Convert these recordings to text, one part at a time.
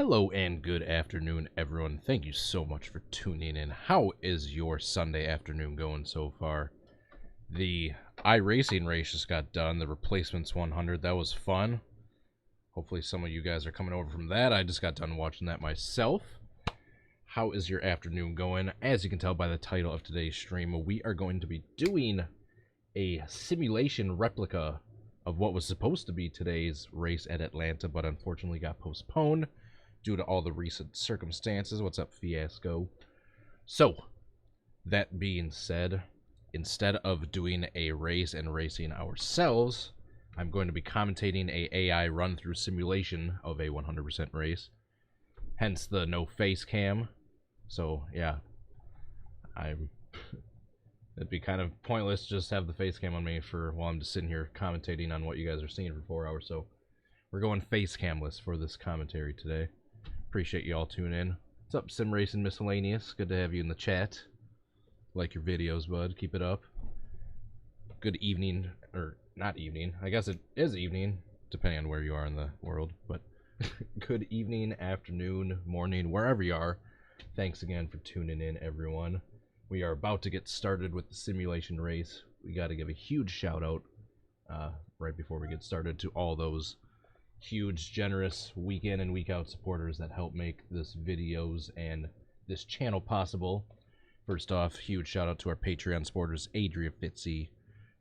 Hello and good afternoon, everyone. Thank you so much for tuning in. How is your Sunday afternoon going so far? The iRacing race just got done, the Replacements 100. That was fun. Hopefully some of you guys are coming over from that. I just got done watching that myself. How is your afternoon going? As you can tell by the title of today's stream, we are going to be doing a simulation replica of what was supposed to be today's race at Atlanta, but unfortunately got postponed due to all the recent circumstances. What's up, Fiasco? So, that being said, instead of doing a race and racing ourselves, I'm going to be commentating a AI run-through simulation of a 100% race. Hence the no face cam. So, yeah. It'd be kind of pointless to just have the face cam on me while I'm just sitting here commentating on what you guys are seeing for 4 hours. So, we're going face camless for this commentary today. Appreciate you all tuning in. What's up, Sim Racing Miscellaneous? Good to have you in the chat. Like your videos, bud. Keep it up. Good evening, or not evening. I guess it is evening, depending on where you are in the world. But good evening, afternoon, morning, wherever you are. Thanks again for tuning in, everyone. We are about to get started with the simulation race. We got to give a huge shout out right before we get started to all those huge, generous week in and week out supporters that help make this videos and this channel possible. First off, huge shout out to our Patreon supporters, Adria Fitzy,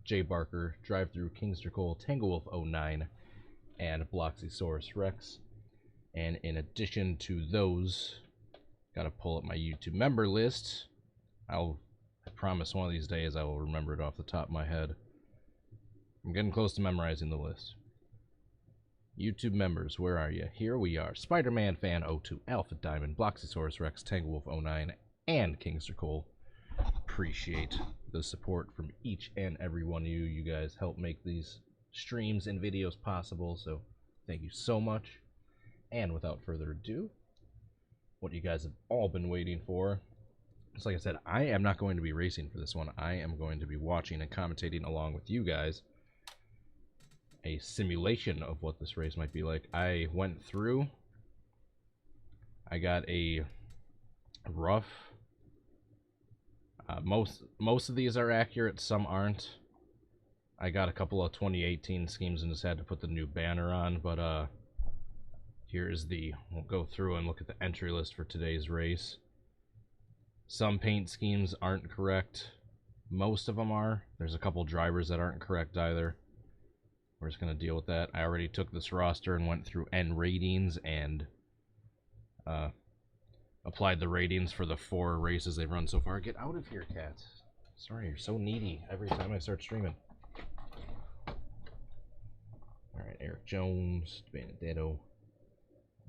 Jay Barker, Drive Through, Kingster Cole, Tango Wolf 09, and Bloxysaurus Rex. And in addition to those, gotta pull up my YouTube member list. I promise one of these days I will remember it off the top of my head. I'm getting close to memorizing the list. YouTube members, where are you? Here we are. Spider-Man Fan 02, Alpha Diamond, Bloxysaurus Rex, Tango Wolf 09, and Kingster Cole. Appreciate the support from each and every one of you. You guys help make these streams and videos possible, so thank you so much. And without further ado, what you guys have all been waiting for. Just like I said, I am not going to be racing for this one. I am going to be watching and commentating along with you guys a simulation of what this race might be like. I went through. I got a rough. Most of these are accurate. Some aren't. I got a couple of 2018 schemes and just had to put the new banner on. But here's we'll go through and look at the entry list for today's race. Some paint schemes aren't correct. Most of them are. There's a couple drivers that aren't correct either. We're just going to deal with that. I already took this roster and went through N ratings and applied the ratings for the 4 races they've run so far. Get out of here, cat. Sorry, you're so needy every time I start streaming. Alright, Eric Jones, Benedetto.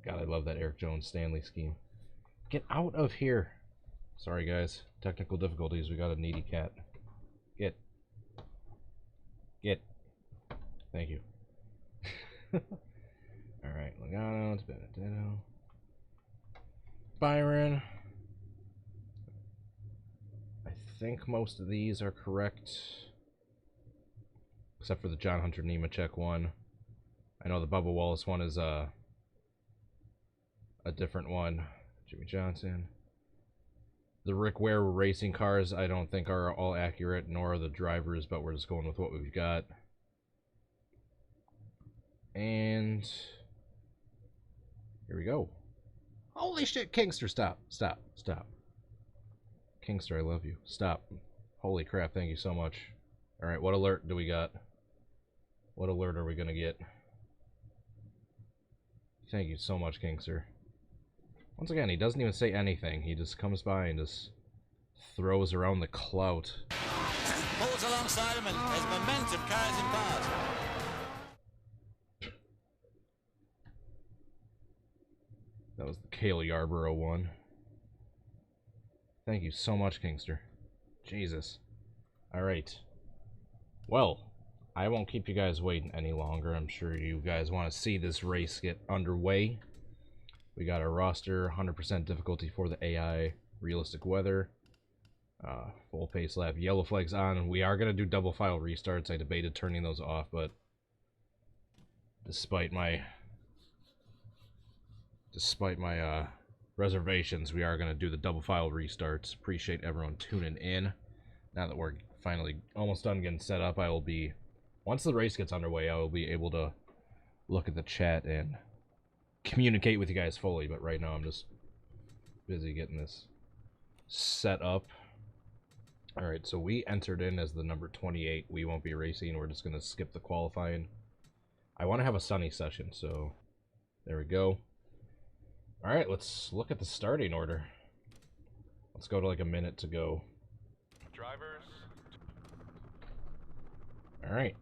God, I love that Eric Jones Stanley scheme. Get out of here. Sorry, guys. Technical difficulties. We got a needy cat. Get. Thank you. Alright, Logano, Benedetto. Byron. I think most of these are correct. Except for the John Hunter Nemechek one. I know the Bubba Wallace one is a different one. Jimmy Johnson. The Rick Ware racing cars I don't think are all accurate, nor are the drivers, but we're just going with what we've got. And here we go. Holy shit, Kingster, stop. Kingster, I love you. Stop. Holy crap, thank you so much. Alright, what alert do we got? What alert are we gonna get? Thank you so much, Kingster. Once again, he doesn't even say anything. He just comes by and just throws around the clout. Pulls alongside him and as momentum carries him past. That was the Cale Yarborough one. Thank you so much, Kingster. Jesus. Alright. Well, I won't keep you guys waiting any longer. I'm sure you guys want to see this race get underway. We got our roster, 100% difficulty for the AI, realistic weather, full pace lap, yellow flags on. We are going to do double file restarts. I debated turning those off, but despite my Despite my reservations, we are going to do the double file restarts. Appreciate everyone tuning in. Now that we're finally almost done getting set up, I will be, once the race gets underway, I will be able to look at the chat and communicate with you guys fully. But right now I'm just busy getting this set up. Alright, so we entered in as the number 28. We won't be racing. We're just going to skip the qualifying. I want to have a sunny session, so there we go. Alright, let's look at the starting order. Let's go to like a minute to go. Drivers. Alright.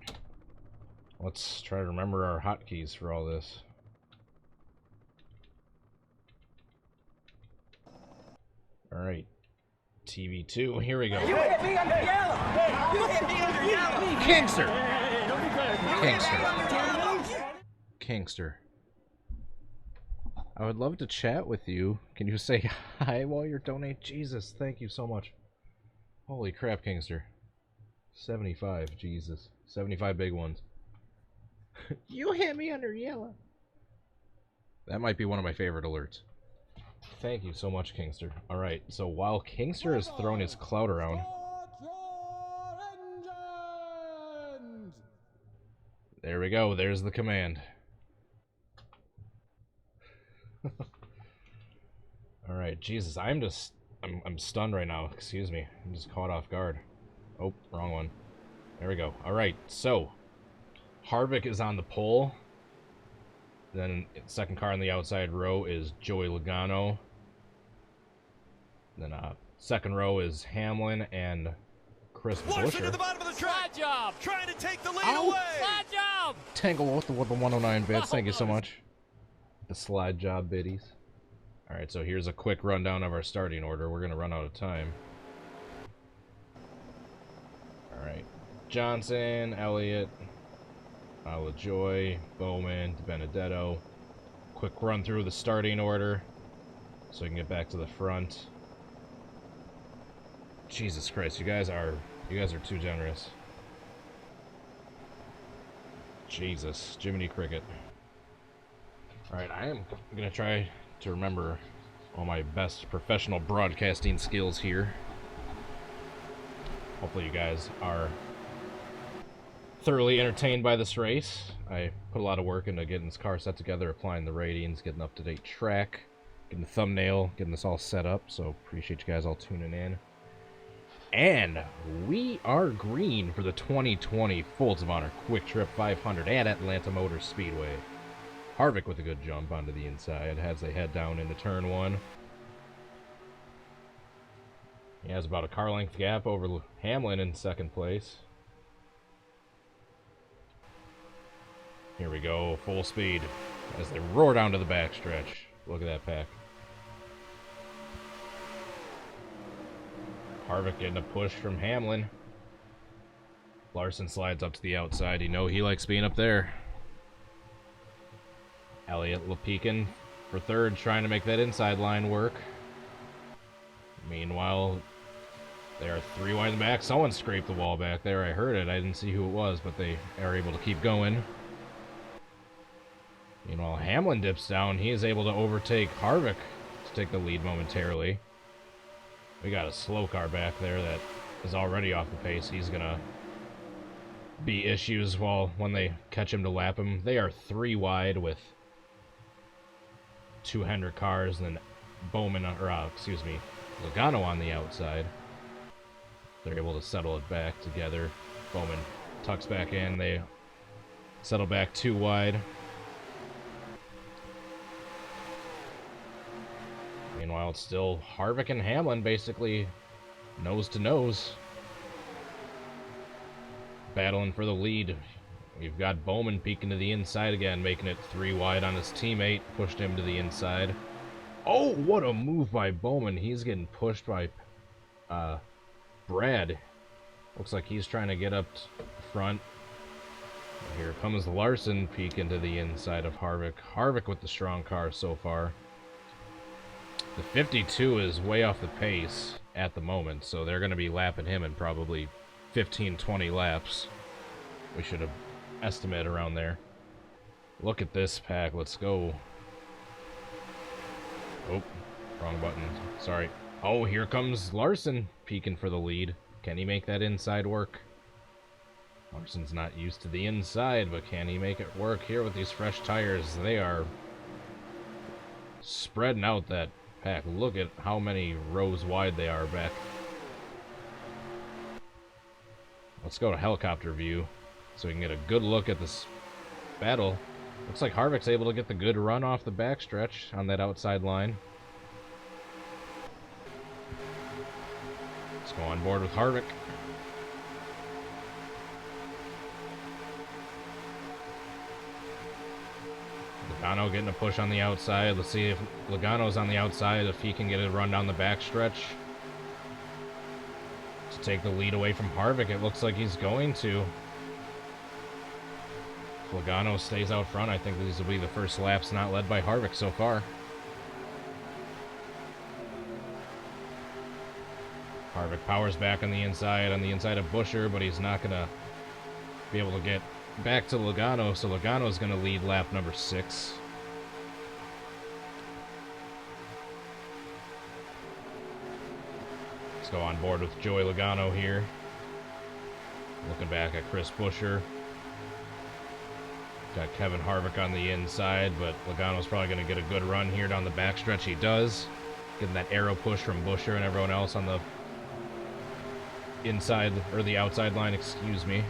Let's try to remember our hotkeys for all this. Alright. TV2, here we go. You hit me under yellow! You hit me under yellow! Kingster! Kingster. I would love to chat with you. Can you say hi while you're donating? Jesus, thank you so much. Holy crap, Kingster. 75, Jesus. 75 big ones. You hit me under yellow. That might be one of my favorite alerts. Thank you so much, Kingster. Alright, so while Kingster is throwing his clout around... There we go, there's the command. Alright, Jesus, I'm stunned right now. Excuse me. I'm just caught off guard. Oh, wrong one. There we go. Alright, so Harvick is on the pole. Then second car on the outside row is Joey Logano. Then second row is Hamlin and Chris Larson Buescher. at the bottom of the track. Slide job! Trying to take the lead Ow. away. Slide job! Tangle with the 109 bits. Thank you so much. The slide job biddies. Alright, so here's a quick rundown of our starting order. We're going to run out of time. Alright. Johnson, Elliott, LaJoy, Bowman, Benedetto. Quick run through the starting order so we can get back to the front. Jesus Christ, you guys are too generous. Jesus, Jiminy Cricket. Alright, I am gonna try to remember all my best professional broadcasting skills here. Hopefully you guys are thoroughly entertained by this race. I put a lot of work into getting this car set together, applying the ratings, getting up-to-date track, getting the thumbnail, getting this all set up, so appreciate you guys all tuning in. And we are green for the 2020 Folds of Honor QuikTrip 500 at Atlanta Motor Speedway. Harvick with a good jump onto the inside as they head down into turn one. He has about a car length gap over Hamlin in second place. Here we go, full speed as they roar down to the backstretch. Look at that pack. Harvick getting a push from Hamlin. Larson slides up to the outside. You know he likes being up there. Elliott peeking for third, trying to make that inside line work. Meanwhile, they are three wide in the back. Someone scraped the wall back there. I heard it. I didn't see who it was, but they are able to keep going. Meanwhile, Hamlin dips down. He is able to overtake Harvick to take the lead momentarily. We got a slow car back there that is already off the pace. He's gonna be issues when they catch him to lap him. They are three wide with two Hendrick cars, and then Bowman, Logano on the outside. They're able to settle it back together. Bowman tucks back in. They settle back two wide. Meanwhile, it's still Harvick and Hamlin basically nose to nose, battling for the lead. We've got Bowman peeking to the inside again, making it three wide on his teammate, pushed him to the inside. Oh, what a move by Bowman. He's getting pushed by Brad. Looks like he's trying to get up front. Here comes Larson peeking to the inside of Harvick. Harvick with the strong car so far. The 52 is way off the pace at the moment, so they're going to be lapping him in probably 15-20 laps. We should have estimated around there. Look at this pack. Let's go. Oh, wrong button. Sorry. Oh, here comes Larson peeking for the lead. Can he make that inside work? Larson's not used to the inside, but can he make it work here with these fresh tires? They are spreading out that pack. Look at how many rows wide they are back. Let's go to helicopter view so we can get a good look at this battle. Looks like Harvick's able to get the good run off the backstretch on that outside line. Let's go on board with Harvick. Logano getting a push on the outside. Let's see if Logano's on the outside, if he can get a run down the backstretch to take the lead away from Harvick. It looks like he's going to. If Logano stays out front, I think these will be the first laps not led by Harvick so far. Harvick powers back on the inside of Buescher, but he's not going to be able to get back to Logano, so Logano's going to lead lap number 6. Let's go on board with Joey Logano here. Looking back at Chris Buescher. Got Kevin Harvick on the inside, but Logano's probably going to get a good run here down the backstretch. He does. Getting that arrow push from Buescher and everyone else on the inside, or the outside line, excuse me.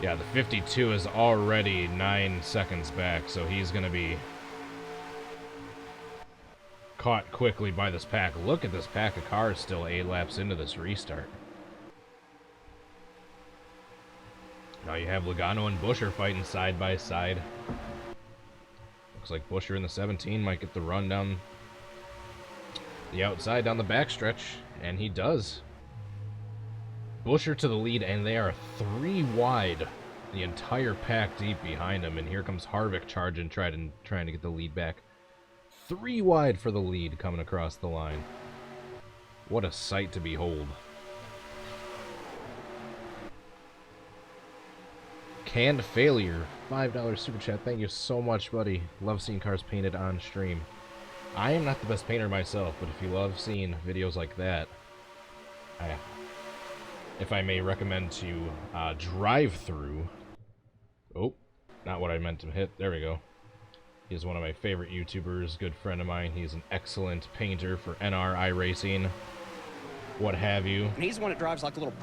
Yeah, the 52 is already 9 seconds back, so he's going to be caught quickly by this pack. Look at this pack of cars still 8 laps into this restart. Now you have Logano and Buescher fighting side by side. Looks like Buescher in the 17 might get the run down the outside, down the backstretch, and he does. Buescher to the lead, and they are 3 wide. The entire pack deep behind him, and here comes Harvick charging, trying to get the lead back. 3 wide for the lead coming across the line. What a sight to behold. Canned Failure, $5 super chat. Thank you so much, buddy. Love seeing cars painted on stream. I am not the best painter myself, but if you love seeing videos like that, if I may recommend to drive through. Oh, not what I meant to hit. There we go. He's one of my favorite YouTubers, good friend of mine. He's an excellent painter for NR iRacing, what have you. And he's the one that drives like a little.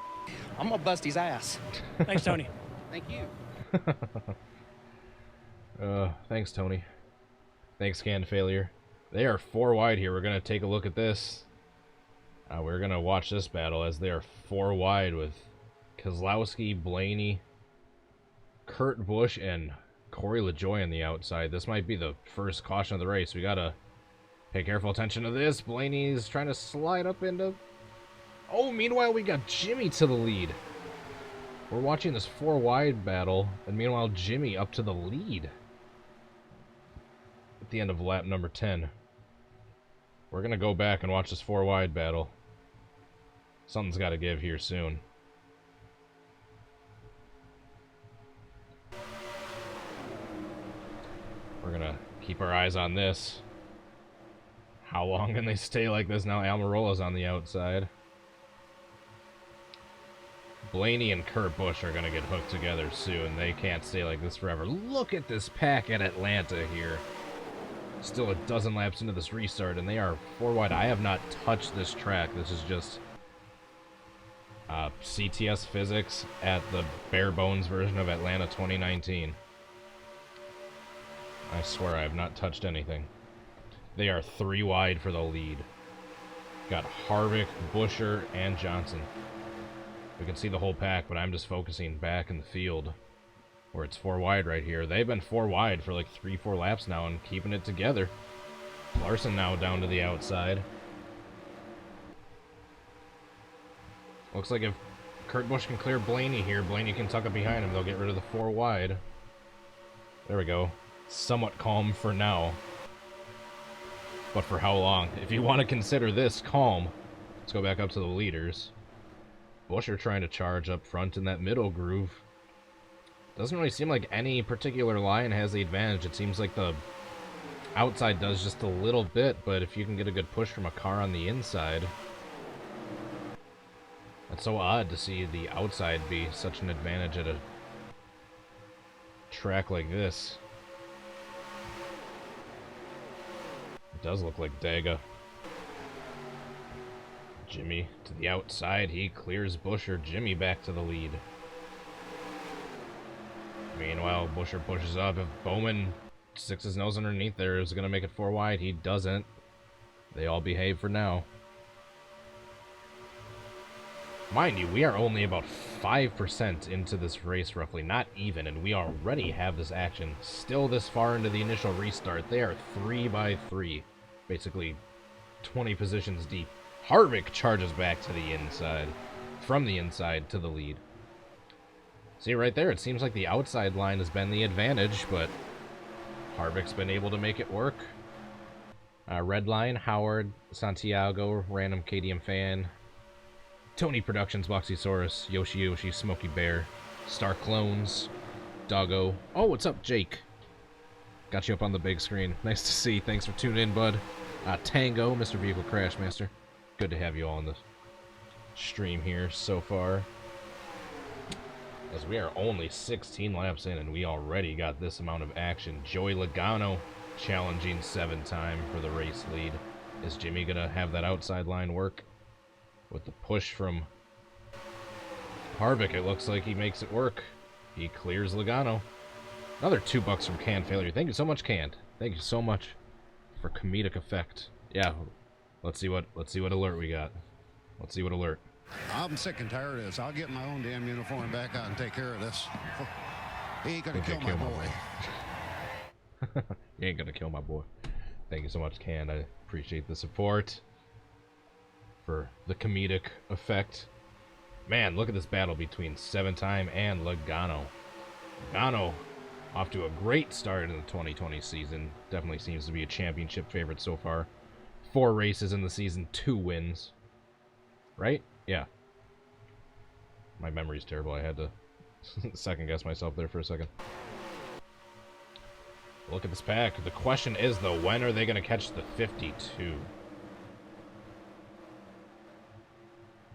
I'm gonna bust his ass. Thanks, Tony. Thank you. Thanks, Tony. Thanks, Canned Failure. They are 4 wide here. We're gonna take a look at this. We're going to watch this battle as they are 4 wide with Keselowski, Blaney, Kurt Busch, and Corey LaJoie on the outside. This might be the first caution of the race. We got to pay careful attention to this. Blaney's trying to slide up into... Oh, meanwhile, we got Jimmy to the lead. We're watching this 4 wide battle, and meanwhile, Jimmy up to the lead at the end of lap number 10. We're going to go back and watch this 4 wide battle. Something's got to give here soon. We're going to keep our eyes on this. How long can they stay like this now? Almirola's on the outside. Blaney and Kurt Busch are going to get hooked together soon. They can't stay like this forever. Look at this pack at Atlanta here. Still a dozen laps into this restart, and they are 4 wide. I have not touched this track. This is just CTS physics at the bare bones version of Atlanta 2019. I swear I have not touched anything. They are 3 wide for the lead. Got Harvick, Buescher, and Johnson. We can see the whole pack, but I'm just focusing back in the field where it's 4 wide right here. They've been 4 wide for like 3-4 laps now and keeping it together. Larson now down to the outside. Looks like if Kurt Busch can clear Blaney here, Blaney can tuck it behind him. They'll get rid of the 4 wide. There we go. Somewhat calm for now. But for how long? If you want to consider this calm, let's go back up to the leaders. Buescher trying to charge up front in that middle groove. Doesn't really seem like any particular line has the advantage. It seems like the outside does just a little bit, but if you can get a good push from a car on the inside... It's so odd to see the outside be such an advantage at a track like this. It does look like Daga. Jimmy to the outside, he clears Busher. Jimmy back to the lead. Meanwhile, Busher pushes up. If Bowman sticks his nose underneath there, is going to make it 4 wide. He doesn't. They all behave for now. Mind you, we are only about 5% into this race, roughly. Not even, and we already have this action. Still this far into the initial restart. They are 3 by 3. Basically 20 positions deep. Harvick charges back to the inside. From the inside to the lead. See right there, it seems like the outside line has been the advantage, but Harvick's been able to make it work. Red line, Howard, Santiago, random KDM fan, Tony Productions, Boxysaurus, Yoshi, Smokey Bear, Star Clones, Doggo. Oh, what's up, Jake? Got you up on the big screen. Nice to see. Thanks for tuning in, bud. Tango, Mr. Vehicle Crash Master. Good to have you all on the stream here so far. As we are only 16 laps in, and we already got this amount of action. Joey Logano challenging 7-time for the race lead. Is Jimmy going to have that outside line work? With the push from Harvick, it looks like he makes it work. He clears Logano. Another $2 from Can Failure. Thank you so much, Can. Thank you so much for comedic effect. Yeah, let's see what alert we got. Let's see what alert. I'm sick and tired of this. I'll get my own damn uniform back out and take care of this. He ain't gonna kill my boy. You ain't gonna kill my boy. Thank you so much, Can. I appreciate the support for the comedic effect. Man, look at this battle between 7-time and Logano. Logano off to a great start in the 2020 season. Definitely seems to be a championship favorite so far. 4 races in the season, 2 wins. Right? Yeah. My memory's terrible. I had to second guess myself there for a second. Look at this pack. The question is, though, when are they going to catch the 52?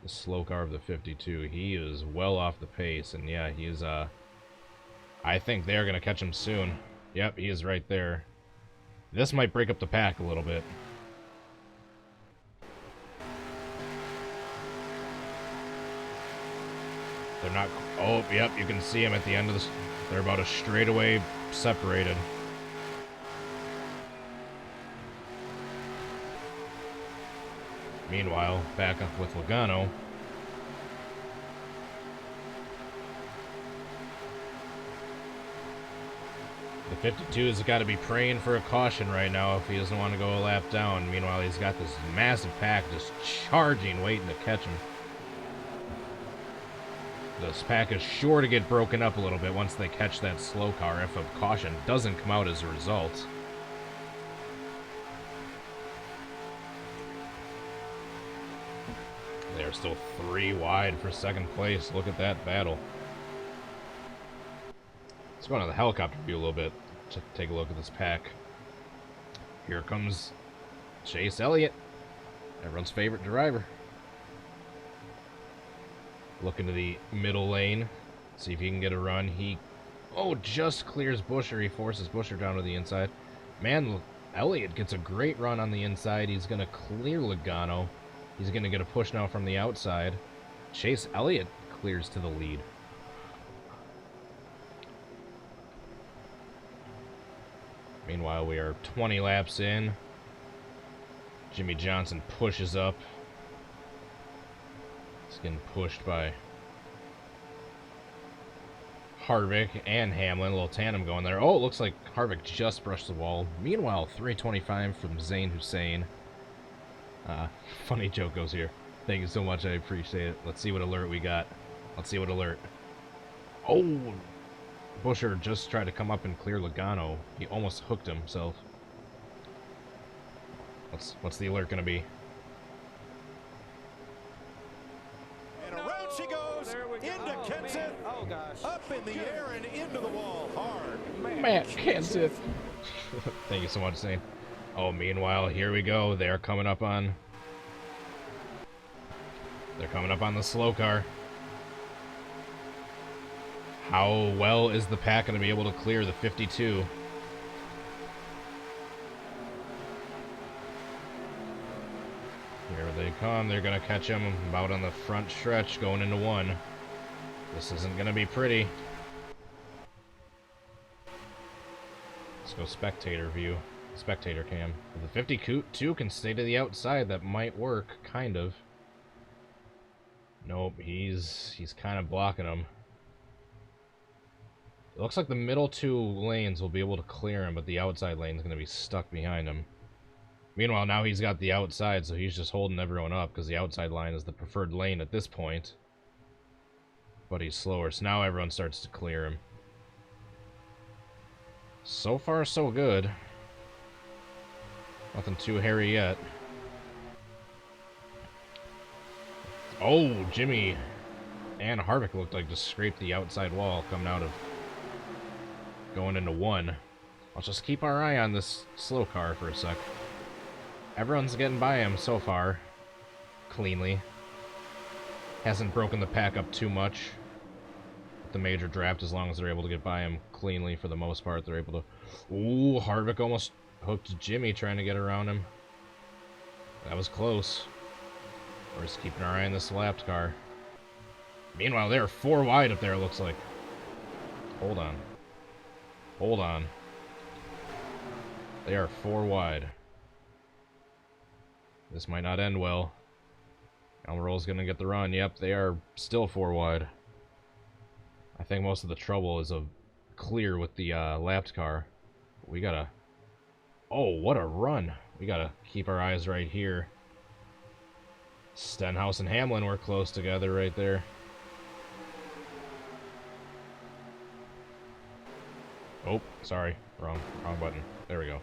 The slow car of the 52. He is well off the pace, and yeah, he is, I think they're going to catch him soon. Yep, he is right there. This might break up the pack a little bit. They're not... Oh, yep, you can see them at the end of this. They're about a straightaway separated. Meanwhile, back up with Logano. The 52 has got to be praying for a caution right now if he doesn't want to go a lap down. Meanwhile, he's got this massive pack just charging, waiting to catch him. This pack is sure to get broken up a little bit once they catch that slow car if a caution doesn't come out as a result. They are still 3 wide for second place. Look at that battle. Let's go on to the helicopter view a little bit to take a look at this pack. Here comes Chase Elliott, everyone's favorite driver. Look into the middle lane, see if he can get a run. He, just clears Busher. He forces Busher down to the inside. Man, Elliott gets a great run on the inside. He's going to clear Logano. He's going to get a push now from the outside. Chase Elliott clears to the lead. Meanwhile, we are 20 laps in. Jimmy Johnson pushes up. He's getting pushed by Harvick and Hamlin. A little tandem going there. Oh, it looks like Harvick just brushed the wall. Meanwhile, 325 from Zayn Hussein. Funny joke goes here. Thank you so much. I appreciate it. Let's see what alert we got. Let's see what alert. Oh, Busher just tried to come up and clear Logano. He almost hooked himself. What's the alert going to be? And around she goes into Kenseth. Oh, gosh. Up in the air and into the wall hard. Matt Kenseth. Thank you so much, Zane. Oh, meanwhile, here we go. They're coming up on... They're coming up on the slow car. How well is the pack going to be able to clear the 52? Here they come. They're going to catch him about on the front stretch going into 1. This isn't going to be pretty. Let's go spectator view. Spectator cam. If the 52 can stay to the outside, that might work, kind of. Nope, he's kind of blocking him. It looks like the middle 2 lanes will be able to clear him, but the outside lane is going to be stuck behind him. Meanwhile, now he's got the outside, so he's just holding everyone up, because the outside line is the preferred lane at this point. But he's slower, so now everyone starts to clear him. So far, so good. Nothing too hairy yet. Oh, Jimmy and Harvick looked like just scraped the outside wall coming out of going into 1. I'll just keep our eye on this slow car for a sec. Everyone's getting by him so far cleanly. Hasn't broken the pack up too much with the major draft, as long as they're able to get by him cleanly for the most part. They're able to... Ooh, Harvick almost hooked Jimmy trying to get around him. That was close. We're just keeping our eye on this lapped car. Meanwhile, they're 4 wide up there, it looks like. Hold on. Hold on. They are 4 wide. This might not end well. Almirola's gonna get the run. Yep, they are still 4 wide. I think most of the trouble is a clear with the lapped car. We gotta... Oh, what a run. We gotta keep our eyes right here. Stenhouse and Hamlin were close together right there. Oh, sorry. Wrong button. There we go.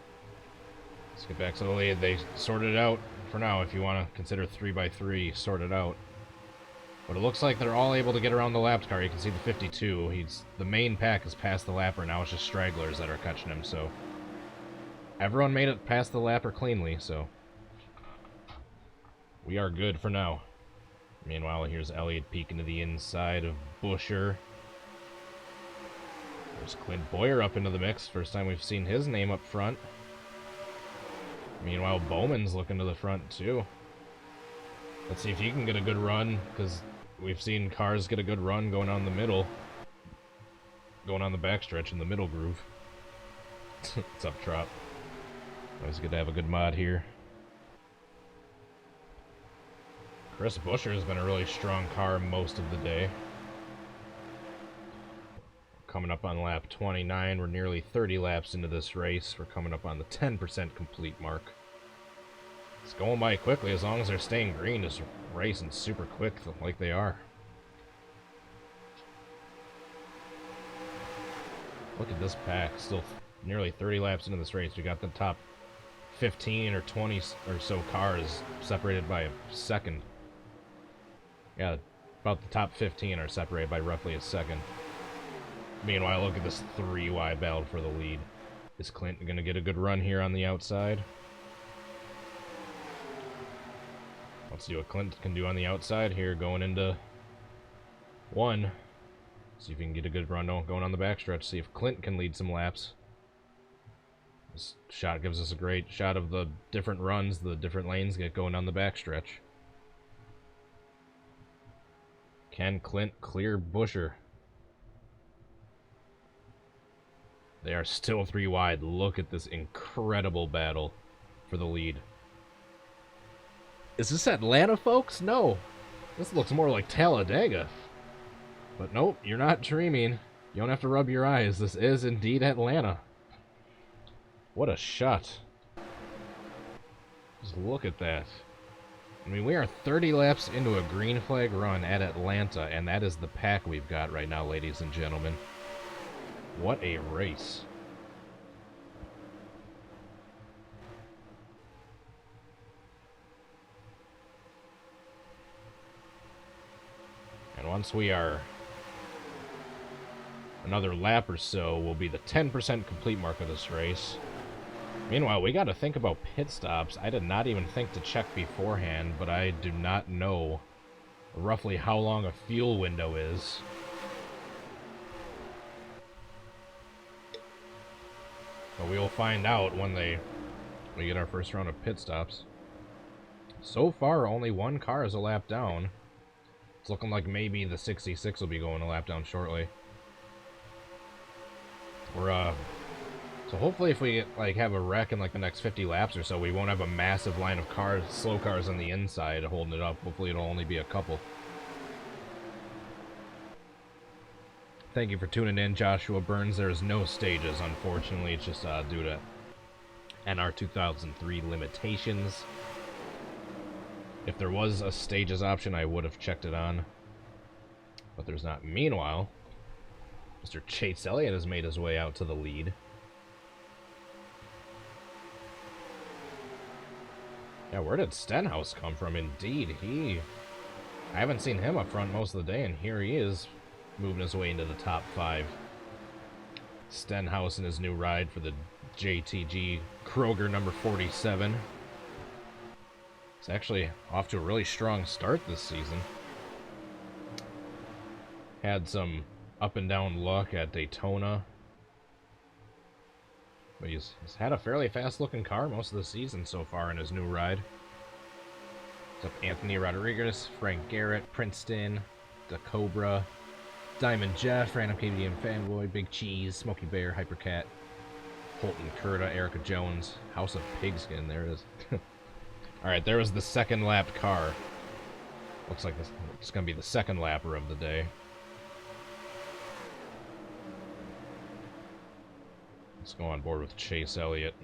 Let's get back to the lead. They sorted it out for now, if you want to consider 3x3 sorted out. But it looks like they're all able to get around the lapped car. You can see the 52. The main pack is past the lapper. Now it's just stragglers that are catching him, so... Everyone made it past the lapper cleanly, so... We are good for now. Meanwhile, here's Elliott peeking to the inside of Buescher. There's Clint Boyer up into the mix. First time we've seen his name up front. Meanwhile, Bowman's looking to the front, too. Let's see if he can get a good run, because we've seen cars get a good run going on the middle. Going on the backstretch in the middle groove. What's up, Trop? Always good to have a good mod here. Chris Buescher has been a really strong car most of the day. Coming up on lap 29. We're nearly 30 laps into this race. We're coming up on the 10% complete mark. It's going by quickly as long as they're staying green, just racing super quick like they are. Look at this pack. Still nearly 30 laps into this race. We got the top 15 or 20 or so cars separated by a second. Yeah, about the top 15 are separated by roughly a second. Meanwhile, look at this 3 wide battle for the lead. Is Clinton going to get a good run here on the outside? Let's see what Clinton can do on the outside here going into 1. See if he can get a good run going on the backstretch. See if Clinton can lead some laps. This shot gives us a great shot of the different runs, the different lanes get going on the backstretch. Can Clint clear Buescher? They are still 3 wide. Look at this incredible battle for the lead. Is this Atlanta, folks? No. This looks more like Talladega. But nope, you're not dreaming. You don't have to rub your eyes. This is indeed Atlanta. What a shot. Just look at that. I mean, we are 30 laps into a green flag run at Atlanta, and that is the pack we've got right now, ladies and gentlemen. What a race. And once we are another lap or so, will be the 10% complete mark of this race. Meanwhile, we got to think about pit stops. I did not even think to check beforehand, but I do not know roughly how long a fuel window is. But we will find out when we get our first round of pit stops. So far, only one car is a lap down. It's looking like maybe the 66 will be going a lap down shortly. So hopefully if we have a wreck in like the next 50 laps or so, we won't have a massive line of cars, slow cars on the inside holding it up. Hopefully it'll only be a couple. Thank you for tuning in, Joshua Burns. There's no stages, unfortunately. It's just due to NR2003 limitations. If there was a stages option, I would have checked it on. But there's not. Meanwhile, Mr. Chase Elliott has made his way out to the lead. Yeah, where did Stenhouse come from? Indeed, I haven't seen him up front most of the day, and here he is, moving his way into the top 5. Stenhouse in his new ride for the JTG Kroger number 47. It's actually off to a really strong start this season. Had some up and down luck at Daytona. But he's had a fairly fast-looking car most of the season so far in his new ride. What's up, Anthony Rodriguez, Frank Garrett, Princeton, the Cobra, Diamond Jeff, Random KBM Fanboy, Big Cheese, Smokey Bear, Hypercat, Holton Curta, Erica Jones, House of Pigskin, there it is. Alright, there was the second lapped car. Looks like it's going to be the second lapper of the day. Let's go on board with Chase Elliott.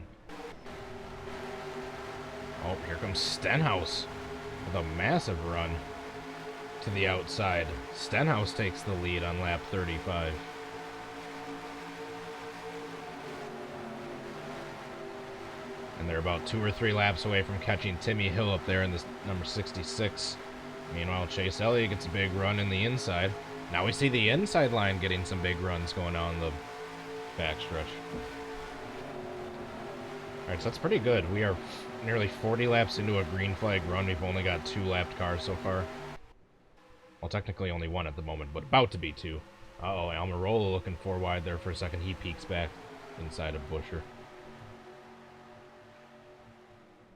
Oh, here comes Stenhouse with a massive run to the outside. Stenhouse takes the lead on lap 35. And they're about 2 or 3 laps away from catching Timmy Hill up there in this number 66. Meanwhile, Chase Elliott gets a big run in the inside. Now we see the inside line getting some big runs going on the backstretch. Alright, so that's pretty good. We are nearly 40 laps into a green flag run. We've only got 2 lapped cars so far. Well, technically only 1 at the moment, but about to be 2. Uh-oh, Almirola looking 4 wide there for a second. He peeks back inside of Busher.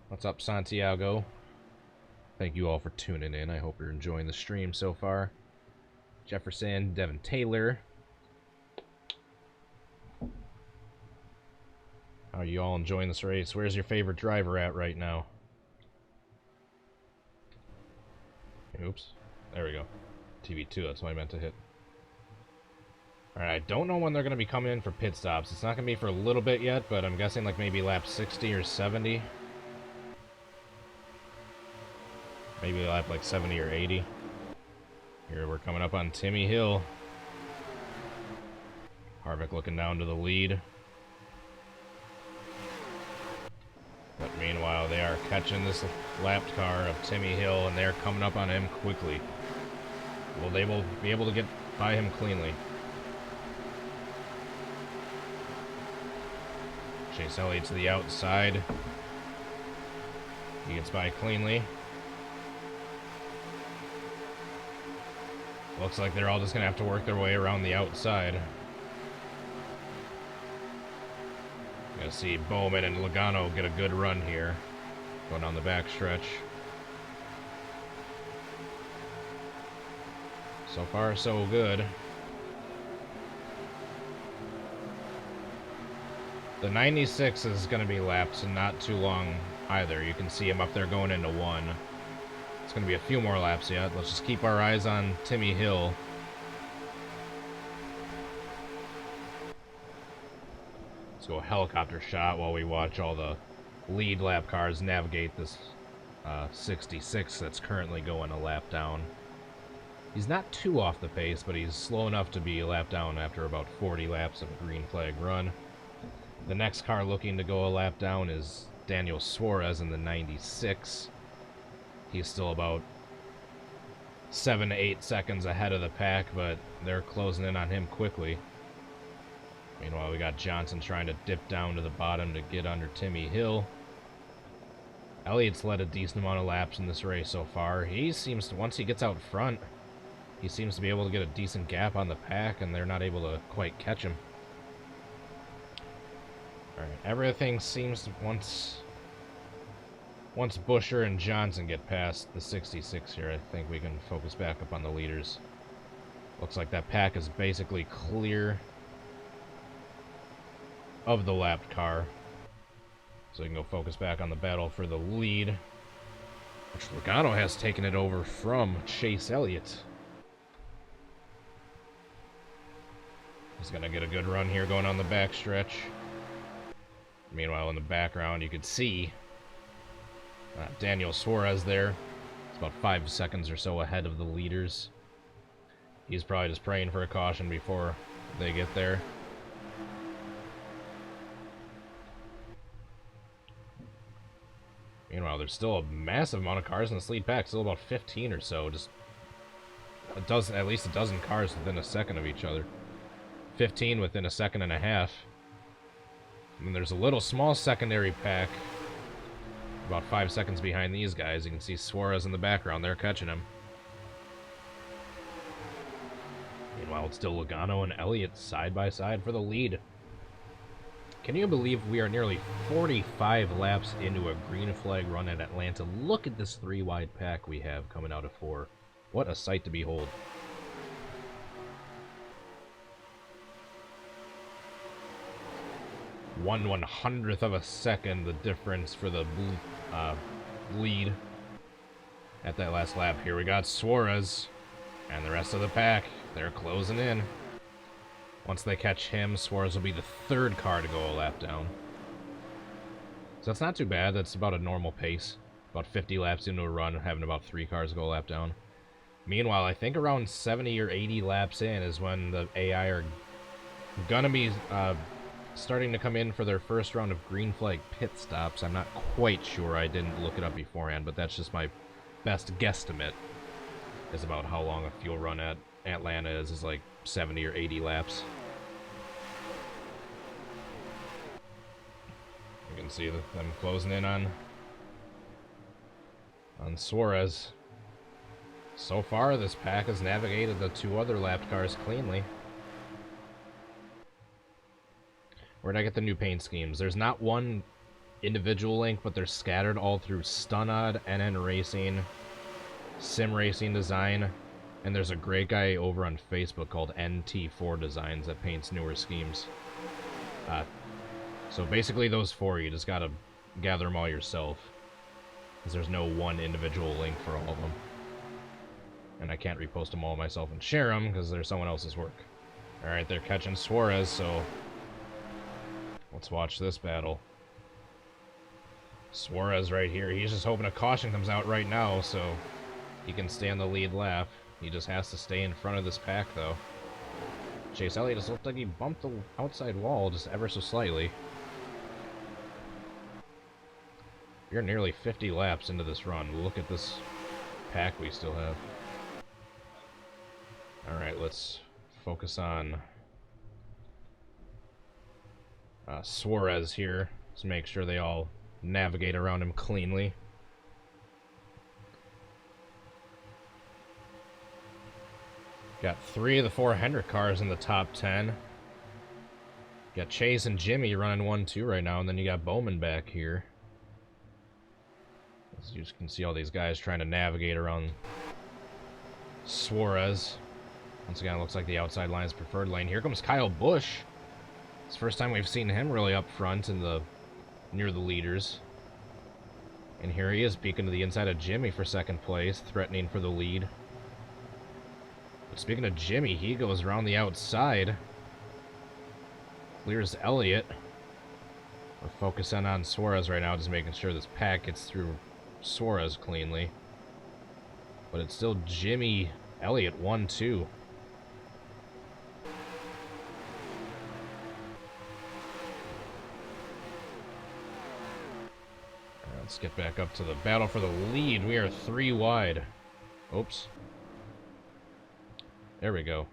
What's up, Santiago? Thank you all for tuning in. I hope you're enjoying the stream so far. Jefferson, Devin Taylor. How are you all enjoying this race? Where's your favorite driver at right now? Oops. There we go. TV2, that's what I meant to hit. Alright, I don't know when they're going to be coming in for pit stops. It's not going to be for a little bit yet, but I'm guessing like maybe lap 60 or 70. Maybe lap like 70 or 80. Here we're coming up on Timmy Hill. Harvick looking down to the lead. But meanwhile, they are catching this lapped car of Timmy Hill, and they're coming up on him quickly. Will they be able to get by him cleanly? Chase Elliott to the outside. He gets by cleanly. Looks like they're all just going to have to work their way around the outside. Gonna see Bowman and Logano get a good run here. Going down the back stretch. So far, so good. The 96 is going to be lapped not too long either. You can see him up there going into 1. It's going to be a few more laps yet. Let's just keep our eyes on Timmy Hill. Let's go a helicopter shot while we watch all the lead lap cars navigate this 66 that's currently going a lap down. He's not too off the pace, but he's slow enough to be a lap down after about 40 laps of a green flag run. The next car looking to go a lap down is Daniel Suarez in the 96. He's still about 7 to 8 seconds ahead of the pack, but they're closing in on him quickly. Meanwhile, we got Johnson trying to dip down to the bottom to get under Timmy Hill. Elliott's led a decent amount of laps in this race so far. He seems to, once he gets out front, he seems to be able to get a decent gap on the pack, and they're not able to quite catch him. Alright, everything seems to, once Busher and Johnson get past the 66 here, I think we can focus back up on the leaders. Looks like that pack is basically clear of the lapped car. So we can go focus back on the battle for the lead, which Logano has taken it over from Chase Elliott. He's going to get a good run here going on the backstretch. Meanwhile, in the background, you could see Daniel Suarez there. It's about 5 seconds or so ahead of the leaders. He's probably just praying for a caution before they get there. Meanwhile, there's still a massive amount of cars in this lead pack. Still about 15 or so. Just a dozen, at least a dozen cars within a second of each other. 15 within a second and a half. And then there's a little small secondary pack about 5 seconds behind these guys. You can see Suarez in the background. They're catching him. Meanwhile, it's still Logano and Elliott side by side for the lead. Can you believe we are nearly 45 laps into a green flag run at Atlanta? Look at this 3-wide pack we have coming out of 4. What a sight to behold. One 1/100th of a second the difference for the lead at that last lap. Here we got Suarez and the rest of the pack. They're closing in. Once they catch him, Suarez will be the 3rd car to go a lap down. So that's not too bad. That's about a normal pace. About 50 laps into a run, having about 3 cars go a lap down. Meanwhile, I think around 70 or 80 laps in is when the AI are gonna be starting to come in for their first round of green flag pit stops. I'm not quite sure. I didn't look it up beforehand, but that's just my best guesstimate is about how long a fuel run at Atlanta is like 70 or 80 laps. You can see them closing in on Suarez. So far, this pack has navigated the 2 other lapped cars cleanly. Where'd I get the new paint schemes? There's not one individual link, but they're scattered all through Stunod, NN Racing, Sim Racing Design, and there's a great guy over on Facebook called NT4 Designs that paints newer schemes. So basically those 4, you just gotta gather them all yourself, because there's no one individual link for all of them. And I can't repost them all myself and share them, because they're someone else's work. Alright, they're catching Suarez, so let's watch this battle. Suarez right here, he's just hoping a caution comes out right now, so he can stay on the lead lap. He just has to stay in front of this pack, though. Chase Elliott just looked like he bumped the outside wall just ever so slightly. We're nearly 50 laps into this run. Look at this pack we still have. Alright, let's focus on Suarez here. Let's make sure they all navigate around him cleanly. Got 3 of the 4 Hendrick cars in the top 10. Got Chase and Jimmy running 1-2 right now, and then you got Bowman back here. As you can see all these guys trying to navigate around Suarez. Once again, it looks like the outside line is preferred lane. Here comes Kyle Busch. It's the first time we've seen him really up front in the near the leaders. And here he is peeking to the inside of Jimmy for 2nd place, threatening for the lead. But speaking of Jimmy, he goes around the outside. Clears Elliott. We're focusing on Suarez right now, just making sure this pack gets through Suarez cleanly. But it's still Jimmy Elliott 1-2. Let's get back up to the battle for the lead. We are 3 wide. Oops. There we go.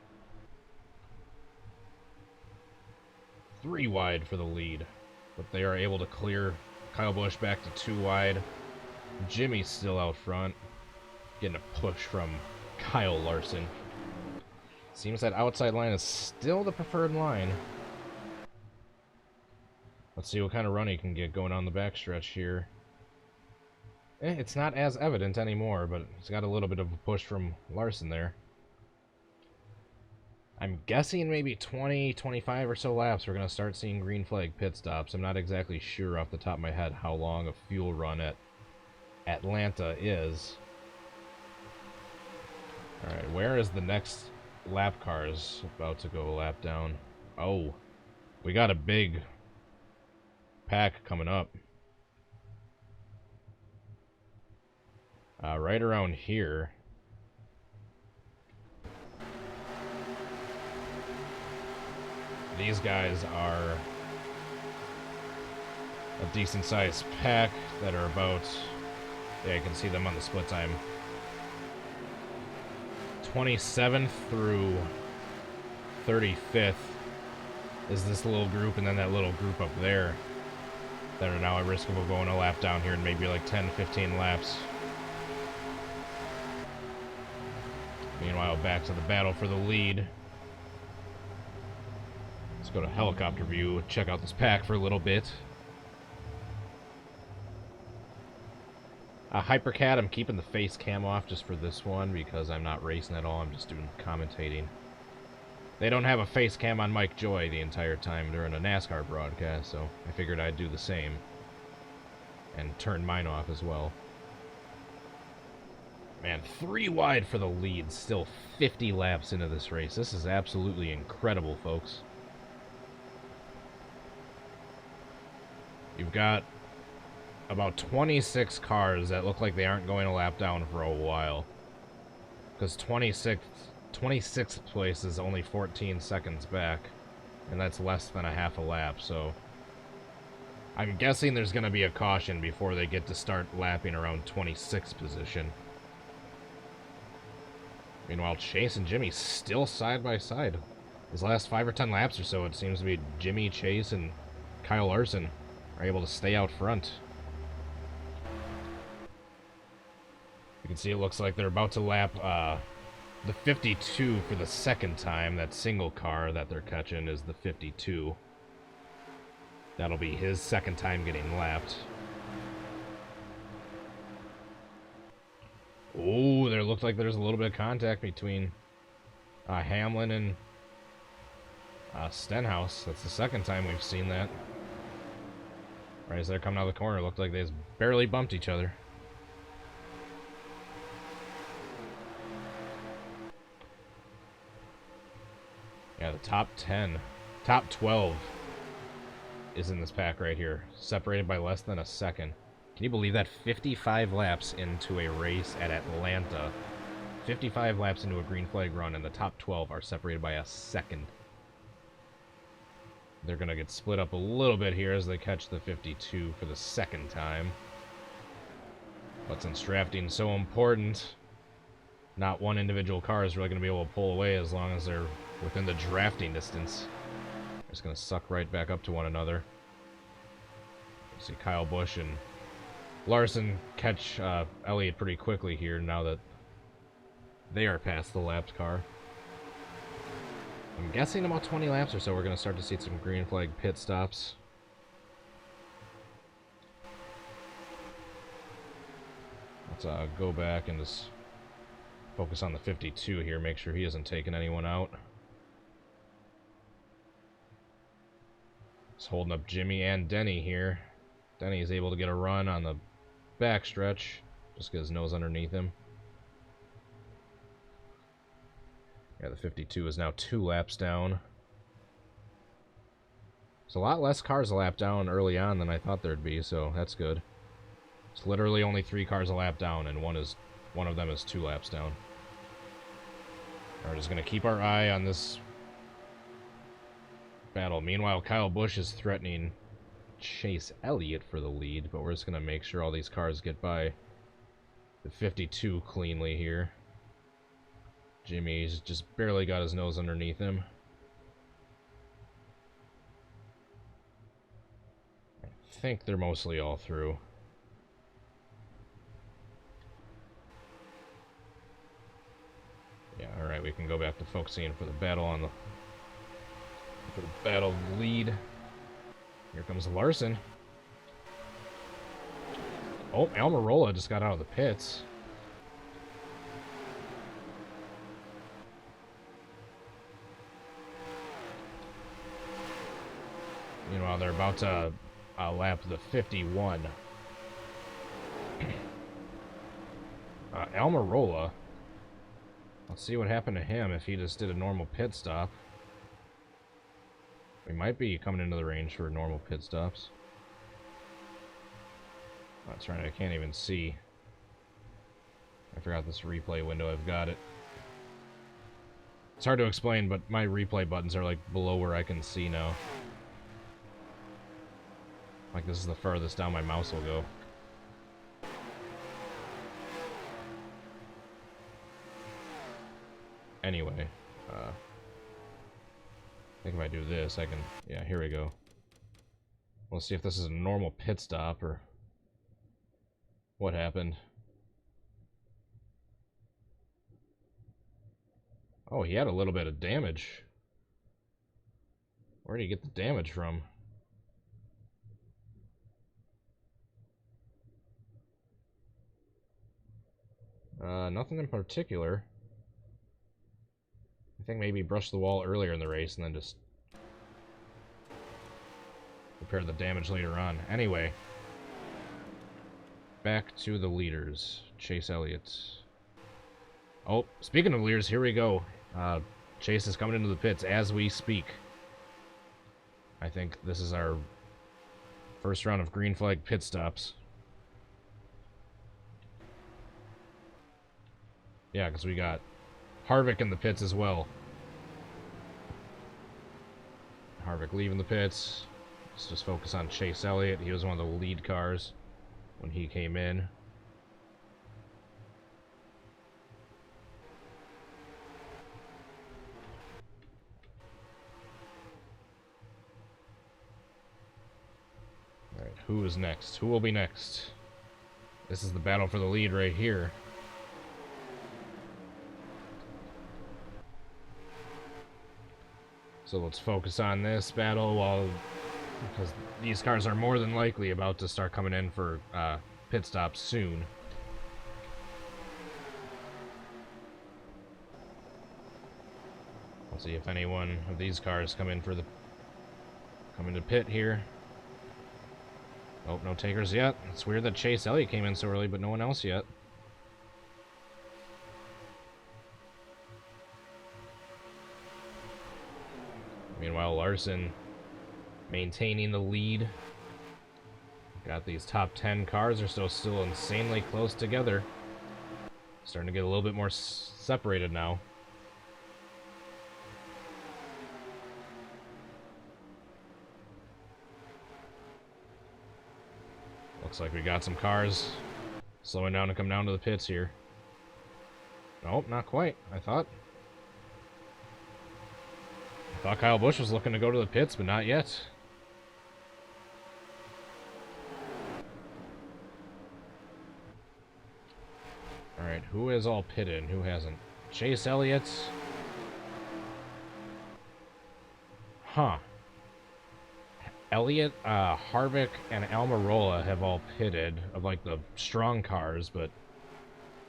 3 wide for the lead. But they are able to clear Kyle Busch back to 2 wide. Jimmy's still out front. Getting a push from Kyle Larson. Seems that outside line is still the preferred line. Let's see what kind of run he can get going on the backstretch here. It's not as evident anymore, but he's got a little bit of a push from Larson there. I'm guessing maybe 20, 25 or so laps we're going to start seeing green flag pit stops. I'm not exactly sure off the top of my head how long a fuel run at Atlanta is. Alright, where is the next lap cars about to go lap down? Oh, we got a big pack coming up. Right around here. These guys are a decent sized pack that are about, yeah, you can see them on the split time. 27th through 35th is this little group, and then that little group up there that are now at risk of going a lap down here in maybe like 10-15 laps. Meanwhile, back to the battle for the lead. Let's go to helicopter view, check out this pack for a little bit. Hypercat, I'm keeping the face cam off just for this one because I'm not racing at all, I'm just doing commentating. They don't have a face cam on Mike Joy the entire time during a NASCAR broadcast, so I figured I'd do the same. And turn mine off as well. Man, 3 wide for the lead, still 50 laps into this race. This is absolutely incredible, folks. You've got about 26 cars that look like they aren't going a lap down for a while. Because 26th place is only 14 seconds back, and that's less than a half a lap, so I'm guessing there's going to be a caution before they get to start lapping around 26th position. Meanwhile, Chase and Jimmy still side by side. These last 5 or 10 laps or so, it seems to be Jimmy, Chase, and Kyle Larson are able to stay out front. You can see it looks like they're about to lap the 52 for the second time. That single car that they're catching is the 52. That'll be his second time getting lapped. Oh, there looked like there's a little bit of contact between Hamlin and Stenhouse. That's the second time we've seen that. Right as they're coming out of the corner, it looked like they just barely bumped each other. Yeah, the top 12 is in this pack right here, separated by less than a second. Can you believe that? 55 laps into a race at Atlanta. 55 laps into a green flag run, and the top 12 are separated by a second. They're going to get split up a little bit here as they catch the 52 for the second time. But since drafting is so important, not one individual car is really going to be able to pull away as long as they're within the drafting distance. They're just going to suck right back up to one another. You see Kyle Busch and Larson catch Elliott pretty quickly here now that they are past the lapped car. I'm guessing about 20 laps or so we're going to start to see some green flag pit stops. Let's go back and just focus on the 52 here, make sure he hasn't taken anyone out. Just holding up Jimmy and Denny here. Denny is able to get a run on the backstretch, just get his nose underneath him. Yeah, the 52 is now 2 laps down. There's a lot less cars a lap down early on than I thought there'd be, so that's good. It's literally only 3 cars a lap down, and one of them is 2 laps down. We're just going to keep our eye on this battle. Meanwhile, Kyle Busch is threatening Chase Elliott for the lead, but we're just going to make sure all these cars get by the 52 cleanly here. Jimmy's just barely got his nose underneath him. think they're mostly all through. Yeah, alright, we can go back to focusing for the battle on the... for the battle lead. Here comes Larson. Oh, Almirola just got out of the pits. Meanwhile, they're about to lap the 51. Almirola. Let's see what happened to him if he just did a normal pit stop. We might be coming into the range for normal pit stops. That's right, I can't even see. I forgot this replay window, I've got it. It's hard to explain, but my replay buttons are like below where I can see now. Like this is the furthest down my mouse will go. Anyway, I think if I do this, I can... Yeah, here we go. Let's see if this is a normal pit stop or what happened. Oh, he had a little bit of damage. Where did he get the damage from? Nothing in particular. I think maybe brushed the wall earlier in the race and then just repair the damage later on. Anyway, back to the leaders. Chase Elliott. Oh, speaking of leaders, here we go. Chase is coming into the pits as we speak. I think this is our first round of green flag pit stops. Yeah, because we got Harvick in the pits as well. Harvick leaving the pits. Let's just focus on Chase Elliott. He was one of the lead cars when he came in. Alright, who is next? Who will be next? This is the battle for the lead right here. So let's focus on this battle because these cars are more than likely about to start coming in for pit stops soon. We'll see if any one of these cars come into pit here. Oh, no takers yet. It's weird that Chase Elliott came in so early, but no one else yet. Meanwhile, Larson maintaining the lead. Got these top 10 cars are still insanely close together. Starting to get a little bit more separated now. Looks like we got some cars slowing down to come down to the pits here. Nope, not quite. I thought Kyle Busch was looking to go to the pits, but not yet. Alright, who is all pitted and who hasn't? Chase Elliott. Huh. Elliott, Harvick, and Almirola have all pitted of like the strong cars, but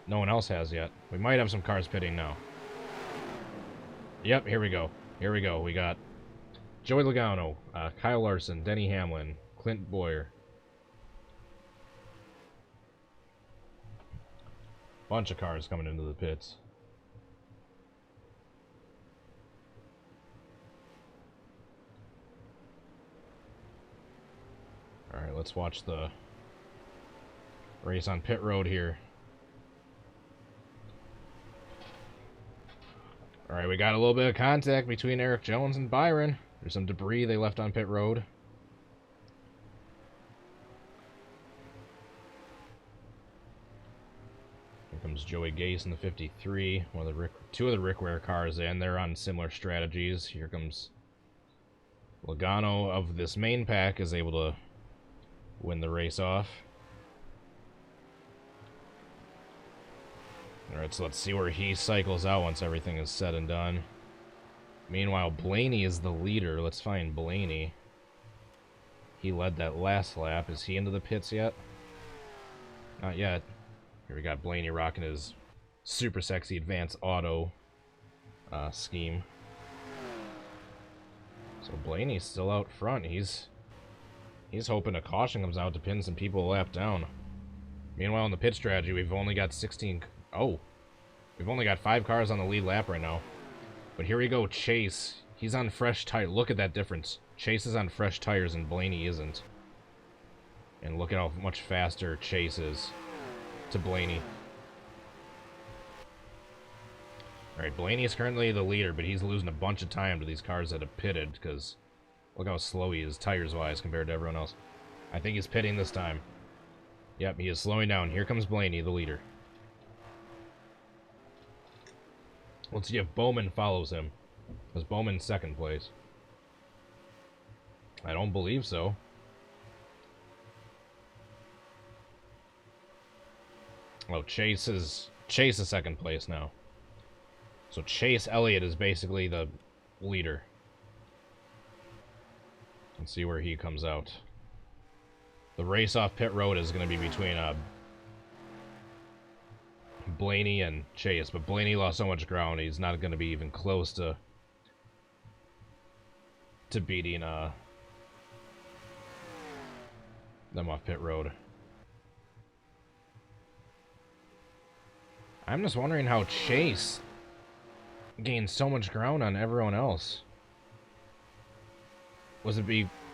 no one else has yet. We might have some cars pitting now. Yep, here we go. Here we go. We got Joey Logano, Kyle Larson, Denny Hamlin, Clint Boyer. Bunch of cars coming into the pits. Alright, let's watch the race on pit road here. Alright, we got a little bit of contact between Eric Jones and Byron. There's some debris they left on pit road. Here comes Joey Gase in the 53. Two of the Rick Ware cars in. They're on similar strategies. Here comes Logano of this main pack is able to win the race off. Alright, so let's see where he cycles out once everything is said and done. Meanwhile, Blaney is the leader. Let's find Blaney. He led that last lap. Is he into the pits yet? Not yet. Here we got Blaney rocking his super sexy advanced auto scheme. So Blaney's still out front. He's hoping a caution comes out to pin some people a lap down. Meanwhile, in the pit strategy, we've only got 16... Oh! We've only got 5 cars on the lead lap right now. But here we go, Chase. He's on fresh tires. Look at that difference. Chase is on fresh tires and Blaney isn't. And look at how much faster Chase is to Blaney. Alright, Blaney is currently the leader, but he's losing a bunch of time to these cars that have pitted, because look how slow he is tires-wise compared to everyone else. I think he's pitting this time. Yep, he is slowing down. Here comes Blaney, the leader. Let's see if Bowman follows him. Was Bowman second place? I don't believe so. Oh, Chase is second place now. So Chase Elliott is basically the leader. Let's see where he comes out. The race off pit road is going to be between Blaney and Chase, but Blaney lost so much ground, he's not going to be even close to beating them off pit road. I'm just wondering how Chase gained so much ground on everyone else. Was it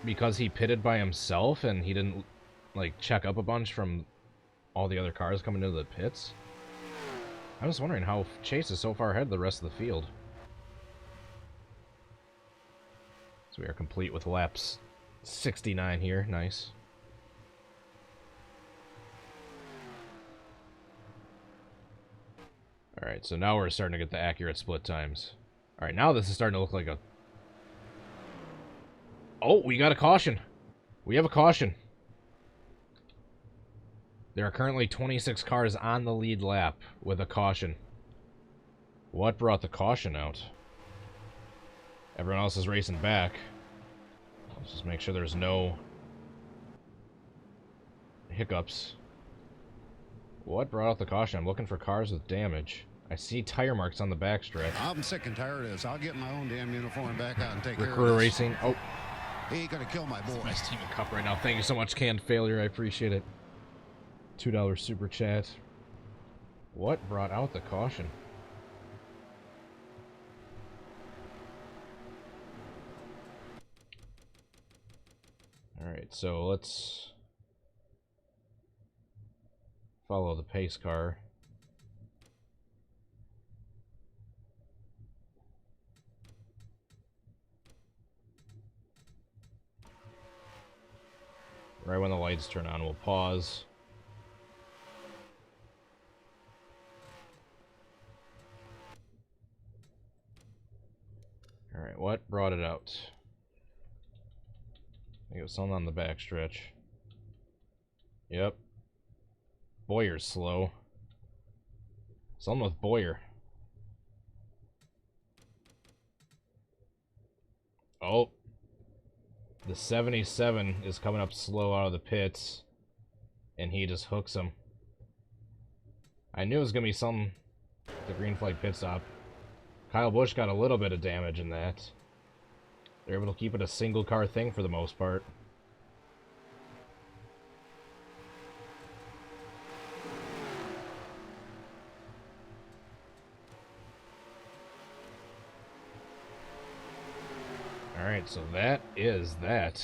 because he pitted by himself and he didn't like check up a bunch from all the other cars coming into the pits? I'm just wondering how Chase is so far ahead of the rest of the field. So we are complete with laps 69 here. Nice. Alright, so now we're starting to get the accurate split times. Alright, now this is starting to look like a... Oh, we got a caution. We have a caution. There are currently 26 cars on the lead lap with a caution. What brought the caution out? Everyone else is racing back. Let's just make sure there's no hiccups. What brought out the caution? I'm looking for cars with damage. I see tire marks on the backstretch. I'm sick and tired of this. I'll get my own damn uniform back out and take care of Recruiter this. Racing. Oh. He ain't gonna kill my boy. Nice team and cup right now. Thank you so much, Canned Failure. I appreciate it. $2 super chat. What brought out the caution? Alright, so let's follow the pace car. Right when the lights turn on, we'll pause. Alright, what brought it out? I think it was something on the backstretch. Yep. Boyer's slow. Something with Boyer. Oh. The 77 is coming up slow out of the pits. And he just hooks him. I knew it was going to be something. The green flag pit stop. Kyle Busch got a little bit of damage in that. They're able to keep it a single car thing for the most part. Alright, so that is that.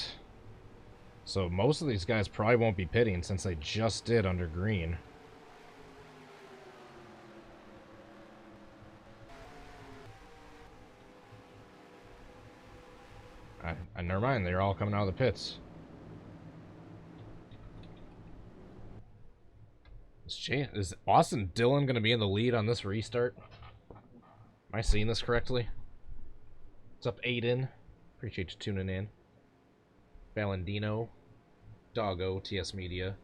So most of these guys probably won't be pitting since they just did under green. Never mind, they're all coming out of the pits. Is Austin Dillon going to be in the lead on this restart? Am I seeing this correctly? What's up, Aiden? Appreciate you tuning in. Valentino. Doggo, TS Media.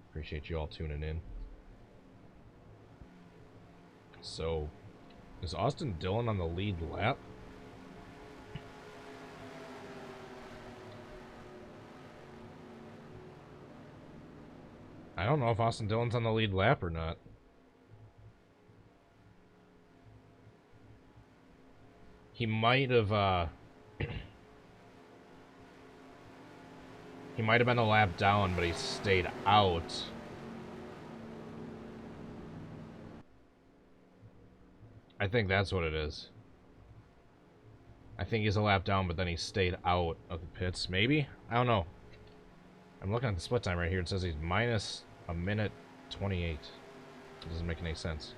Appreciate you all tuning in. So, is Austin Dillon on the lead lap? I don't know if Austin Dillon's on the lead lap or not. He might have, he might have been a lap down, but he stayed out. I think that's what it is. I think he's a lap down, but then he stayed out of the pits. Maybe? I don't know. I'm looking at the split time right here. It says he's minus a minute 28. It doesn't make any sense.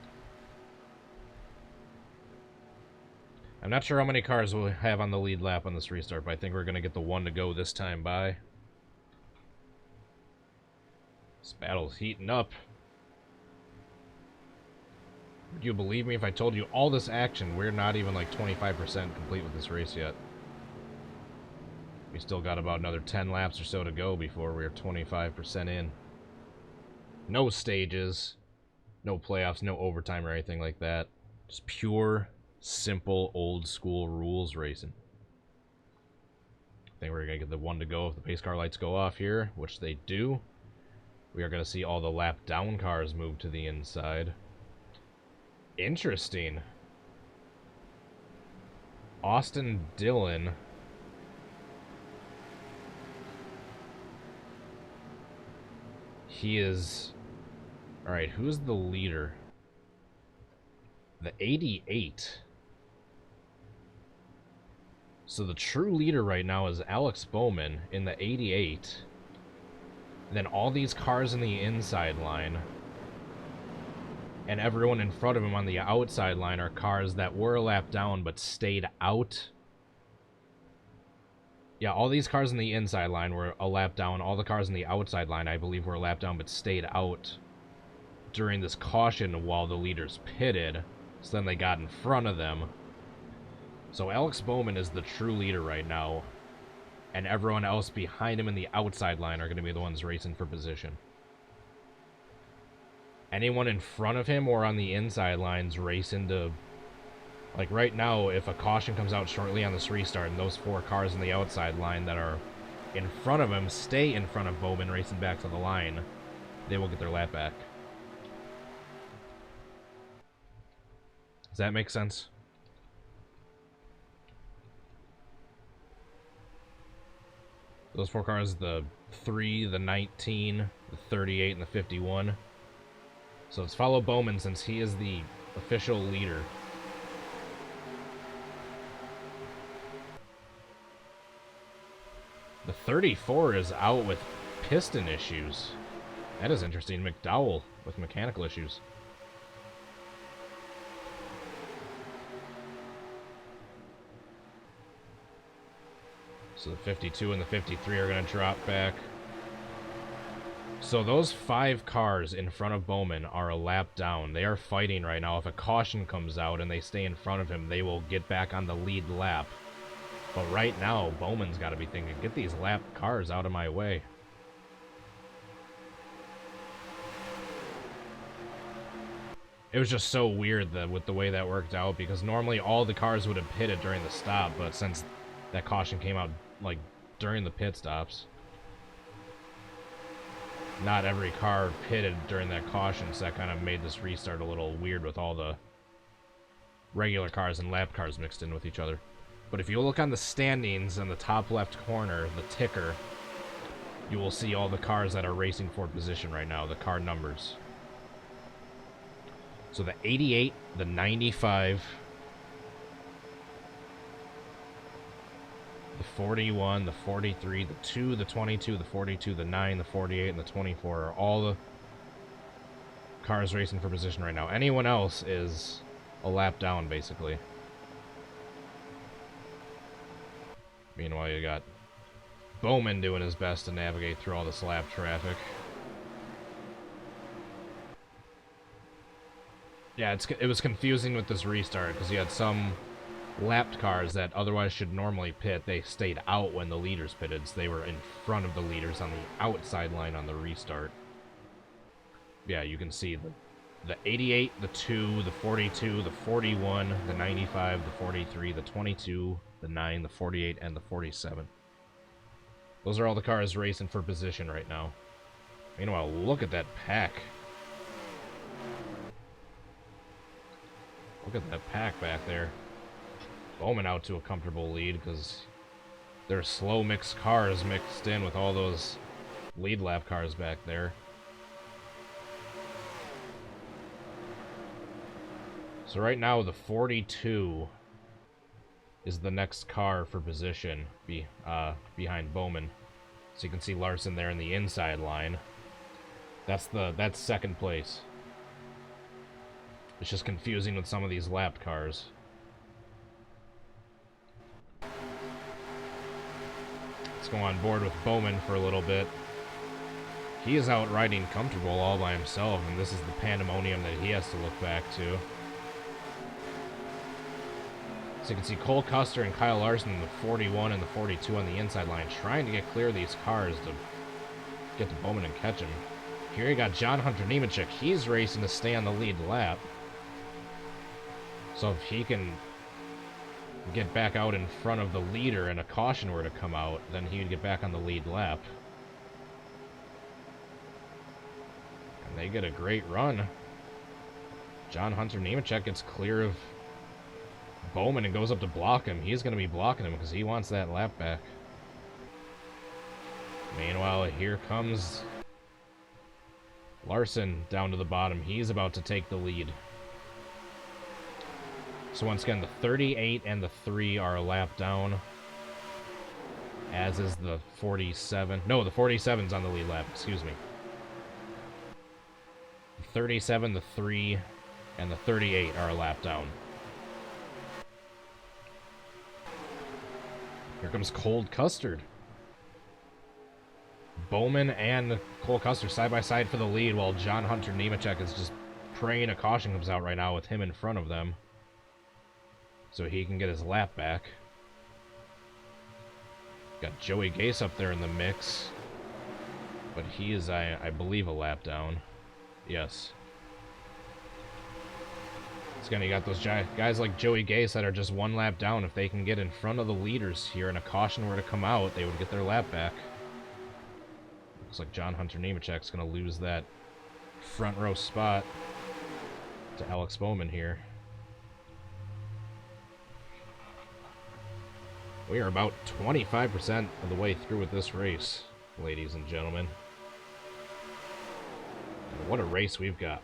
I'm not sure how many cars we'll have on the lead lap on this restart, but I think we're going to get the one to go this time by. This battle's heating up. Would you believe me if I told you all this action? We're not even like 25% complete with this race yet. We still got about another 10 laps or so to go before we're 25% in. No stages, no playoffs, no overtime or anything like that. Just pure, simple, old school rules racing. I think we're going to get the one to go if the pace car lights go off here, which they do. We are going to see all the lap down cars move to the inside. Interesting. Austin Dillon. He is... Alright, who's the leader? The 88. So the true leader right now is Alex Bowman in the 88. Then all these cars in the inside line. And everyone in front of him on the outside line are cars that were a lap down but stayed out. Yeah, all these cars in the inside line were a lap down. All the cars in the outside line, I believe, were a lap down but stayed out during this caution while the leaders pitted. So then they got in front of them. So Alex Bowman is the true leader right now. And everyone else behind him in the outside line are going to be the ones racing for position. Anyone in front of him or on the inside lines race into... Like right now, if a caution comes out shortly on this restart and those four cars in the outside line that are in front of him stay in front of Bowman racing back to the line, they will get their lap back. Does that make sense? Those four cars, the 3, the 19, the 38, and the 51. So let's follow Bowman since he is the official leader. The 34 is out with piston issues. That is interesting. McDowell with mechanical issues. So the 52 and the 53 are going to drop back. So those 5 cars in front of Bowman are a lap down. They are fighting right now. If a caution comes out and they stay in front of him, they will get back on the lead lap. But right now, Bowman's got to be thinking, get these lap cars out of my way. It was just so weird with the way that worked out, because normally all the cars would have pitted during the stop, but since that caution came out like during the pit stops, not every car pitted during that caution, so that kind of made this restart a little weird with all the regular cars and lap cars mixed in with each other. But if you look on the standings in the top left corner, the ticker, you will see all the cars that are racing for position right now, the car numbers. So the 88, the 95, the 41, the 43, the 2, the 22, the 42, the 9, the 48, and the 24 are all the cars racing for position right now. Anyone else is a lap down, basically. Meanwhile, you got Bowman doing his best to navigate through all this lap traffic. Yeah, it was confusing with this restart, because you had some lapped cars that otherwise should normally pit, they stayed out when the leaders pitted, so they were in front of the leaders on the outside line on the restart. Yeah, you can see the 88, the 2, the 42, the 41, the 95, the 43, the 22, the 9, the 48, and the 47. Those are all the cars racing for position right now. Meanwhile, look at that pack. Look at that pack back there. Bowman out to a comfortable lead because there's slow mixed cars mixed in with all those lead lap cars back there. So right now the 42 is the next car for position behind Bowman. So you can see Larson there in the inside line. That's second place. It's just confusing with some of these lapped cars. Let's go on board with Bowman for a little bit. He is out riding comfortable all by himself, and this is the pandemonium that he has to look back to. So you can see Cole Custer and Kyle Larson in the 41 and the 42 on the inside line, trying to get clear of these cars to get to Bowman and catch him. Here you got John Hunter Nemechek. He's racing to stay on the lead lap. So if he can get back out in front of the leader and a caution were to come out, then he would get back on the lead lap. And they get a great run. John Hunter Nemechek gets clear of Bowman and goes up to block him. He's going to be blocking him because he wants that lap back. Meanwhile, here comes Larson down to the bottom. He's about to take the lead. So once again, the 38 and the 3 are a lap down. As is the 47. No, the 47's on the lead lap, excuse me. The 37, the 3, and the 38 are a lap down. Here comes Cole Custard. Bowman and Cole Custer side by side for the lead, while John Hunter Nemechek is just praying a caution comes out right now with him in front of them, so he can get his lap back. Got Joey Gase up there in the mix, but he is, I believe, a lap down. Yes. So again, you got those guys like Joey Gase that are just one lap down. If they can get in front of the leaders here and a caution were to come out, they would get their lap back. Looks like John Hunter Nemechek's going to lose that front row spot to Alex Bowman here. We are about 25% of the way through with this race, ladies and gentlemen. And what a race we've got.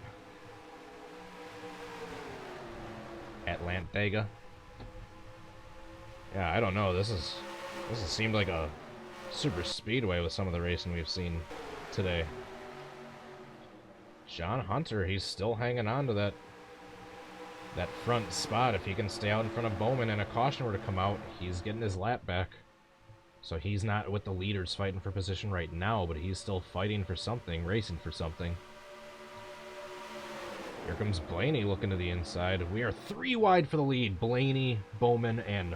Atlanta. Yeah, I don't know. This has seemed like a super speedway with some of the racing we've seen today. John Hunter, he's still hanging on to that front spot. If he can stay out in front of Bowman and a caution were to come out, he's getting his lap back. So he's not with the leaders fighting for position right now, but he's still fighting for something, racing for something. Here comes Blaney looking to the inside. We are 3 wide for the lead. Blaney, Bowman, and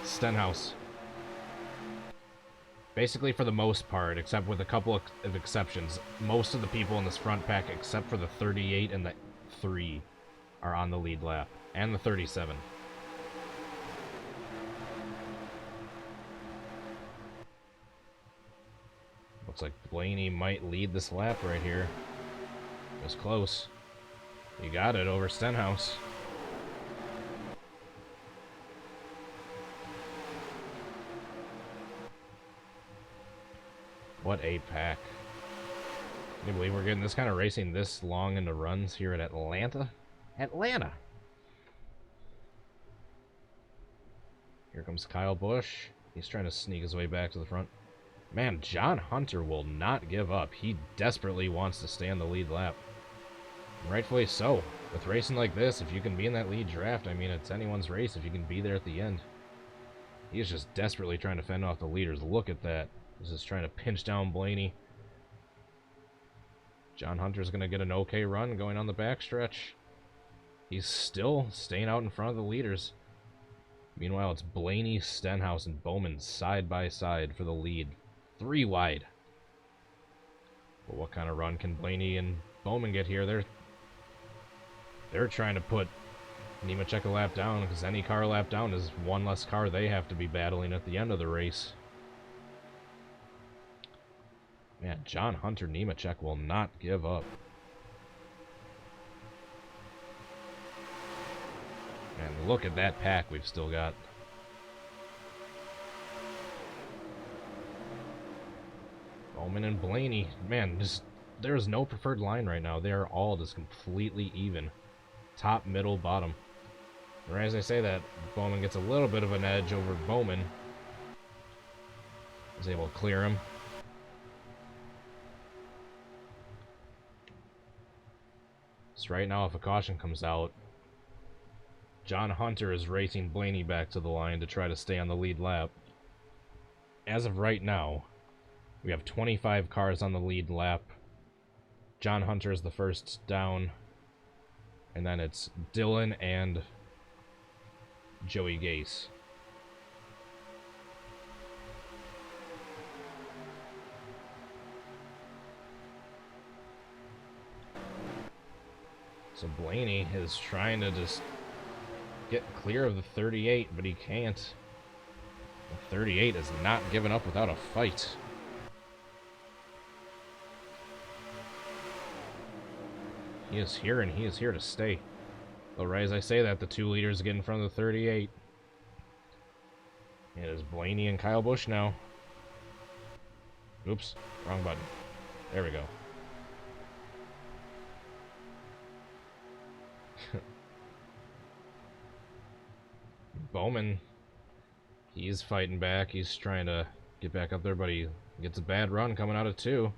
Stenhouse. Basically, for the most part, except with a couple of exceptions, most of the people in this front pack, except for the 38 and the 3, are on the lead lap. And the 37. Looks like Blaney might lead this lap right here. It was close. You got it over Stenhouse. What a pack. Can you believe we're getting this kind of racing this long into runs here at Atlanta? Atlanta! Here comes Kyle Busch. He's trying to sneak his way back to the front. Man, John Hunter will not give up. He desperately wants to stay on the lead lap. And rightfully so. With racing like this, if you can be in that lead draft, I mean, it's anyone's race if you can be there at the end. He is just desperately trying to fend off the leaders. Look at that. He's just trying to pinch down Blaney. John Hunter's going to get an okay run going on the backstretch. He's still staying out in front of the leaders. Meanwhile, it's Blaney, Stenhouse, and Bowman side by side for the lead. 3 wide. But what kind of run can Blaney and Bowman get here? They're trying to put Nemechek a lap down, because any car a lap down is one less car they have to be battling at the end of the race. Man, John Hunter Nemechek will not give up. And look at that pack we've still got. Bowman and Blaney, man, there's no preferred line right now. They are all just completely even. Top, middle, bottom. Right as I say that, Bowman gets a little bit of an edge over Bowman. Was able to clear him. So right now, if a caution comes out, John Hunter is racing Blaney back to the line to try to stay on the lead lap. As of right now, we have 25 cars on the lead lap. John Hunter is the first down. And then it's Dylan and Joey Gase. So Blaney is trying to just get clear of the 38, but he can't. The 38 is not giving up without a fight. He is here, and he is here to stay. But right as I say that, the 2 leaders get in front of the 38. It is Blaney and Kyle Busch now. Oops, wrong button. There we go. Bowman, he's fighting back. He's trying to get back up there, but he gets a bad run coming out of 2.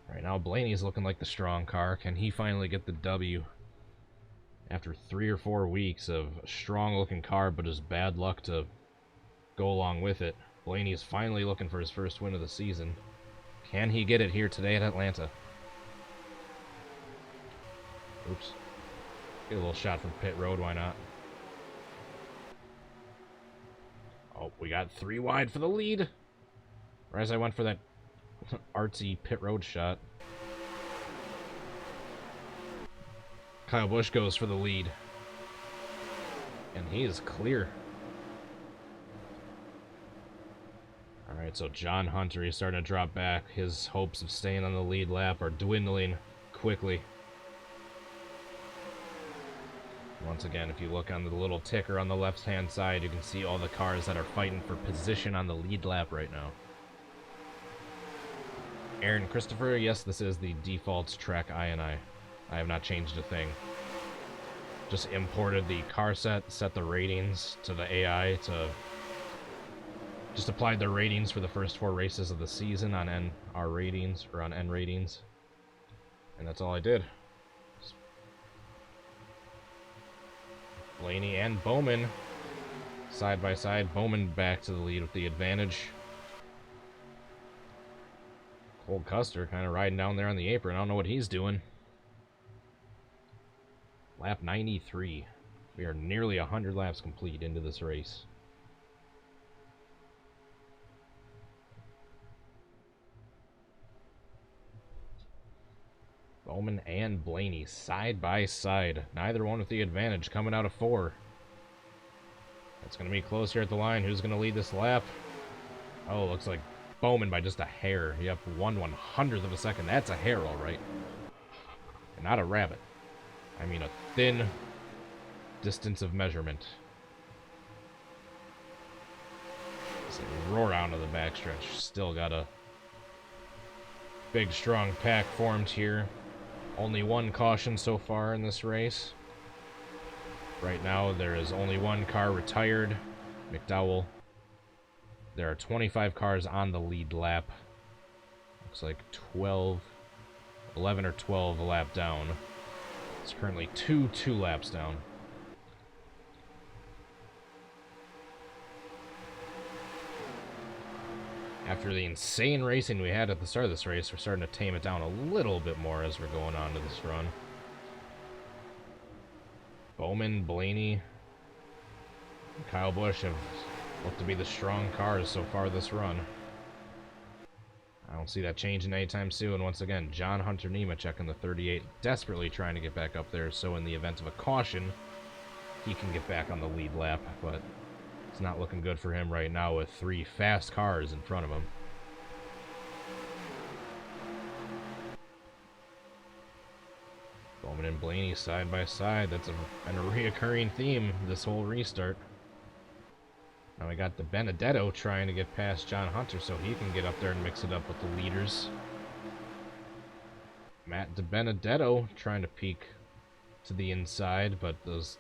Right now, Blaney's looking like the strong car. Can he finally get the W? After 3 or 4 weeks of a strong-looking car, but just bad luck to go along with it, Blaney's finally looking for his first win of the season. Can he get it here today at Atlanta? Oops. Get a little shot from pit road, why not? Oh, we got 3 wide for the lead. Right as I went for that artsy pit road shot. Kyle Busch goes for the lead. And he is clear. Alright, so John Hunter is starting to drop back. His hopes of staying on the lead lap are dwindling quickly. Once again, if you look on the little ticker on the left-hand side, you can see all the cars that are fighting for position on the lead lap right now. Aaron Christopher, yes, this is the default track INI. I have not changed a thing. Just imported the car set the ratings to the AI to... Just applied the ratings for the first 4 races of the season on NR ratings, or on N ratings. And that's all I did. Blaney and Bowman side by side. Bowman back to the lead with the advantage. Cole Custer kind of riding down there on the apron. I don't know what he's doing. Lap 93. We are nearly 100 laps complete into this race. Bowman and Blaney side by side. Neither one with the advantage coming out of 4. It's going to be close here at the line. Who's going to lead this lap? Oh, looks like Bowman by just a hair. Yep, 1/100th of a second. That's a hair, all right. And not a rabbit. I mean a thin distance of measurement. As they roar out of the backstretch. Still got a big, strong pack formed here. Only 1 caution so far in this race. Right now, there is only 1 car retired. McDowell. There are 25 cars on the lead lap. Looks like 11 or 12 a lap down. It's currently 2 laps down. After the insane racing we had at the start of this race, we're starting to tame it down a little bit more as we're going on to this run. Bowman, Blaney, and Kyle Busch have looked to be the strong cars so far this run. I don't see that changing anytime soon. Once again, John Hunter Nemechek in the 38, desperately trying to get back up there, so in the event of a caution, he can get back on the lead lap, but it's not looking good for him right now with 3 fast cars in front of him. Bowman and Blaney side by side. That's been a reoccurring theme this whole restart. Now we got the Benedetto trying to get past John Hunter so he can get up there and mix it up with the leaders. Matt DiBenedetto trying to peek to the inside, but those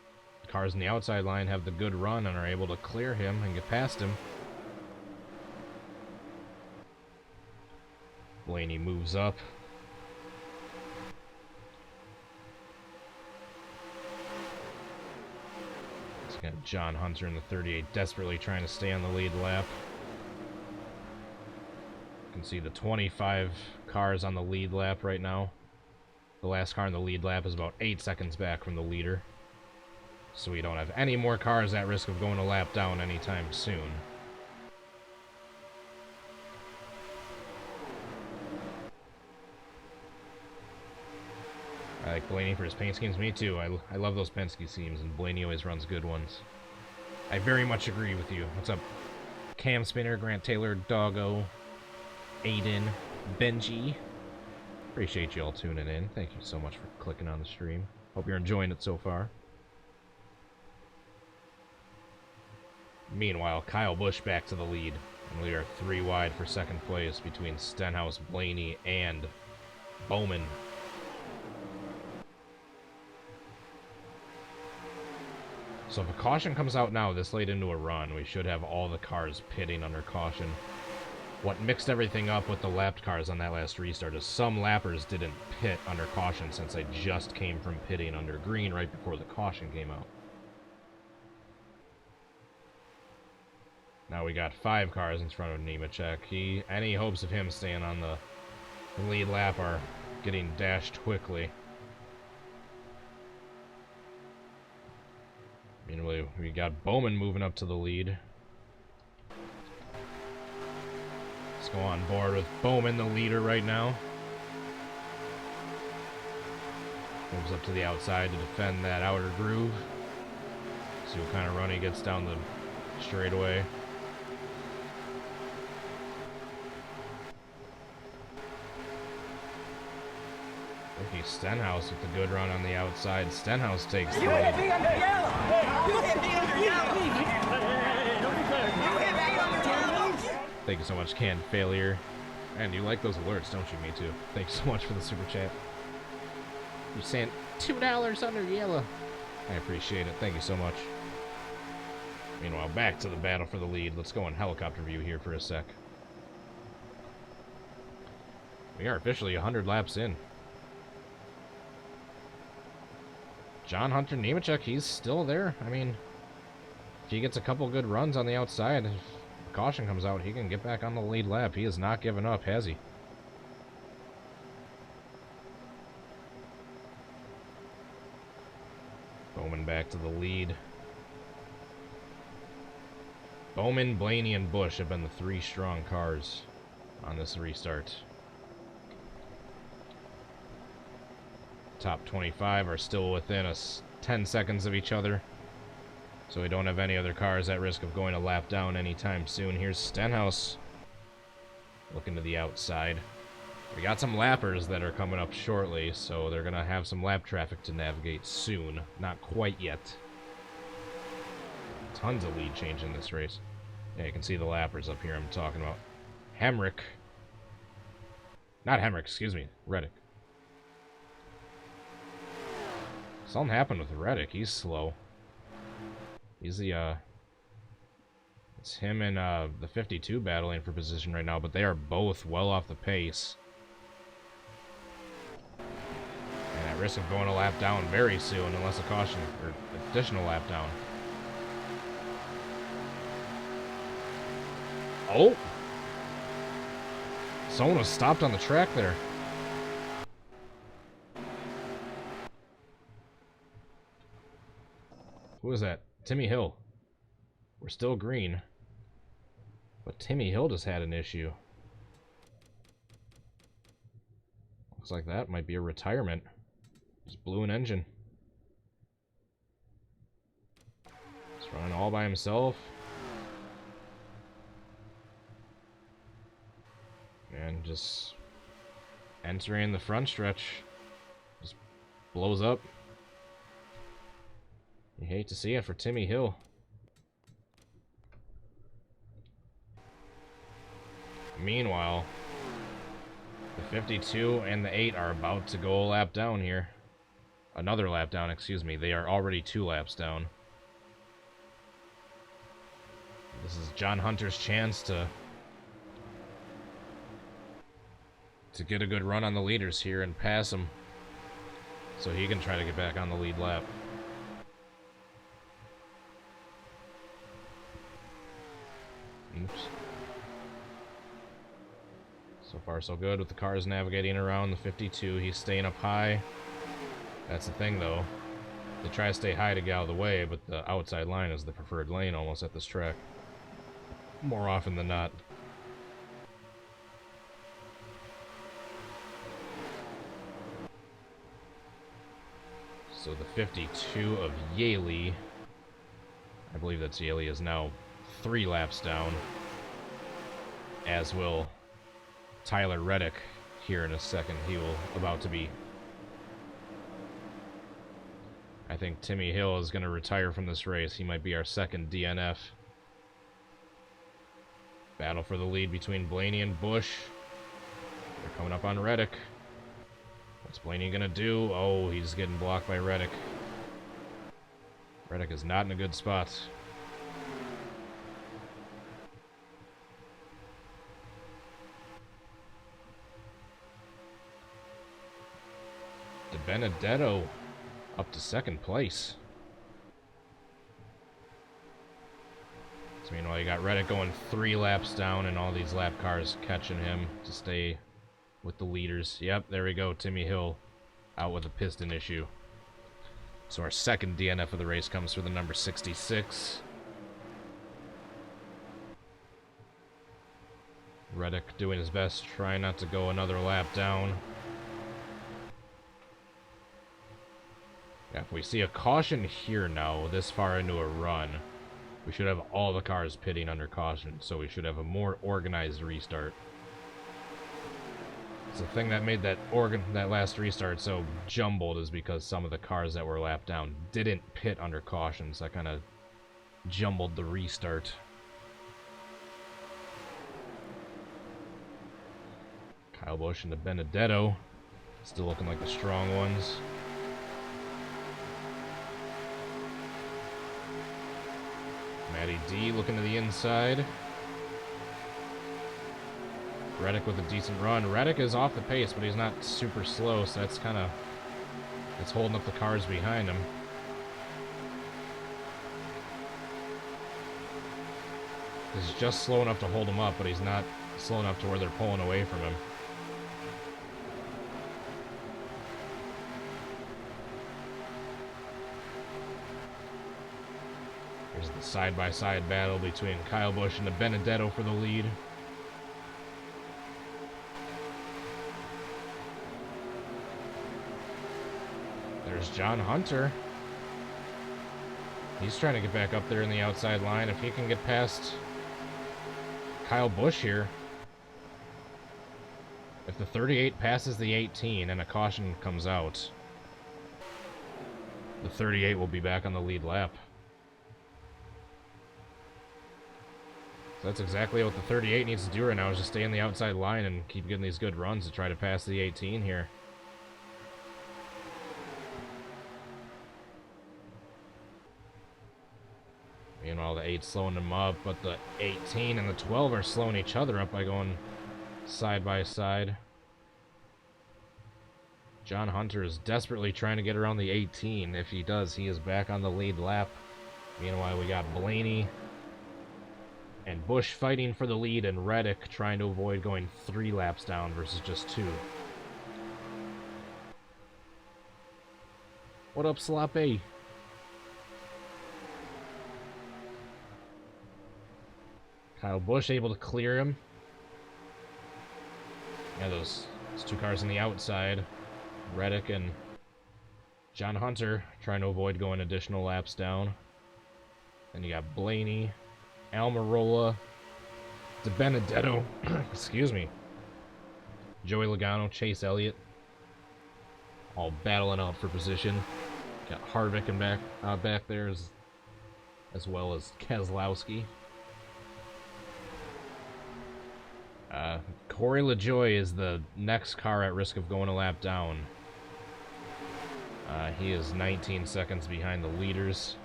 cars in the outside line have the good run and are able to clear him and get past him. Blaney moves up. Got John Hunter in the 38 desperately trying to stay on the lead lap. You can see the 25 cars on the lead lap right now. The last car in the lead lap is about 8 seconds back from the leader. So we don't have any more cars at risk of going a lap down anytime soon. I like Blaney for his paint schemes. Me too. I love those Penske schemes, and Blaney always runs good ones. I very much agree with you. What's up, Cam Spinner, Grant Taylor, Doggo, Aiden, Benji? Appreciate you all tuning in. Thank you so much for clicking on the stream. Hope you're enjoying it so far. Meanwhile, Kyle Busch back to the lead, and we are 3 wide for second place between Stenhouse, Blaney, and Bowman. So if a caution comes out now this late into a run, we should have all the cars pitting under caution. What mixed everything up with the lapped cars on that last restart is some lappers didn't pit under caution since they just came from pitting under green right before the caution came out. Now we got 5 cars in front of Nemechek. Any hopes of him staying on the lead lap are getting dashed quickly. Meanwhile, we got Bowman moving up to the lead. Let's go on board with Bowman, the leader right now. Moves up to the outside to defend that outer groove. See what kind of run he gets down the straightaway. Ricky Stenhouse with the good run on the outside. Stenhouse takes the lead. You hit me under yellow! You hit me under yellow! You hit me under yellow! Thank you so much, Canned Failure. And you like those alerts, don't you? Me too. Thank you so much for the super chat. You sent $2 under yellow. I appreciate it. Thank you so much. Meanwhile, back to the battle for the lead. Let's go in helicopter view here for a sec. We are officially 100 laps in. John Hunter Nemechek, he's still there. I mean, if he gets a couple good runs on the outside, if caution comes out, he can get back on the lead lap. He has not given up, has he? Bowman back to the lead. Bowman, Blaney, and Busch have been the 3 strong cars on this restart. Top 25 are still within us 10 seconds of each other, so we don't have any other cars at risk of going a lap down anytime soon. Here's Stenhouse looking to the outside. We got some lappers that are coming up shortly, so they're gonna have some lap traffic to navigate soon. Not quite yet. Tons of lead change in this race. Yeah, you can see the lappers up here I'm talking about. Hemrick. Not Hemrick, excuse me. Reddick. Something happened with Reddick. He's slow. He's the, it's him and, the 52 battling for position right now, but they are both well off the pace. And at risk of going a lap down very soon, unless a caution or additional lap down. Oh! Someone was stopped on the track there. Who is that? Timmy Hill. We're still green. But Timmy Hill just had an issue. Looks like that might be a retirement. Just blew an engine. He's running all by himself. And just entering the front stretch. Just blows up. You hate to see it for Timmy Hill. Meanwhile, the 52 and the 8 are about to go a lap down here. Another lap down, excuse me. They are already 2 laps down. This is John Hunter's chance to get a good run on the leaders here and pass them so he can try to get back on the lead lap. Oops. So far so good with the cars navigating around the 52. He's staying up high. That's the thing though. They try to stay high to get out of the way, but the outside line is the preferred lane almost at this track. More often than not. So the 52 of Yaley, I believe that's Yaley, is now 3 laps down. As will Tyler Reddick here in a second. He will about to be. I think Timmy Hill is going to retire from this race. He might be our second DNF. Battle for the lead between Blaney and Bush. They're coming up on Reddick. What's Blaney gonna do? Oh, he's getting blocked by Reddick. Reddick is not in a good spot. De Benedetto up to second place. So meanwhile, you got Reddick going 3 laps down and all these lap cars catching him to stay with the leaders. Yep, there we go. Timmy Hill out with a piston issue. So our second DNF of the race comes for the number 66. Reddick doing his best, trying not to go another lap down. Yeah, if we see a caution here now, this far into a run, we should have all the cars pitting under caution, so we should have a more organized restart. It's the thing that made that last restart so jumbled is because some of the cars that were lapped down didn't pit under caution, so that kind of jumbled the restart. Kyle Busch and the Benedetto still looking like the strong ones. Matty D looking to the inside. Reddick with a decent run. Reddick is off the pace, but he's not super slow, so that's kind of... it's holding up the cars behind him. He's just slow enough to hold him up, but he's not slow enough to where they're pulling away from him. Here's the side-by-side battle between Kyle Busch and the Benedetto for the lead. There's John Hunter. He's trying to get back up there in the outside line. If he can get past Kyle Busch here. If the 38 passes the 18 and a caution comes out, the 38 will be back on the lead lap. So that's exactly what the 38 needs to do right now, is just stay in the outside line and keep getting these good runs to try to pass the 18 here. Meanwhile, the 8's slowing them up, but the 18 and the 12 are slowing each other up by going side by side. John Hunter is desperately trying to get around the 18. If he does, he is back on the lead lap. Meanwhile, we got Blaney and Busch fighting for the lead, and Reddick trying to avoid going 3 laps down versus just 2. What up, Sloppy? Kyle Busch able to clear him. Yeah, those two cars on the outside. Reddick and John Hunter trying to avoid going additional laps down. Then you got Blaney, Almirola, DiBenedetto, excuse me, Joey Logano, Chase Elliott, all battling out for position. Got Harvick and back there as well as Keselowski. Corey LaJoie is the next car at risk of going a lap down. He is 19 seconds behind the leaders.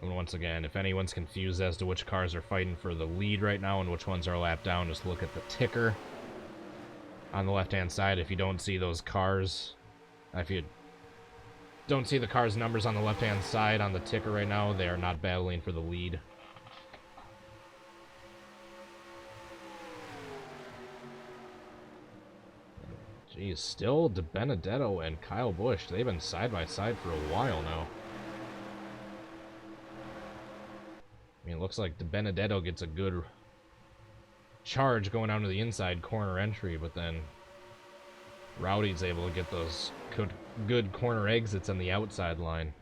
And once again, if anyone's confused as to which cars are fighting for the lead right now and which ones are a lap down, just look at the ticker on the left-hand side. If you don't see those cars, if you don't see the cars' numbers on the left-hand side on the ticker right now, they are not battling for the lead. Geez, still DiBenedetto and Kyle Busch. They've been side by side for a while now. I mean, it looks like DiBenedetto gets a good charge going down to the inside corner entry, but then Rowdy's able to get those good corner exits on the outside line.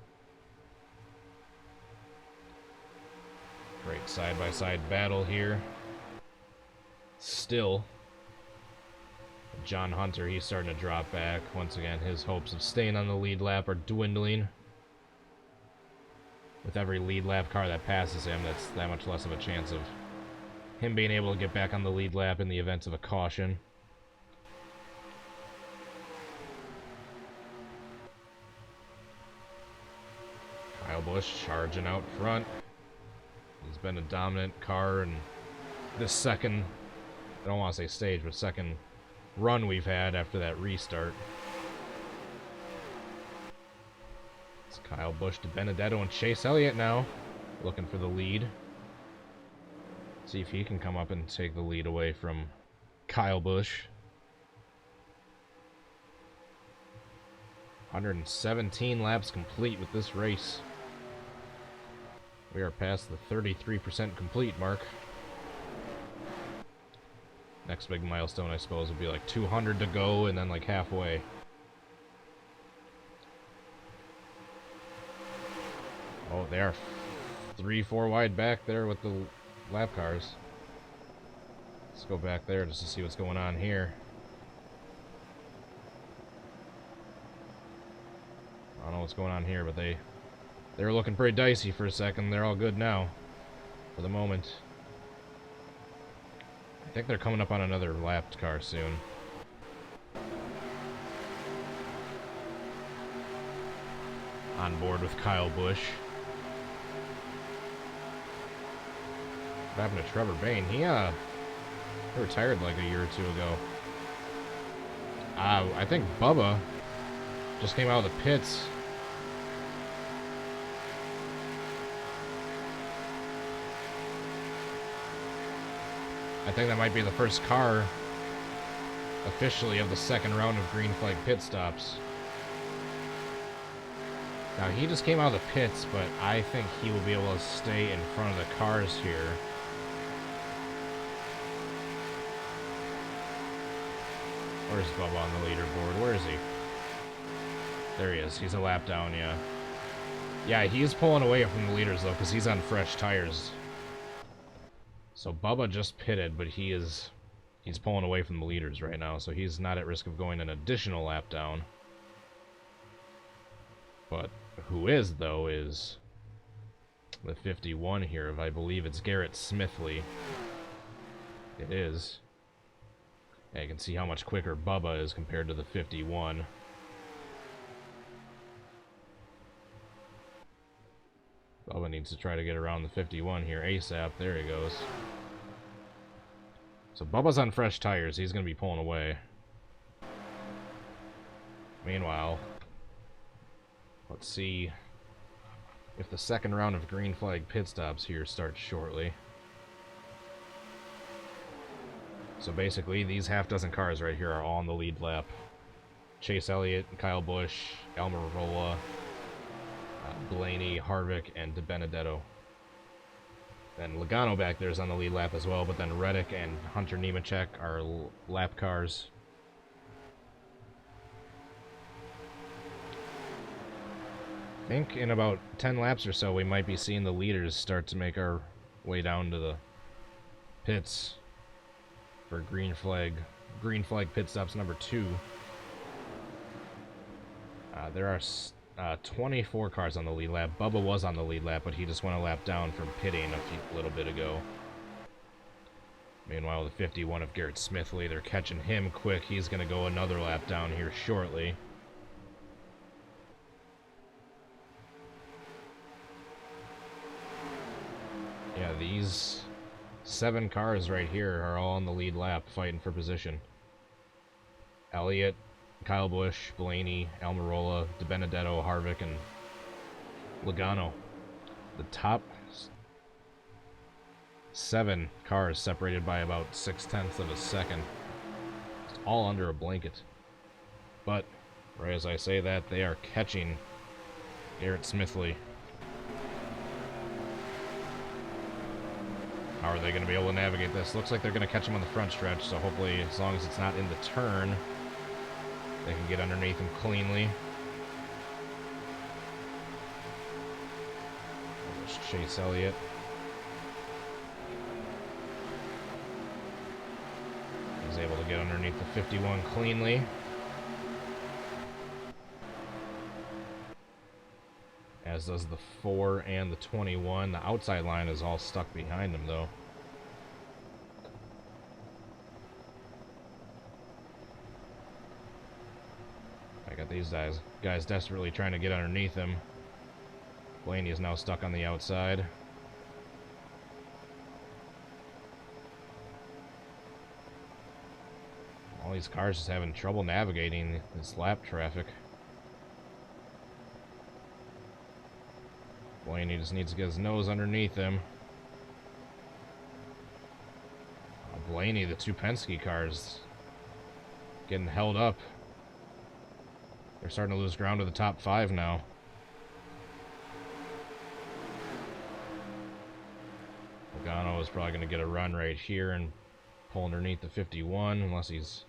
Great side-by-side battle here. Still, John Hunter, he's starting to drop back. Once again, his hopes of staying on the lead lap are dwindling. With every lead lap car that passes him, that's that much less of a chance of him being able to get back on the lead lap in the event of a caution. Kyle Busch charging out front. He's been a dominant car in this second, I don't want to say stage, but second run we've had after that restart. It's Kyle Busch, DiBenedetto, and Chase Elliott now looking for the lead. See if he can come up and take the lead away from Kyle Busch. 117 laps complete with this race. We are past the 33% complete mark. Next big milestone, I suppose, would be like 200 to go and then like halfway. Oh, they are 3-4 wide back there with the lap cars. Let's go back there just to see what's going on here. I don't know what's going on here, but they were looking pretty dicey for a second. They're all good now for the moment. I think they're coming up on another lapped car soon. On board with Kyle Busch. What happened to Trevor Bayne? He retired like a year or two ago. I think Bubba just came out of the pits. I think that might be the first car officially of the second round of green flag pit stops. Now, he just came out of the pits, but I think he will be able to stay in front of the cars here. Where's Bubba on the leaderboard? Where is he? There he is. He's a lap down, yeah. Yeah, he's pulling away from the leaders, though, because he's on fresh tires. So Bubba just pitted, but he's pulling away from the leaders right now, so he's not at risk of going an additional lap down. But who is, though, is the 51 here. I believe it's Garrett Smithley. It is. Yeah, you can see how much quicker Bubba is compared to the 51. Bubba needs to try to get around the 51 here ASAP. There he goes. So Bubba's on fresh tires. He's going to be pulling away. Meanwhile, let's see if the second round of green flag pit stops here starts shortly. So basically, these half dozen cars right here are all on the lead lap. Chase Elliott, Kyle Busch, Almirola, Blaney, Harvick, and DiBenedetto. Then Logano back there is on the lead lap as well, but then Reddick and Hunter Nemechek are lap cars. I think in about 10 laps or so, we might be seeing the leaders start to make our way down to the pits for green flag pit stops number 2. There are 24 cars on the lead lap. Bubba was on the lead lap, but he just went a lap down from pitting a little bit ago. Meanwhile, the 51 of Garrett Smithley, they're catching him quick. He's going to go another lap down here shortly. Yeah, these 7 cars right here are all on the lead lap fighting for position. Elliott, Kyle Busch, Blaney, Almirola, DiBenedetto, Harvick, and Logano. The top 7 cars separated by about 0.6 of a second. It's all under a blanket. But, right as I say that, they are catching Garrett Smithley. How are they going to be able to navigate this? Looks like they're going to catch him on the front stretch, so hopefully, as long as it's not in the turn, they can get underneath him cleanly. There's Chase Elliott. He's able to get underneath the 51 cleanly. As does the 4 and the 21. The outside line is all stuck behind him, though. I got these guys desperately trying to get underneath him. Blaney is now stuck on the outside. All these cars just having trouble navigating this lap traffic. Blaney just needs to get his nose underneath him. Blaney, the 2 Penske cars, getting held up. They're starting to lose ground to the top 5 now. Logano is probably going to get a run right here and pull underneath the 51, unless he's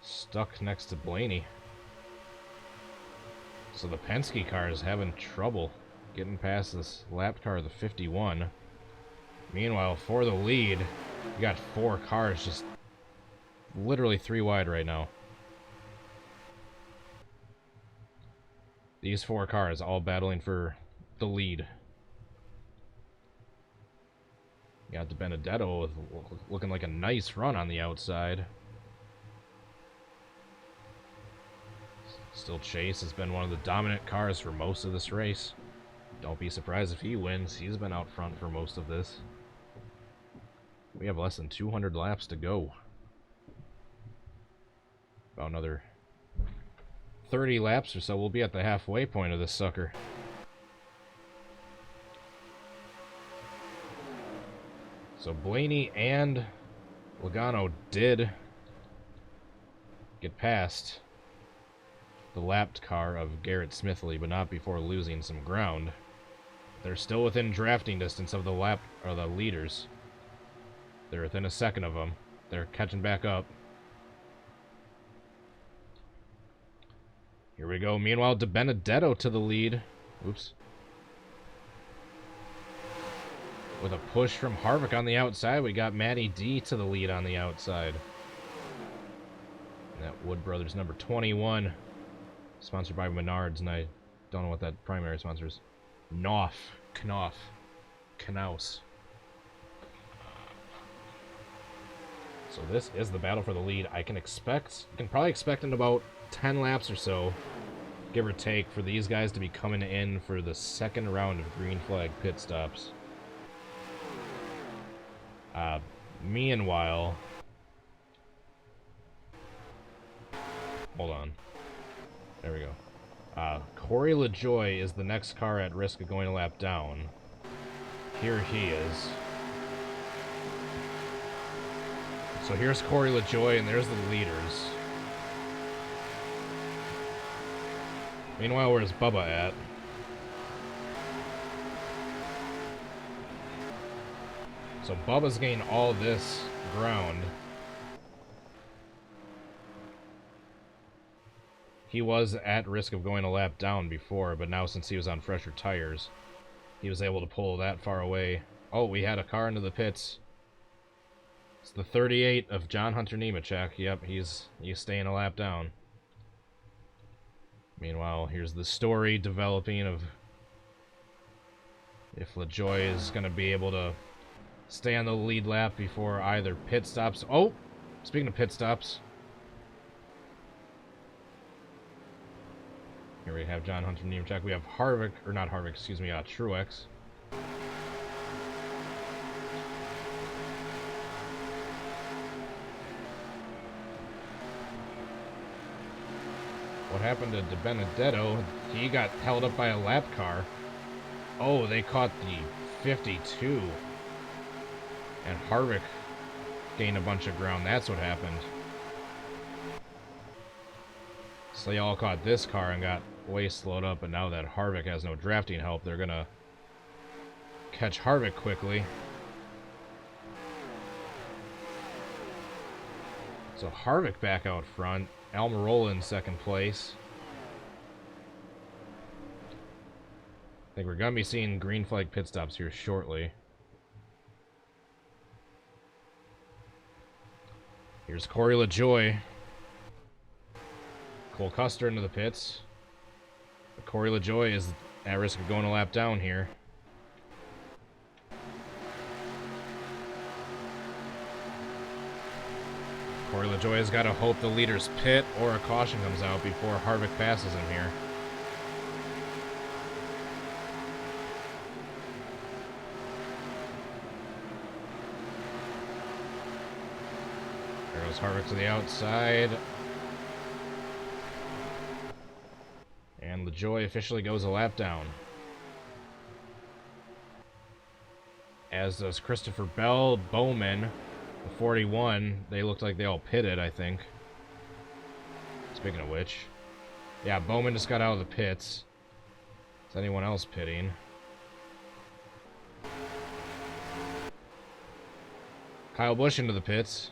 stuck next to Blaney. So the Penske car is having trouble getting past this lap car of the 51. Meanwhile, for the lead, you got 4 cars just literally 3 wide right now. These 4 cars all battling for the lead. You got DiBenedetto with looking like a nice run on the outside. Still, Chase has been one of the dominant cars for most of this race. Don't be surprised if he wins. He's been out front for most of this. We have less than 200 laps to go. About another 30 laps or so, we'll be at the halfway point of this sucker. So Blaney and Logano did get past the lapped car of Garrett Smithley, but not before losing some ground. They're still within drafting distance of the leaders. They're within a second of them. They're catching back up. Here we go. Meanwhile, DiBenedetto to the lead. Oops. With a push from Harvick on the outside, we got Matty D to the lead on the outside. And that Wood Brothers number 21. Sponsored by Menards, and I don't know what that primary sponsor is. Knauf. Knaus. So this is the battle for the lead. I can probably expect in about 10 laps or so, give or take, for these guys to be coming in for the second round of green flag pit stops. Meanwhile, hold on. There we go. Corey LaJoie is the next car at risk of going a lap down. Here he is. So here's Corey LaJoie, and there's the leaders. Meanwhile, where's Bubba at? So Bubba's gained all this ground. He was at risk of going a lap down before, but now since he was on fresher tires, he was able to pull that far away. Oh, we had a car into the pits. It's the 38 of John Hunter Nemechek. Yep, he's staying a lap down. Meanwhile, here's the story developing of if LaJoie is going to be able to stay on the lead lap before either pit stops. Oh, speaking of pit stops, here we have John Hunter Nemechek. We have Harvick, or not Harvick, excuse me, Truex. What happened to De Benedetto? He got held up by a lap car. Oh, they caught the 52. And Harvick gained a bunch of ground. That's what happened. So they all caught this car and got way slowed up, but now that Harvick has no drafting help, they're gonna catch Harvick quickly. So Harvick back out front. Almirola in second place. I think we're going to be seeing green flag pit stops here shortly. Here's Corey LaJoie. Cole Custer into the pits. But Corey LaJoie is at risk of going a lap down here. Corey LaJoie has got to hope the leaders pit or a caution comes out before Harvick passes him here. There goes Harvick to the outside. And LaJoie officially goes a lap down. As does Christopher Bell, Bowman. The 41, they looked like they all pitted, I think. Speaking of which. Yeah, Bowman just got out of the pits. Is anyone else pitting? Kyle Busch into the pits.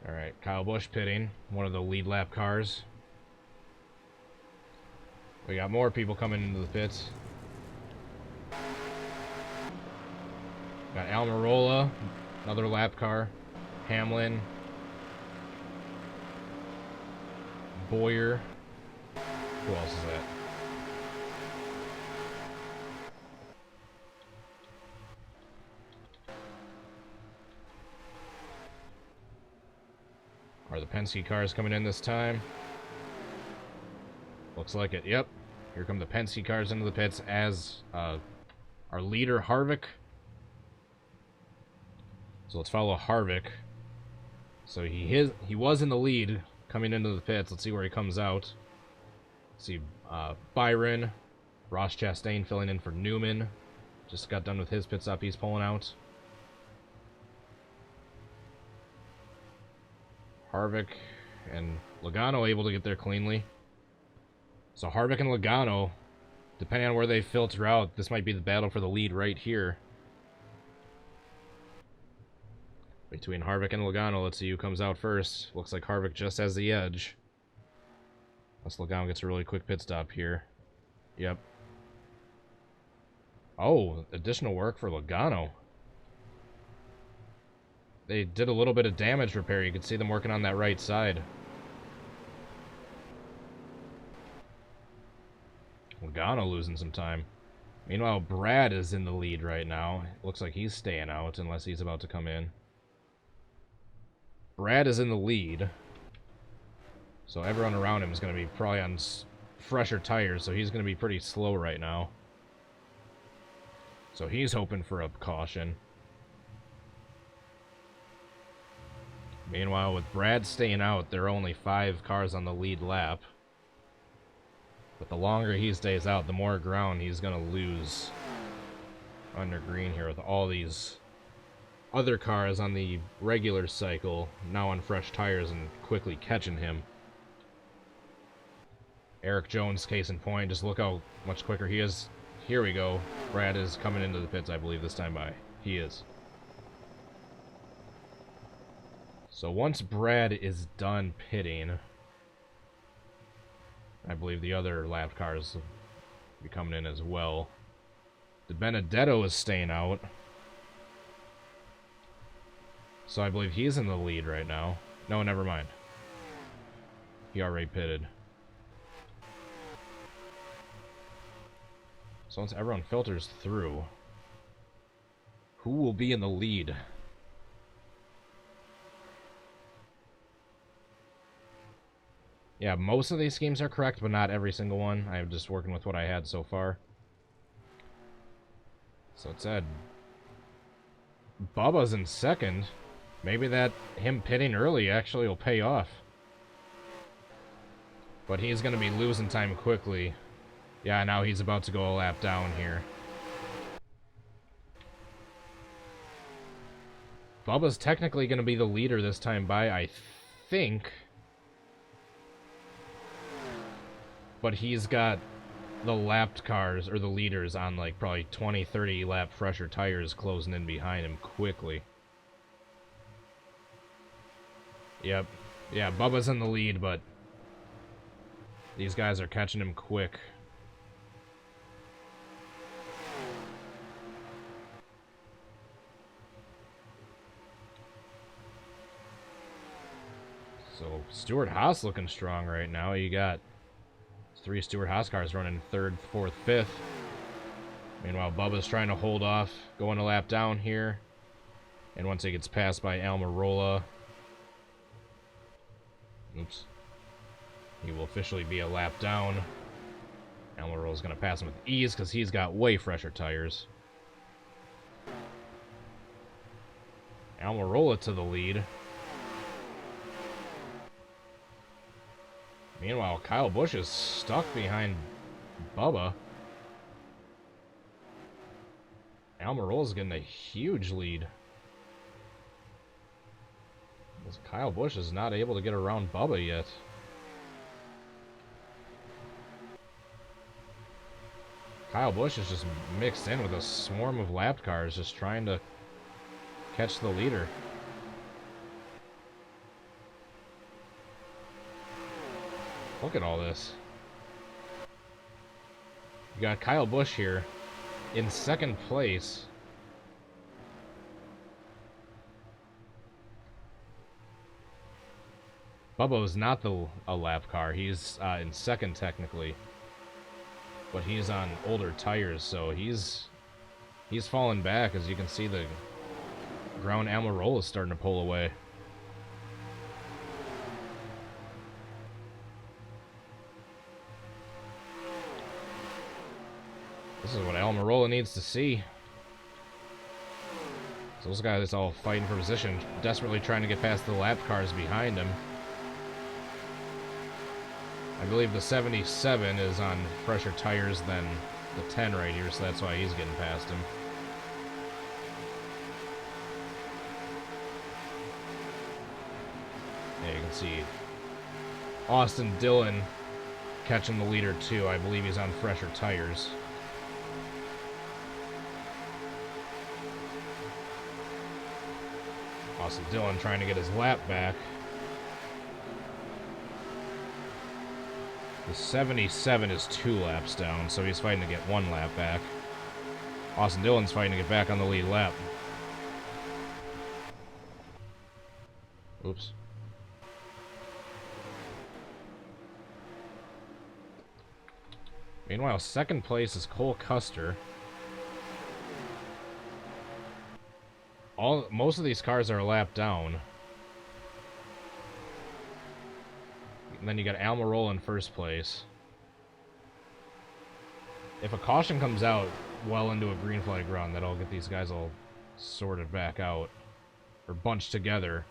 Alright, Kyle Busch pitting. One of the lead lap cars. We got more people coming into the pits. Got Almirola, another lap car. Hamlin. Boyer. Who else is that? Are the Penske cars coming in this time? Looks like it. Yep. Here come the Penske cars into the pits as our leader, Harvick. So let's follow Harvick. So he was in the lead coming into the pits. Let's see where he comes out. Let's see Byron. Ross Chastain filling in for Newman. Just got done with his pit stop. He's pulling out. Harvick and Logano able to get there cleanly. So Harvick and Logano, depending on where they filter out, this might be the battle for the lead right here. Between Harvick and Logano, let's see who comes out first. Looks like Harvick just has the edge. Unless Logano gets a really quick pit stop here. Yep. Oh, additional work for Logano. They did a little bit of damage repair. You could see them working on that right side. Logano losing some time. Meanwhile, Brad is in the lead right now. Looks like he's staying out unless he's about to come in. Brad is in the lead. So everyone around him is going to be probably on fresher tires, so he's going to be pretty slow right now. So he's hoping for a caution. Meanwhile, with Brad staying out, there are only 5 cars on the lead lap. But the longer he stays out, the more ground he's going to lose under green here with all these other cars on the regular cycle now on fresh tires and quickly catching him. Eric Jones, case in point. Just look how much quicker he is. Here we go. Brad is coming into the pits, I believe, this time by. He is. So once Brad is done pitting, I believe the other lap cars will be coming in as well. De Benedetto is staying out. So I believe he's in the lead right now. No, never mind. He already pitted. So once everyone filters through, who will be in the lead? Yeah, most of these schemes are correct, but not every single one. I'm just working with what I had so far. So it said Bubba's in second. Maybe that him pitting early actually will pay off. But he's going to be losing time quickly. Yeah, now he's about to go a lap down here. Bubba's technically going to be the leader this time by, I think. But he's got the lapped cars, or the leaders, on like probably 20, 30 lap fresher tires closing in behind him quickly. Yep. Yeah, Bubba's in the lead, but these guys are catching him quick. So, Stewart Haas looking strong right now. You got 3 Stewart Haas cars running 3rd, 4th, 5th. Meanwhile, Bubba's trying to hold off, going a lap down here. And once he gets passed by Almirola, oops, he will officially be a lap down. Almirola's going to pass him with ease because he's got way fresher tires. Almirola to the lead. Meanwhile, Kyle Busch is stuck behind Bubba. Almirola's getting a huge lead. Kyle Busch is not able to get around Bubba yet. Kyle Busch is just mixed in with a swarm of lapped cars just trying to catch the leader. Look at all this. You got Kyle Busch here in 2nd place. Bubba's not a lap car. He's in 2nd technically, but he's on older tires, so he's falling back. As you can see, the ground Almirola is starting to pull away. This is what Almirola needs to see. So those guys all fighting for position, desperately trying to get past the lap cars behind him. I believe the 77 is on fresher tires than the 10 right here, so that's why he's getting past him. Yeah, you can see Austin Dillon catching the leader too. I believe he's on fresher tires. Austin Dillon trying to get his lap back. The 77 is 2 laps down, so he's fighting to get 1 lap back. Austin Dillon's fighting to get back on the lead lap. Oops. Meanwhile, 2nd place is Cole Custer. Most of these cars are a lap down. And then you got Almirola in 1st place. If a caution comes out well into a green flag run, that'll get these guys all sorted back out. Or bunched together.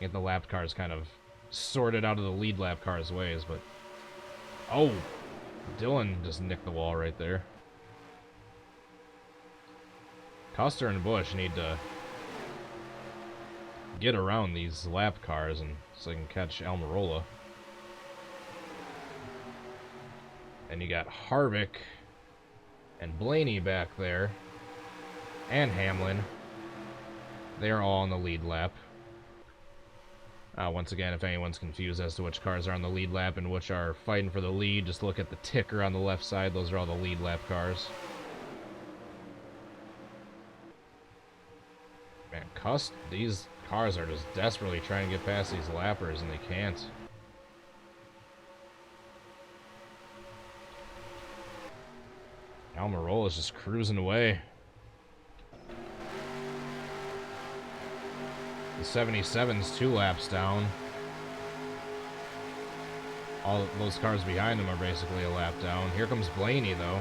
Get the lap cars kind of sorted out of the lead lap cars' ways, but... Oh! Dillon just nicked the wall right there. Custer and Busch need to get around these lap cars and so they can catch Almirola. And you got Harvick and Blaney back there. And Hamlin. They're all on the lead lap. Once again, if anyone's confused as to which cars are on the lead lap and which are fighting for the lead, just look at the ticker on the left side. Those are all the lead lap cars. Man, these cars are just desperately trying to get past these lappers, and they can't. Almirola is just cruising away. The 77's 2 laps down. All those cars behind him are basically a lap down. Here comes Blaney, though.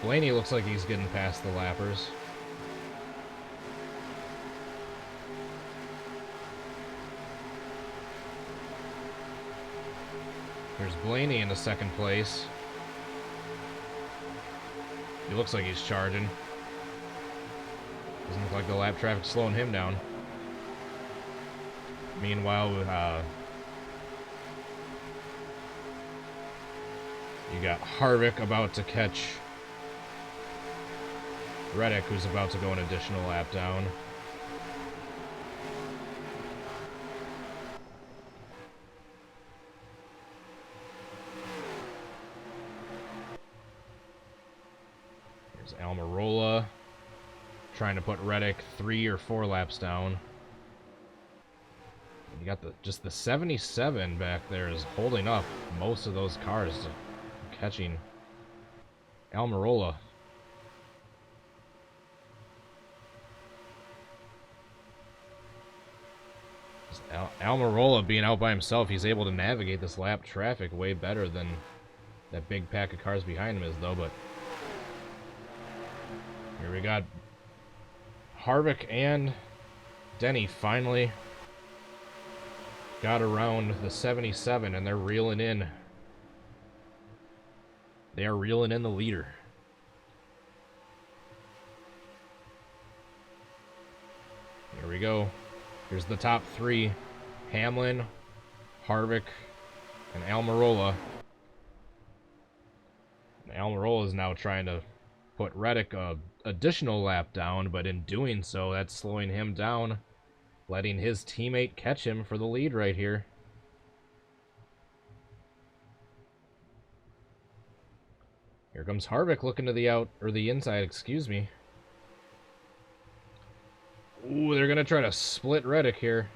Blaney looks like he's getting past the lappers. Here's Blaney in the second place. He looks like he's charging. Doesn't look like the lap traffic's slowing him down. Meanwhile, you got Harvick about to catch Reddick, who's about to go an additional lap down. Here's Almirola trying to put Reddick 3 or 4 laps down. You got just the 77 back there is holding up most of those cars, catching Almirola. Almirola being out by himself, he's able to navigate this lap traffic way better than that big pack of cars behind him is, though. But here we got Harvick and Denny finally got around the 77, and they're reeling in. They are reeling in the leader. Here we go. Here's the top 3. Hamlin, Harvick, and Almirola. Almirola is now trying to put Reddick a additional lap down, but in doing so, that's slowing him down, letting his teammate catch him for the lead right here. Here comes Harvick looking to the inside, excuse me. Ooh, they're gonna try to split Reddick here.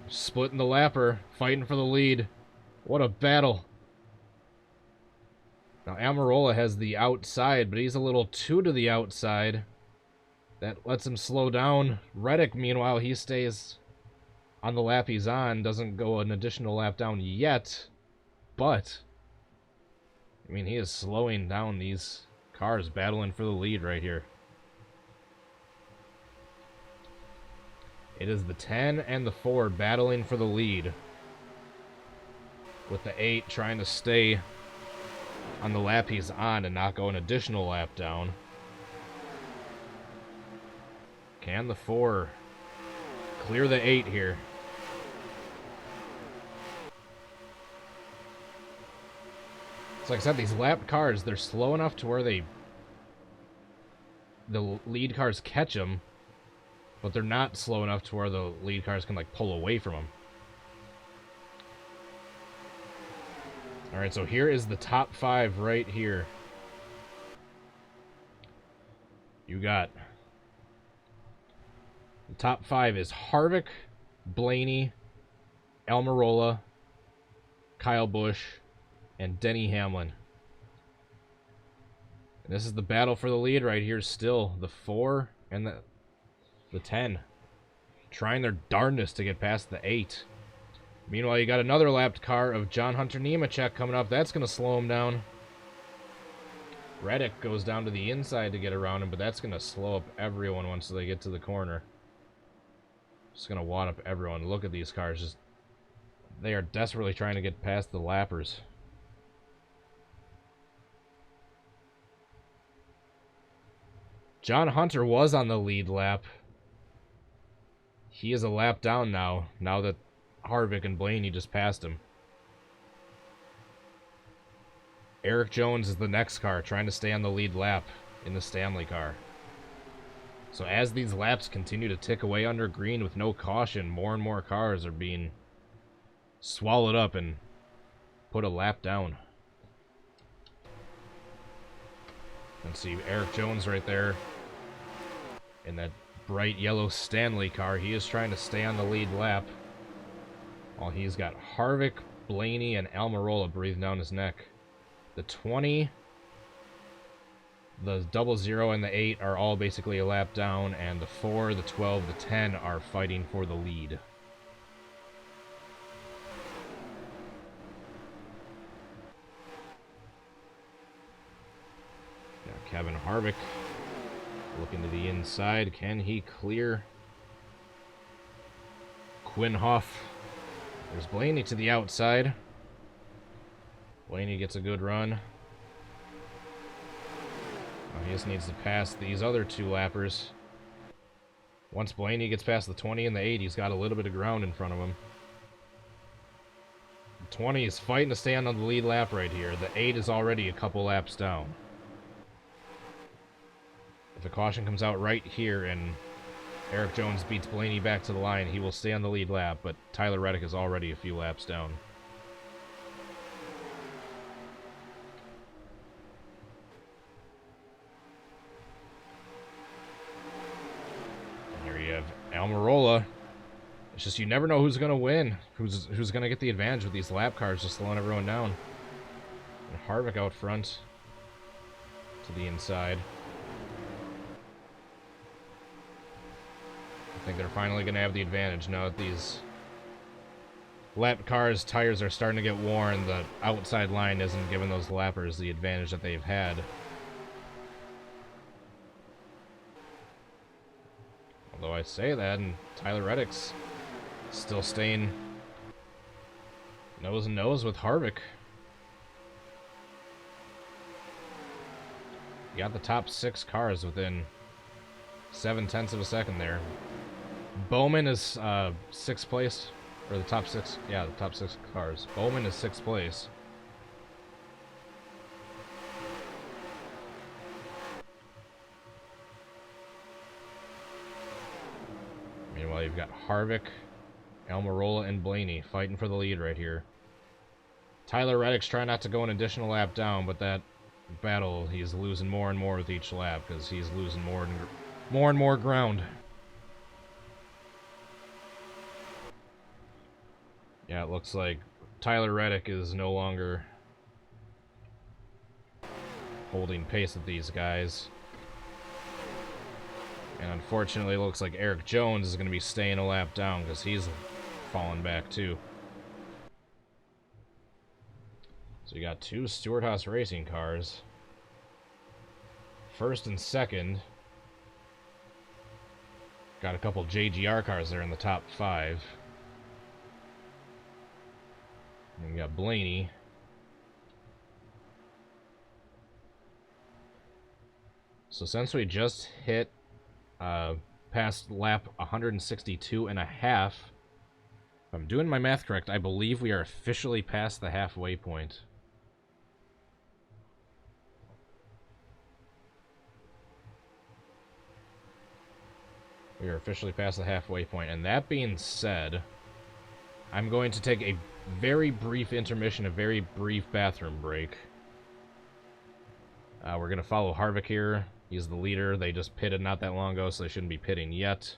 Splitting the lapper, fighting for the lead. What a battle. Now, Almirola has the outside, but he's a little too to the outside. That lets him slow down. Reddick, meanwhile, he stays on the lap he's on. Doesn't go an additional lap down yet. But, I mean, he is slowing down these cars battling for the lead right here. It is the 10 and the 4 battling for the lead, with the 8 trying to stay on the lap he's on and not go an additional lap down. Can the 4 clear the 8 here? So like I said, these lap cars, they're slow enough to where the lead cars catch them, but they're not slow enough to where the lead cars can like pull away from them. Alright, so here is the top 5 right here. You got the top 5 is Harvick, Blaney, Almirola, Kyle Busch, and Denny Hamlin. And this is the battle for the lead right here still. The 4 and the 10. Trying their darndest to get past the 8. Meanwhile, you got another lapped car of John Hunter Nemechek coming up. That's going to slow him down. Reddick goes down to the inside to get around him, but that's going to slow up everyone once they get to the corner. Just going to wad up everyone. Look at these cars. Just, they are desperately trying to get past the lappers. John Hunter was on the lead lap. He is a lap down now that Harvick and Blaney just passed him. Eric Jones is the next car, trying to stay on the lead lap in the Stanley car. So as these laps continue to tick away under green with no caution, more and more cars are being swallowed up and put a lap down. And see Eric Jones right there in that bright yellow Stanley car. He is trying to stay on the lead lap, while he's got Harvick, Blaney, and Almirola breathing down his neck. The 20, the 00, and the 8 are all basically a lap down, and the 4, the 12, the 10 are fighting for the lead. Now Kevin Harvick looking to the inside. Can he clear Quinn Hoff? There's Blaney to the outside. Blaney gets a good run. He just needs to pass these other 2 lappers. Once Blaney gets past the 20 and the 8, he's got a little bit of ground in front of him. The 20 is fighting to stay on the lead lap right here. The 8 is already a couple laps down. If a caution comes out right here and Eric Jones beats Blaney back to the line, he will stay on the lead lap, but Tyler Reddick is already a few laps down. And here you have Almirola. It's just you never know who's going to win, who's going to get the advantage with these lap cars just slowing everyone down. And Harvick out front to the inside. I think they're finally going to have the advantage now that these lap cars' tires are starting to get worn. The outside line isn't giving those lappers the advantage that they've had. Although I say that, and Tyler Reddick's still staying nose and nose with Harvick. You got the top 6 cars within 0.7 of a second there. Bowman is 6th place, or the top 6, yeah, the top 6 cars. Bowman is 6th place. Meanwhile, you've got Harvick, Almirola, and Blaney fighting for the lead right here. Tyler Reddick's trying not to go an additional lap down, but that battle, he's losing more and more with each lap because he's losing more and more ground. Yeah, it looks like Tyler Reddick is no longer holding pace with these guys. And unfortunately, it looks like Eric Jones is going to be staying a lap down because he's falling back too. So you got 2 Stewart-Haas racing cars. First and second. Got a couple JGR cars there in the top 5. And we got Blaney. So since we just hit past lap 162 and a half, if I'm doing my math correct, I believe we are officially past the halfway point. We are officially past the halfway point. And that being said, I'm going to take a very brief intermission, a very brief bathroom break. We're going to follow Harvick here. He's the leader. They just pitted not that long ago, so they shouldn't be pitting yet.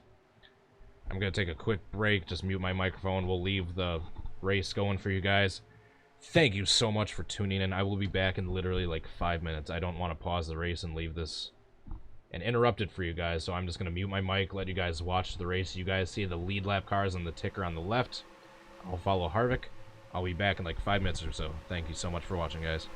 I'm going to take a quick break, just mute my microphone. We'll leave the race going for you guys. Thank you so much for tuning in. I will be back in literally like 5 minutes. I don't want to pause the race and leave this and interrupt it for you guys, so I'm just going to mute my mic, let you guys watch the race. You guys see the lead lap cars on the ticker on the left. I'll follow Harvick. I'll be back in like 5 minutes or so. Thank you so much for watching, guys.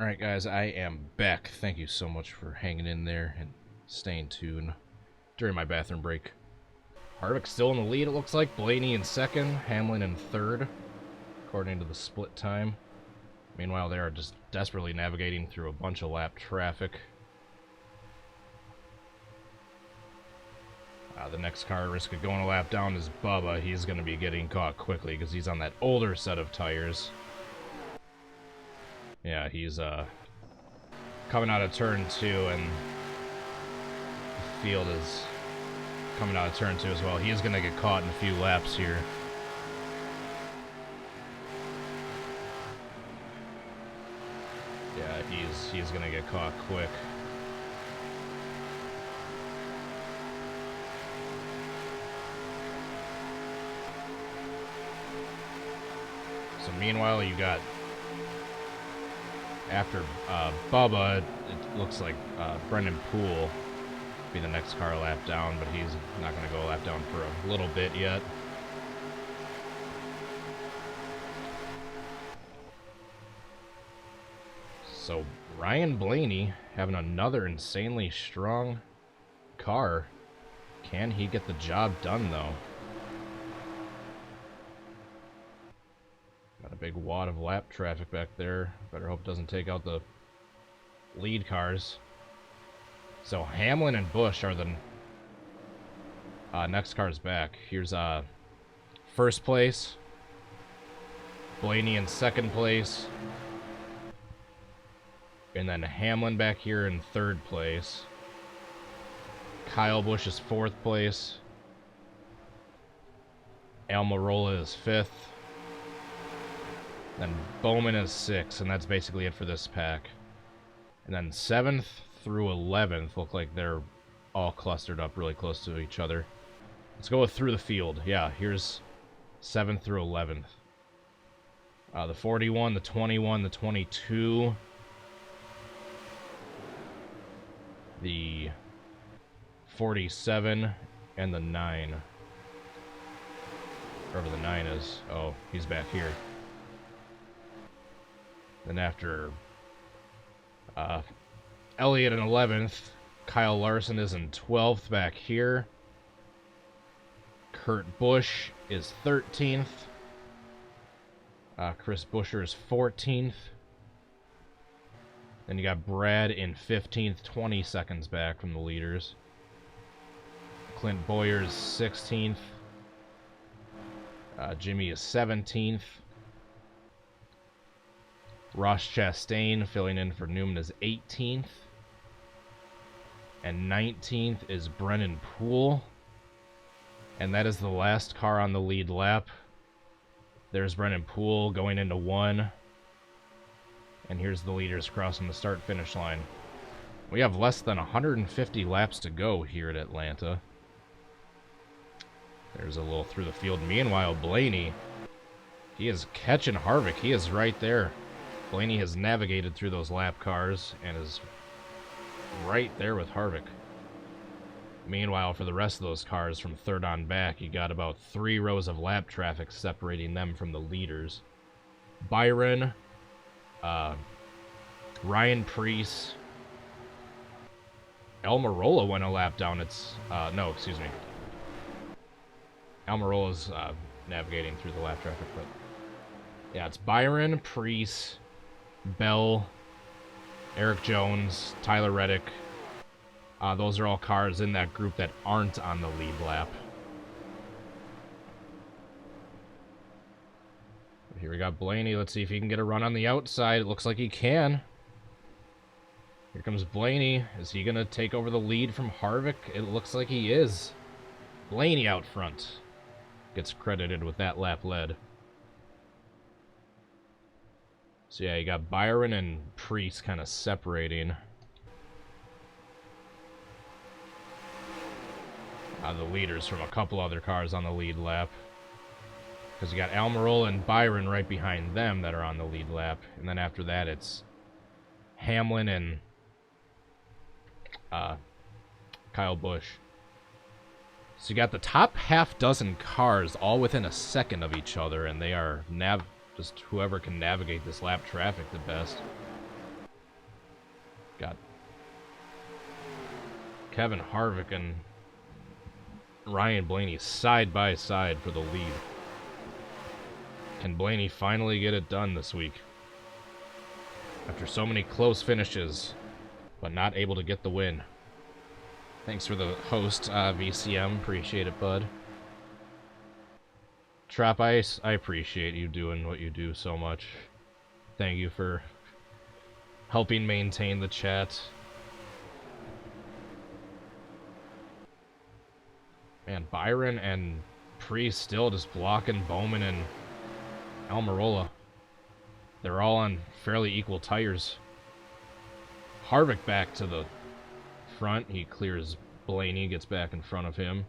Alright guys, I am back. Thank you so much for hanging in there and staying tuned during my bathroom break. Harvick's still in the lead, it looks like. Blaney in second, Hamlin in third, according to the split time. Meanwhile, they are just desperately navigating through a bunch of lap traffic. The next car at risk of going a lap down is Bubba. He's going to be getting caught quickly because he's on that older set of tires. Yeah, he's coming out of turn 2, and the field is coming out of turn 2 as well. He is going to get caught in a few laps here. Yeah, he's going to get caught quick. So meanwhile, you got, after Bubba, it looks like Brendan Poole will be the next car a lap down, but he's not going to go a lap down for a little bit yet. So Ryan Blaney having another insanely strong car. Can he get the job done, though? Got a big wad of lap traffic back there. Better hope it doesn't take out the lead cars. So Hamlin and Busch are the next cars back. Here's first place. Blaney in second place. And then Hamlin back here in third place. Kyle Busch is fourth place. Almirola is fifth. Then Bowman is 6th, and that's basically it for this pack. And then 7th through 11th look like they're all clustered up really close to each other. Let's go with through the field. Yeah, here's 7th through 11th. The 41, the 21, the 22, the 47, and the 9. Wherever the 9 is. Oh, he's back here. Then after Elliott in 11th, Kyle Larson is in 12th back here. Kurt Busch is 13th. Chris Buescher is 14th. Then you got Brad in 15th, 20 seconds back from the leaders. Clint Bowyer is 16th. Jimmy is 17th. Ross Chastain filling in for Newman is 18th. And 19th is Brennan Poole. And that is the last car on the lead lap. There's Brennan Poole going into 1. And here's the leaders crossing the start-finish line. We have less than 150 laps to go here at Atlanta. There's a little through the field. Meanwhile, Blaney, he is catching Harvick. He is right there. Blaney has navigated through those lap cars and is right there with Harvick. Meanwhile, for the rest of those cars from third on back, you got about 3 rows of lap traffic separating them from the leaders. Byron, Ryan Preece, Almirola went a lap down. It's, no, excuse me. Almirola's navigating through the lap traffic, but yeah, it's Byron, Preece, Bell, Eric Jones, Tyler Reddick. Those are all cars in that group that aren't on the lead lap. Here we got Blaney. Let's see if he can get a run on the outside. It looks like he can. Here comes Blaney. Is he going to take over the lead from Harvick? It looks like he is. Blaney out front. Gets credited with that lap led. So yeah, you got Byron and Preece kind of separating. The leaders from a couple other cars on the lead lap. Because you got Almirola and Byron right behind them that are on the lead lap. And then after that, it's Hamlin and Kyle Busch. So you got the top half dozen cars all within a second of each other, and they are just whoever can navigate this lap traffic the best. Kevin Harvick and Ryan Blaney side by side for the lead. Can Blaney finally get it done this week? After so many close finishes, but not able to get the win. Thanks for the host, VCM. Appreciate it, bud. Trap Ice, I appreciate you doing what you do so much. Thank you for helping maintain the chat. Man, Byron and Priest still just blocking Bowman and Almirola. They're all on fairly equal tires. Harvick back to the front. He clears Blaney, gets back in front of him.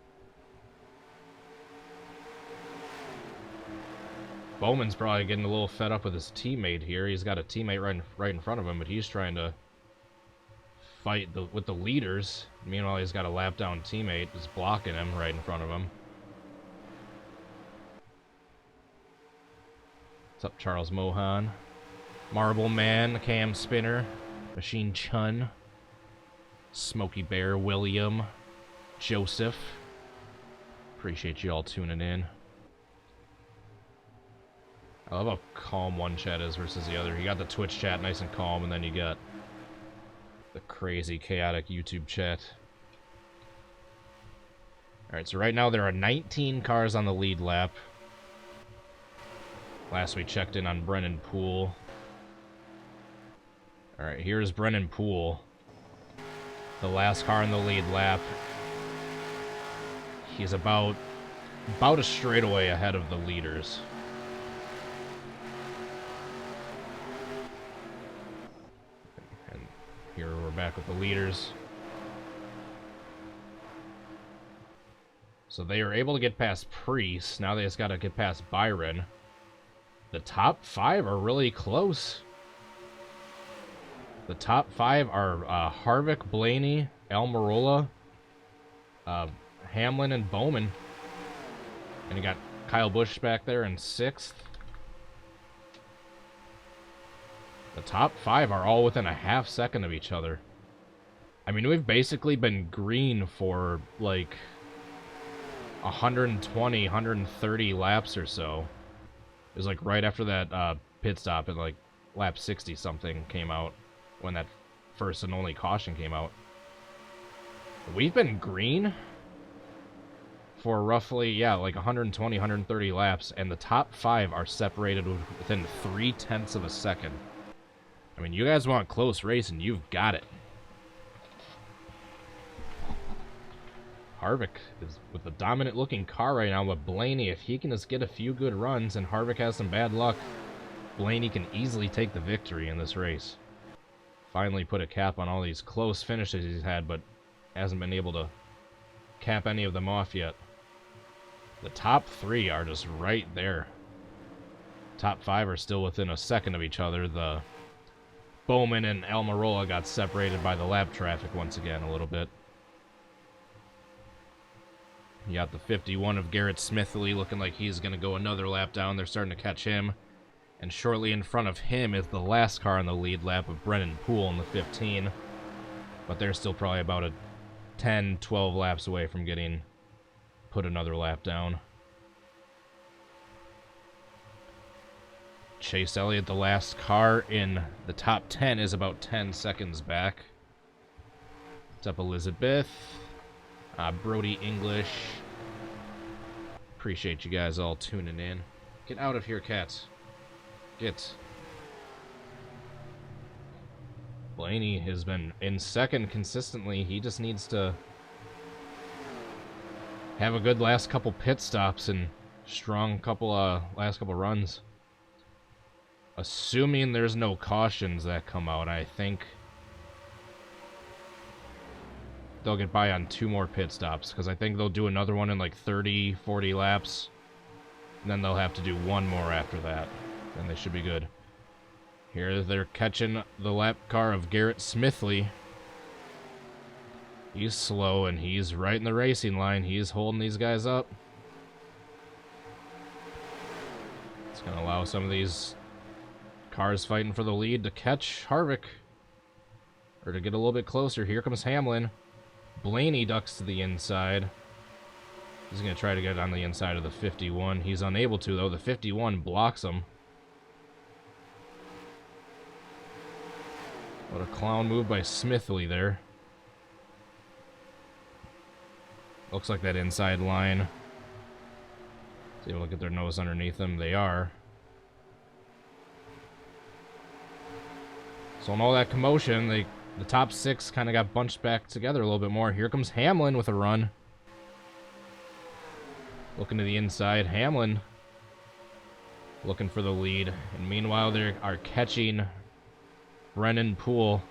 Bowman's probably getting a little fed up with his teammate here. He's got a teammate right in front of him, but he's trying to fight with the leaders. Meanwhile, he's got a lap down teammate just blocking him right in front of him. What's up, Charles Mohan? Marble Man, Cam Spinner, Machine Chun, Smokey Bear, William, Joseph. Appreciate you all tuning in. I love how calm one chat is versus the other. You got the Twitch chat nice and calm, and then you got the crazy, chaotic YouTube chat. Alright, so right now there are 19 cars on the lead lap. Last we checked in on Brennan Poole. Alright, here's Brennan Poole. The last car in the lead lap. He's about a straightaway ahead of the leaders. And here we're back with the leaders. So they are able to get past Priest. Now they just got to get past Byron. The top 5 are really close. The top 5 are Harvick, Blaney, Almirola, Hamlin, and Bowman. And you got Kyle Busch back there in 6th. The top 5 are all within a half second of each other. I mean, we've basically been green for like 120, 130 laps or so. It was like right after that pit stop at like lap 60 something came out, when that first and only caution came out. We've been green for roughly, yeah, like 120, 130 laps, and the top 5 are separated within 0.3 of a second. I mean, you guys want close racing, you've got it. Harvick is with a dominant looking car right now, but Blaney, if he can just get a few good runs and Harvick has some bad luck, Blaney can easily take the victory in this race. Finally put a cap on all these close finishes he's had, but hasn't been able to cap any of them off yet. The top 3 are just right there. Top 5 are still within a second of each other. The Bowman and Almirola got separated by the lap traffic once again a little bit. You got the 51 of Garrett Smithley looking like he's going to go another lap down. They're starting to catch him. And shortly in front of him is the last car in the lead lap of Brennan Poole in the 15. But they're still probably about a 10, 12 laps away from getting put another lap down. Chase Elliott, the last car in the top 10, is about 10 seconds back. What's up, Elizabeth? Brody English. Appreciate you guys all tuning in. Get out of here, cats. Get. Blaney has been in second consistently. He just needs to have a good last couple pit stops and strong couple last couple runs. Assuming there's no cautions that come out, I think they'll get by on 2 more pit stops, because I think they'll do another one in like 30, 40 laps. And then they'll have to do 1 more after that. Then they should be good. Here they're catching the lap car of Garrett Smithley. He's slow and he's right in the racing line. He's holding these guys up. It's going to allow some of these cars fighting for the lead to catch Harvick. Or to get a little bit closer. Here comes Hamlin. Blaney ducks to the inside. He's going to try to get on the inside of the 51. He's unable to, though. The 51 blocks him. What a clown move by Smithley there. Looks like that inside line. See, look at their nose underneath them. They are. So in all that commotion, the top 6 kind of got bunched back together a little bit more. Here comes Hamlin with a run. Looking to the inside. Hamlin looking for the lead. And meanwhile, they are catching Brennan Poole.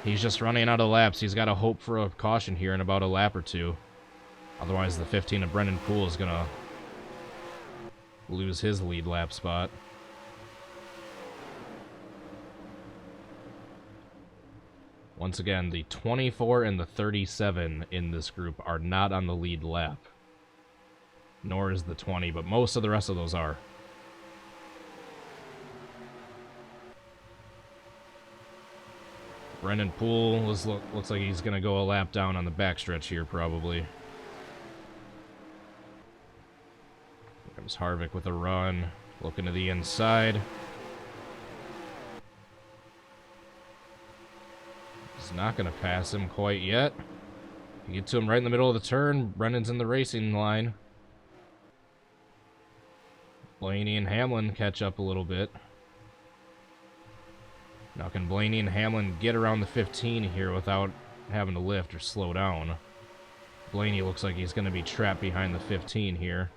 He's just running out of laps. He's got to hope for a caution here in about a lap or two. Otherwise, the 15 of Brennan Poole is going to lose his lead lap spot. Once again, the 24 and the 37 in this group are not on the lead lap. Nor is the 20, but most of the rest of those are. Brendan Poole looks like he's going to go a lap down on the backstretch here, probably. Here comes Harvick with a run. Looking to the inside. He's not going to pass him quite yet. You get to him right in the middle of the turn. Brendan's in the racing line. Blaney and Hamlin catch up a little bit. Now can Blaney and Hamlin get around the 15 here without having to lift or slow down? Blaney looks like he's going to be trapped behind the 15 here.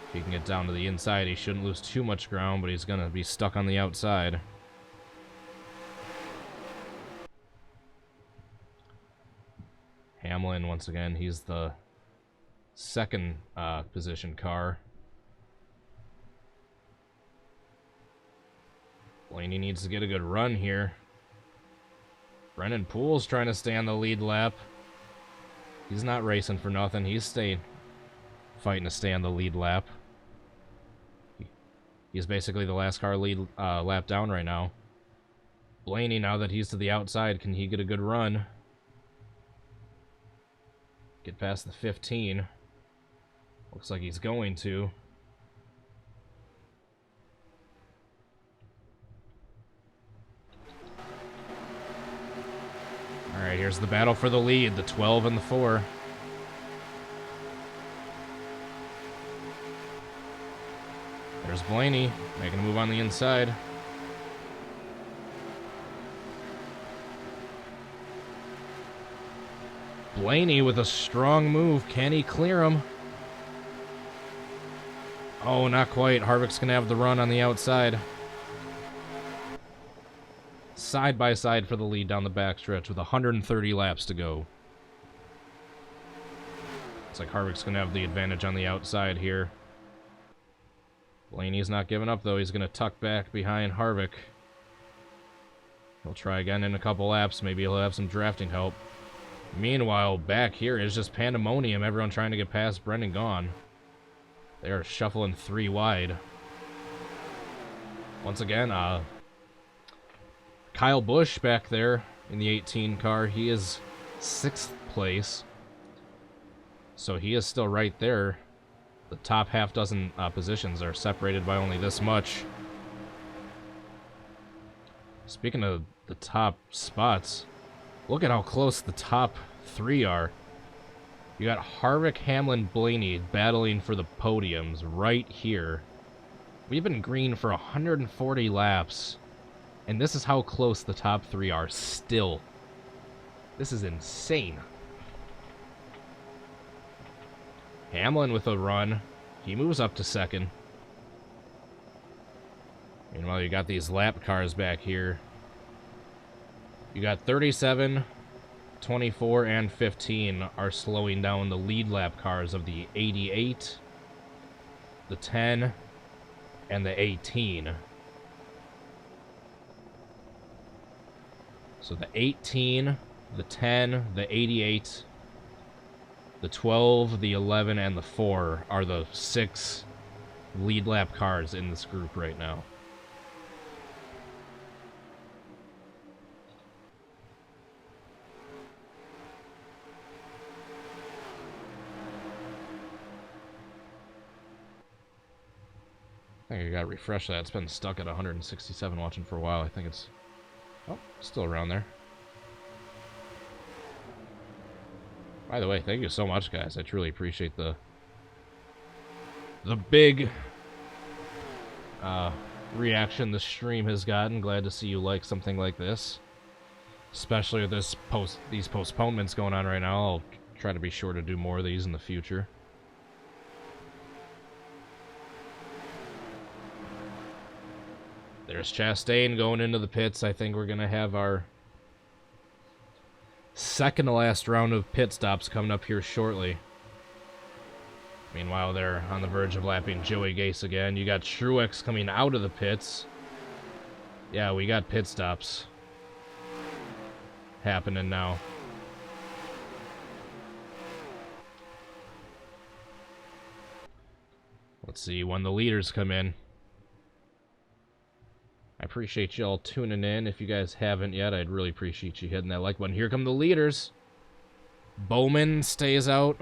If he can get down to the inside, he shouldn't lose too much ground, but he's going to be stuck on the outside. Hamlin, once again, he's the second position car. Blaney needs to get a good run here. Brendan Poole's trying to stay on the lead lap. He's not racing for nothing. He's fighting to stay on the lead lap. He's basically the last car lead lap down right now. Blaney, now that he's to the outside, can he get a good run? Get past the 15. Looks like he's going to. Alright, here's the battle for the lead. The 12 and the 4. There's Blaney making a move on the inside. Blaney with a strong move. Can he clear him? Oh, not quite. Harvick's going to have the run on the outside. Side by side for the lead down the backstretch with 130 laps to go. Looks like Harvick's going to have the advantage on the outside here. Blaney's not giving up, though. He's going to tuck back behind Harvick. He'll try again in a couple laps. Maybe he'll have some drafting help. Meanwhile, back here is just pandemonium. Everyone trying to get past Brendan Gaughan. They are shuffling 3 wide. Once again, Kyle Busch back there in the 18 car. He is 6th place. So he is still right there. The top half dozen positions are separated by only this much. Speaking of the top spots, look at how close the top 3 are. You got Harvick, Hamlin, Blaney battling for the podiums right here. We've been green for 140 laps, and this is how close the top 3 are still. This is insane. Hamlin with a run. He moves up to 2nd. Meanwhile, you got these lap cars back here. You got 37, 24, and 15 are slowing down the lead lap cars of the 88, the 10, and the 18. So the 18, the 10, the 88, the 12, the 11, and the 4 are the 6 lead lap cars in this group right now. think I got to refresh that. It's been stuck at 167 watching for a while. I think it's... Oh, still around there. By the way, thank you so much, guys. I truly appreciate the big reaction the stream has gotten. Glad to see you like something like this. Especially with these postponements going on right now. I'll try to be sure to do more of these in the future. There's Chastain going into the pits. I think we're going to have our second to last round of pit stops coming up here shortly. Meanwhile, they're on the verge of lapping Joey Gase again. You got Truex coming out of the pits. Yeah, we got pit stops happening now. Let's see when the leaders come in. I appreciate y'all tuning in. If you guys haven't yet, I'd really appreciate you hitting that like button. Here come the leaders. Bowman stays out.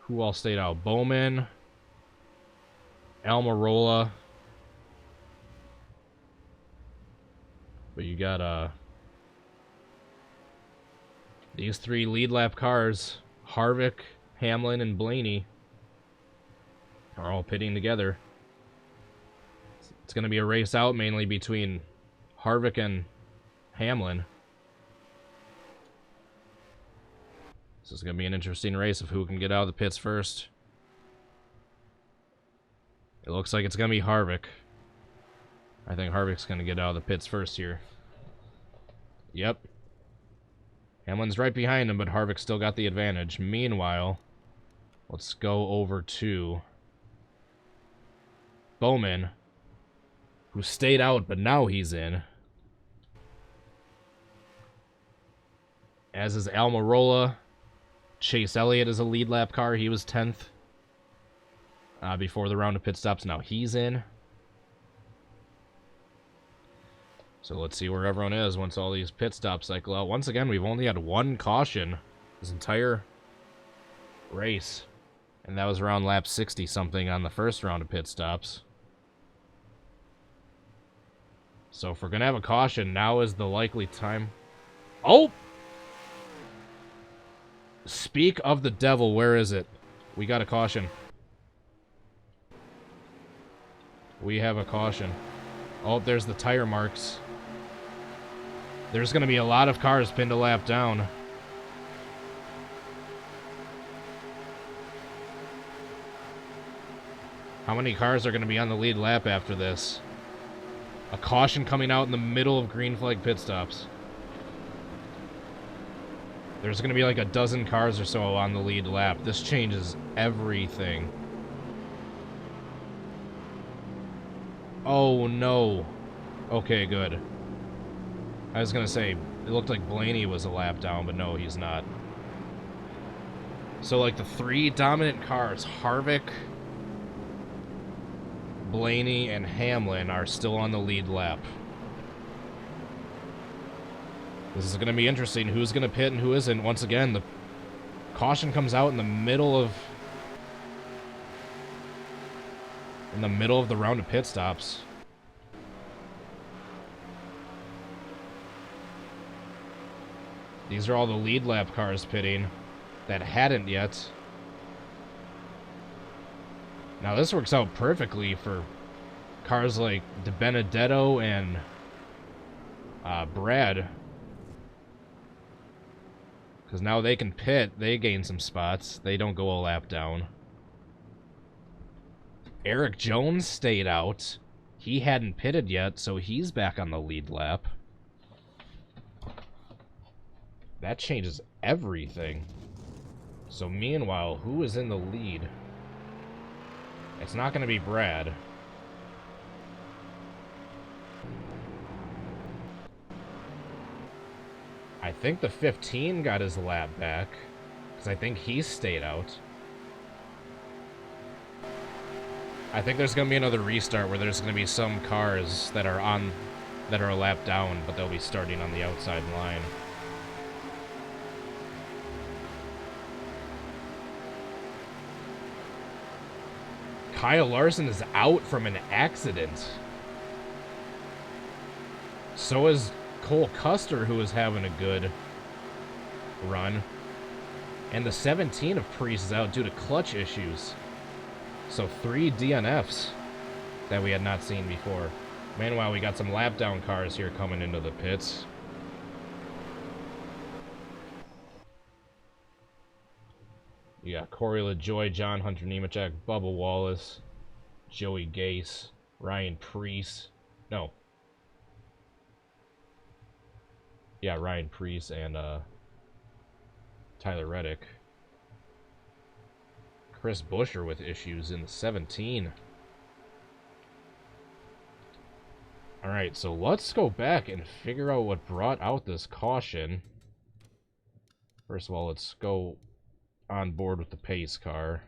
Who all stayed out? Bowman, Almirola. But you got these three lead lap cars, Harvick, Hamlin, and Blaney, are all pitting together. It's going to be a race out mainly between Harvick and Hamlin. This is going to be an interesting race of who can get out of the pits first. It looks like it's going to be Harvick. I think Harvick's going to get out of the pits first here. Yep. Hamlin's right behind him, but Harvick still got the advantage. Meanwhile, let's go over to Bowman, who stayed out, but now he's in. As is Almirola. Chase Elliott is a lead lap car. He was 10th before the round of pit stops. Now he's in. So let's see where everyone is once all these pit stops cycle out. Once again, we've only had one caution this entire race. And that was around lap 60-something on the first round of pit stops. So if we're going to have a caution, now is the likely time. Oh! Speak of the devil, where is it? We got a caution. We have a caution. Oh, there's the tire marks. There's going to be a lot of cars pinned a lap down. How many cars are going to be on the lead lap after this? A caution coming out in the middle of green flag pit stops. There's going to be like a dozen cars or so on the lead lap. This changes everything. Oh, no. Okay, good. I was going to say, it looked like Blaney was a lap down, but no, he's not. So, like, the three dominant cars, Harvick, Blaney, and Hamlin, are still on the lead lap. This is going to be interesting. Who's going to pit and who isn't? Once again, the caution comes out in the middle of the round of pit stops. These are all the lead lap cars pitting that hadn't yet. Now this works out perfectly for cars like DiBenedetto and Brad. Because now they can pit. They gain some spots. They don't go a lap down. Eric Jones stayed out. He hadn't pitted yet, so he's back on the lead lap. That changes everything. So meanwhile, who is in the lead? It's not going to be Brad. I think the 15 got his lap back, because I think he stayed out. I think there's going to be another restart where there's going to be some cars that are a lap down, but they'll be starting on the outside line. Kyle Larson is out from an accident. So is Cole Custer, who is having a good run. And the 17 of Priest is out due to clutch issues. So 3 DNFs that we had not seen before. Meanwhile, we got some lap down cars here coming into the pits. You got Corey LaJoy, John Hunter Nemechek, Bubba Wallace, Joey Gase, Ryan Priest. No. Yeah, Ryan Priest and Tyler Reddick. Chris Buescher with issues in the 17. Alright, so let's go back and figure out what brought out this caution. First of all, let's go on board with the pace car.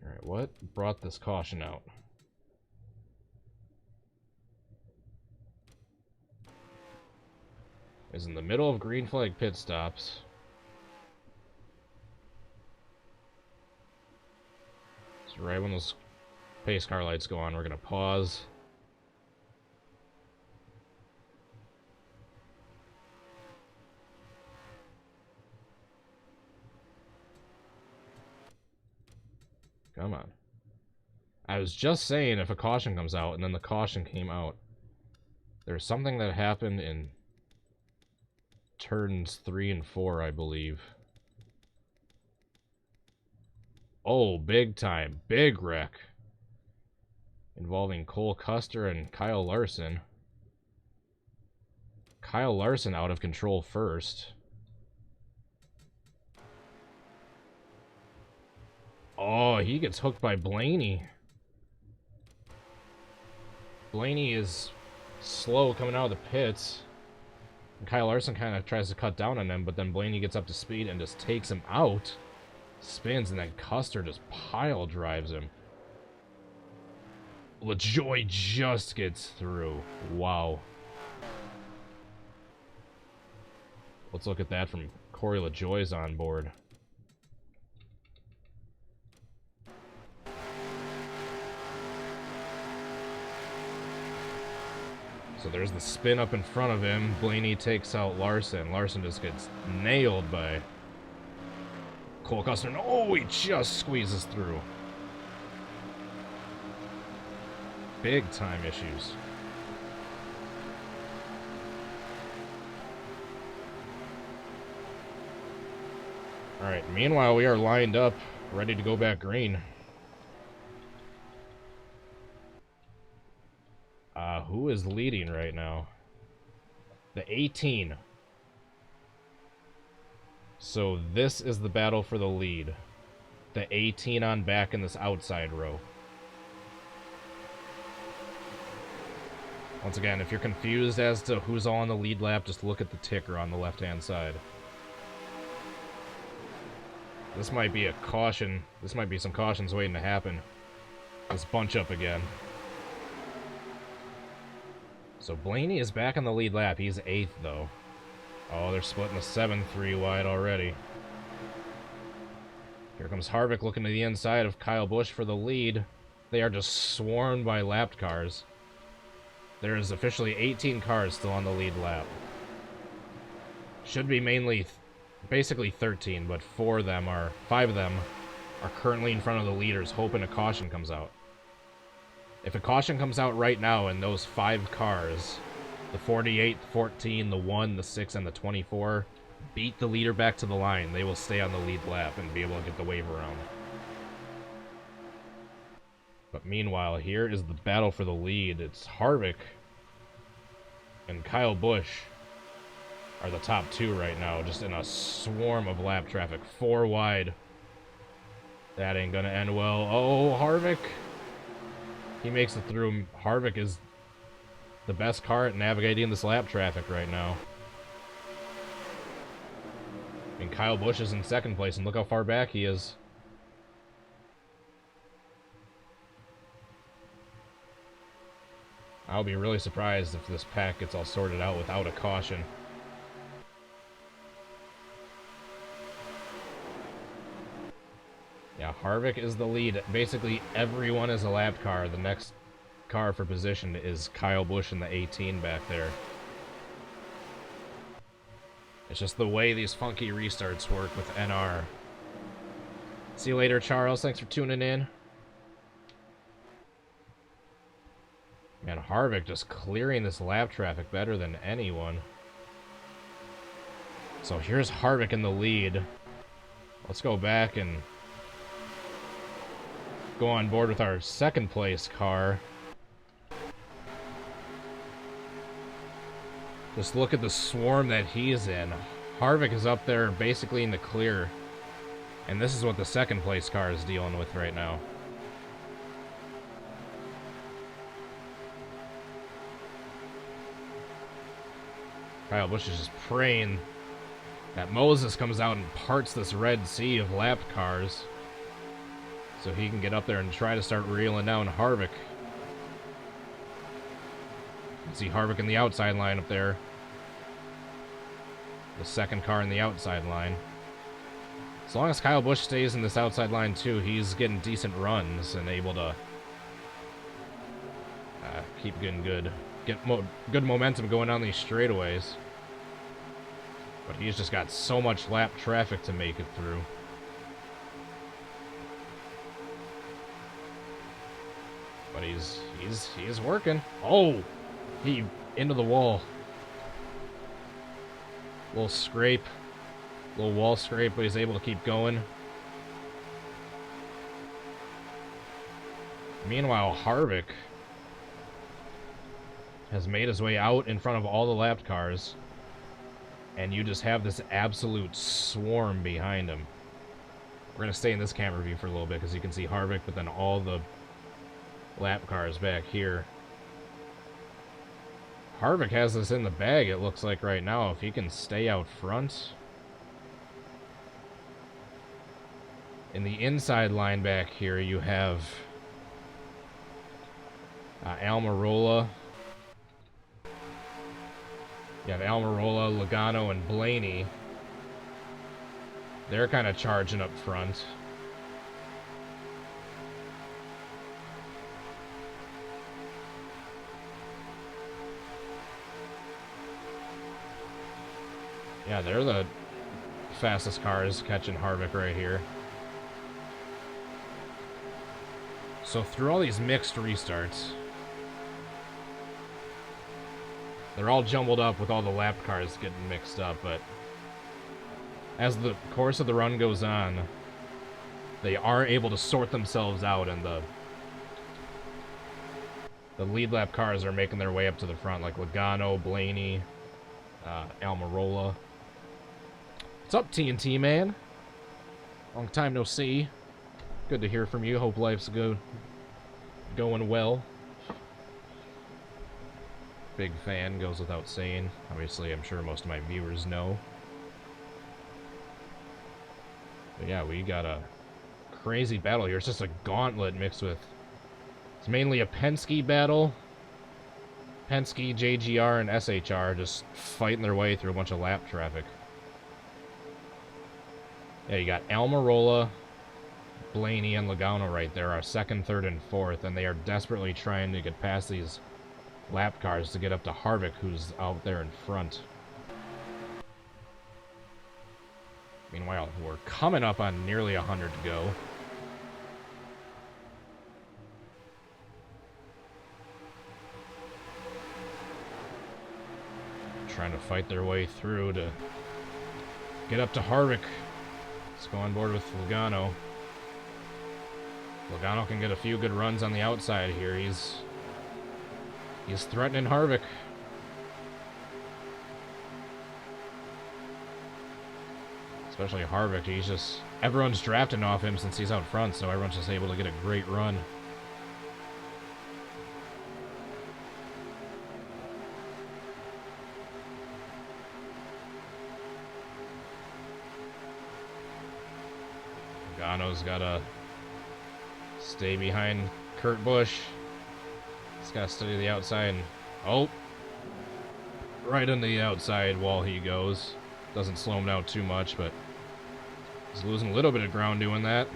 Alright, what brought this caution out? Is in the middle of green flag pit stops. So right when those pace car lights go on, we're gonna pause. Come on. I was just saying if a caution comes out, and then the caution came out. There's something that happened in turns 3 and 4, I believe. Oh, big time. Big wreck. Involving Cole Custer and Kyle Larson. Kyle Larson out of control first. Oh, he gets hooked by Blaney. Blaney is slow coming out of the pits. And Kyle Larson kind of tries to cut down on him, but then Blaney gets up to speed and just takes him out. Spins, and then Custer just pile drives him. LaJoy just gets through. Wow. Let's look at that from Corey LaJoy's on board. So there's the spin up in front of him. Blaney takes out Larson. Larson just gets nailed by Cole Custer. Oh, he just squeezes through. Big time issues. Alright, meanwhile, we are lined up, ready to go back green. Who is leading right now? The 18. So this is the battle for the lead. The 18 on back in this outside row. Once again, if you're confused as to who's all on the lead lap, just look at the ticker on the left-hand side. This might be a caution. This might be some cautions waiting to happen. Let's bunch up again. So Blaney is back on the lead lap. He's 8th, though. Oh, they're splitting the 7-3 wide already. Here comes Harvick looking to the inside of Kyle Busch for the lead. They are just swarmed by lapped cars. There is officially 18 cars still on the lead lap. Should be mainly, basically 13, but 5 of them are currently in front of the leaders, hoping a caution comes out. If a caution comes out right now and those 5 cars, the 48, 14, the 1, the 6, and the 24, beat the leader back to the line, they will stay on the lead lap and be able to get the wave around. But meanwhile, here is the battle for the lead. It's Harvick and Kyle Busch are the top 2 right now, just in a swarm of lap traffic. 4 wide. That ain't gonna end well. Oh, Harvick! He makes it through. Harvick is the best car at navigating this lap traffic right now. And Kyle Busch is in second place, and look how far back he is. I'll be really surprised if this pack gets all sorted out without a caution. Yeah, Harvick is the lead. Basically, everyone is a lap car. The next car for position is Kyle Busch in the 18 back there. It's just the way these funky restarts work with NR. See you later, Charles. Thanks for tuning in. Man, Harvick just clearing this lap traffic better than anyone. So here's Harvick in the lead. Let's go back and go on board with our second place car. Just look at the swarm that he's in. Harvick is up there basically in the clear. And this is what the second place car is dealing with right now. Kyle Busch is just praying that Moses comes out and parts this Red Sea of lap cars so he can get up there and try to start reeling down Harvick. You can see Harvick in the outside line up there. The second car in the outside line. As long as Kyle Busch stays in this outside line too, he's getting decent runs and able to keep getting good. Get good momentum going on these straightaways. But he's just got so much lap traffic to make it through. But he's working. Oh! He into the wall. Little scrape. Little wall scrape, but he's able to keep going. Meanwhile, Harvick has made his way out in front of all the lapped cars. And you just have this absolute swarm behind him. We're going to stay in this camera view for a little bit because you can see Harvick, but then all the lap cars back here. Harvick has this in the bag, it looks like right now, if he can stay out front. In the inside line back here, you have Almirola. You have Almirola, Logano, and Blaney. They're kind of charging up front. Yeah, they're the fastest cars catching Harvick right here. So through all these mixed restarts, they're all jumbled up with all the lap cars getting mixed up, but as the course of the run goes on, they are able to sort themselves out, and the lead lap cars are making their way up to the front, like Logano, Blaney, Almirola. What's up, TNT man? Long time no see. Good to hear from you. Hope life's going well. Big fan, goes without saying. Obviously, I'm sure most of my viewers know. But yeah, we got a crazy battle here. It's just a gauntlet mixed with... It's mainly a Penske battle. Penske, JGR, and SHR just fighting their way through a bunch of lap traffic. Yeah, you got Almirola, Blaney, and Logano right there, our second, third, and fourth, and they are desperately trying to get past these lap cars to get up to Harvick, who's out there in front. Meanwhile, we're coming up on nearly 100 to go. Trying to fight their way through to get up to Harvick. Let's go on board with Logano. Logano can get a few good runs on the outside here. He's threatening Harvick. Especially Harvick. He's just... Everyone's drafting off him since he's out front, so everyone's just able to get a great run. Logano's gotta stay behind Kurt Busch. He's gotta study the outside. And, oh, right on the outside while he goes. Doesn't slow him down too much, but he's losing a little bit of ground doing that.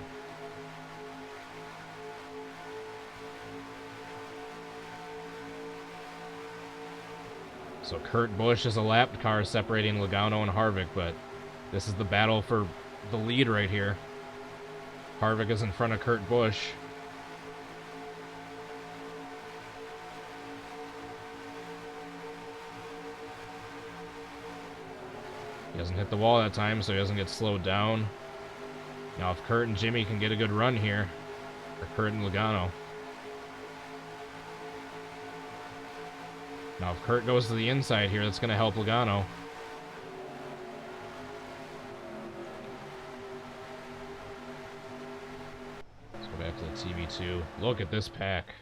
So Kurt Busch is a lap car separating Logano and Harvick, but this is the battle for the lead right here. Harvick is in front of Kurt Busch. He doesn't hit the wall that time, so he doesn't get slowed down. Now if Kurt and Jimmy can get a good run here, or Kurt and Logano. Now if Kurt goes to the inside here, that's going to help Logano. Let's go back to the TV2. Look at this pack.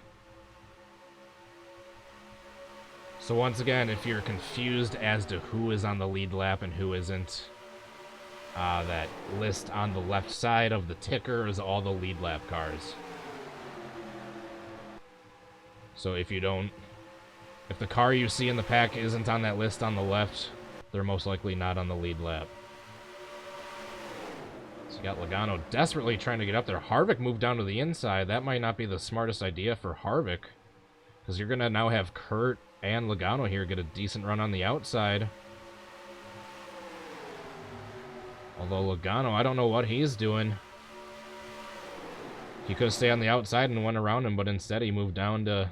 So once again, if you're confused as to who is on the lead lap and who isn't, that list on the left side of the ticker is all the lead lap cars. So if the car you see in the pack isn't on that list on the left, they're most likely not on the lead lap. So you got Logano desperately trying to get up there. Harvick moved down to the inside. That might not be the smartest idea for Harvick, because you're going to now have Kurt and Logano here get a decent run on the outside. Although Logano, I don't know what he's doing. He could have stayed on the outside and went around him, but instead he moved down to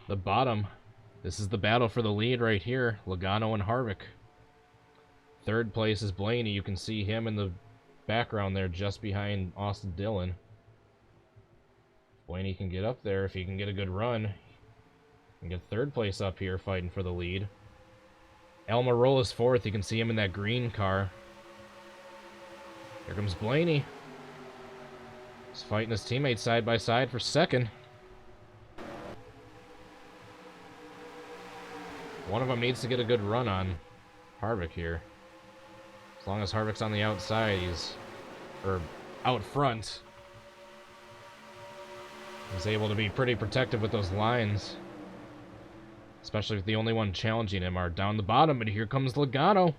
the bottom. This is the battle for the lead right here. Logano and Harvick. Third place is Blaney. You can see him in the background there just behind Austin Dillon. Blaney can get up there if he can get a good run. And get third place up here fighting for the lead. Almirola's fourth. You can see him in that green car. Here comes Blaney. He's fighting his teammates side by side for second. One of them needs to get a good run on Harvick here. As long as Harvick's on the outside, or out front, he's able to be pretty protective with those lines. Especially if the only one challenging him are down the bottom, but here comes Logano.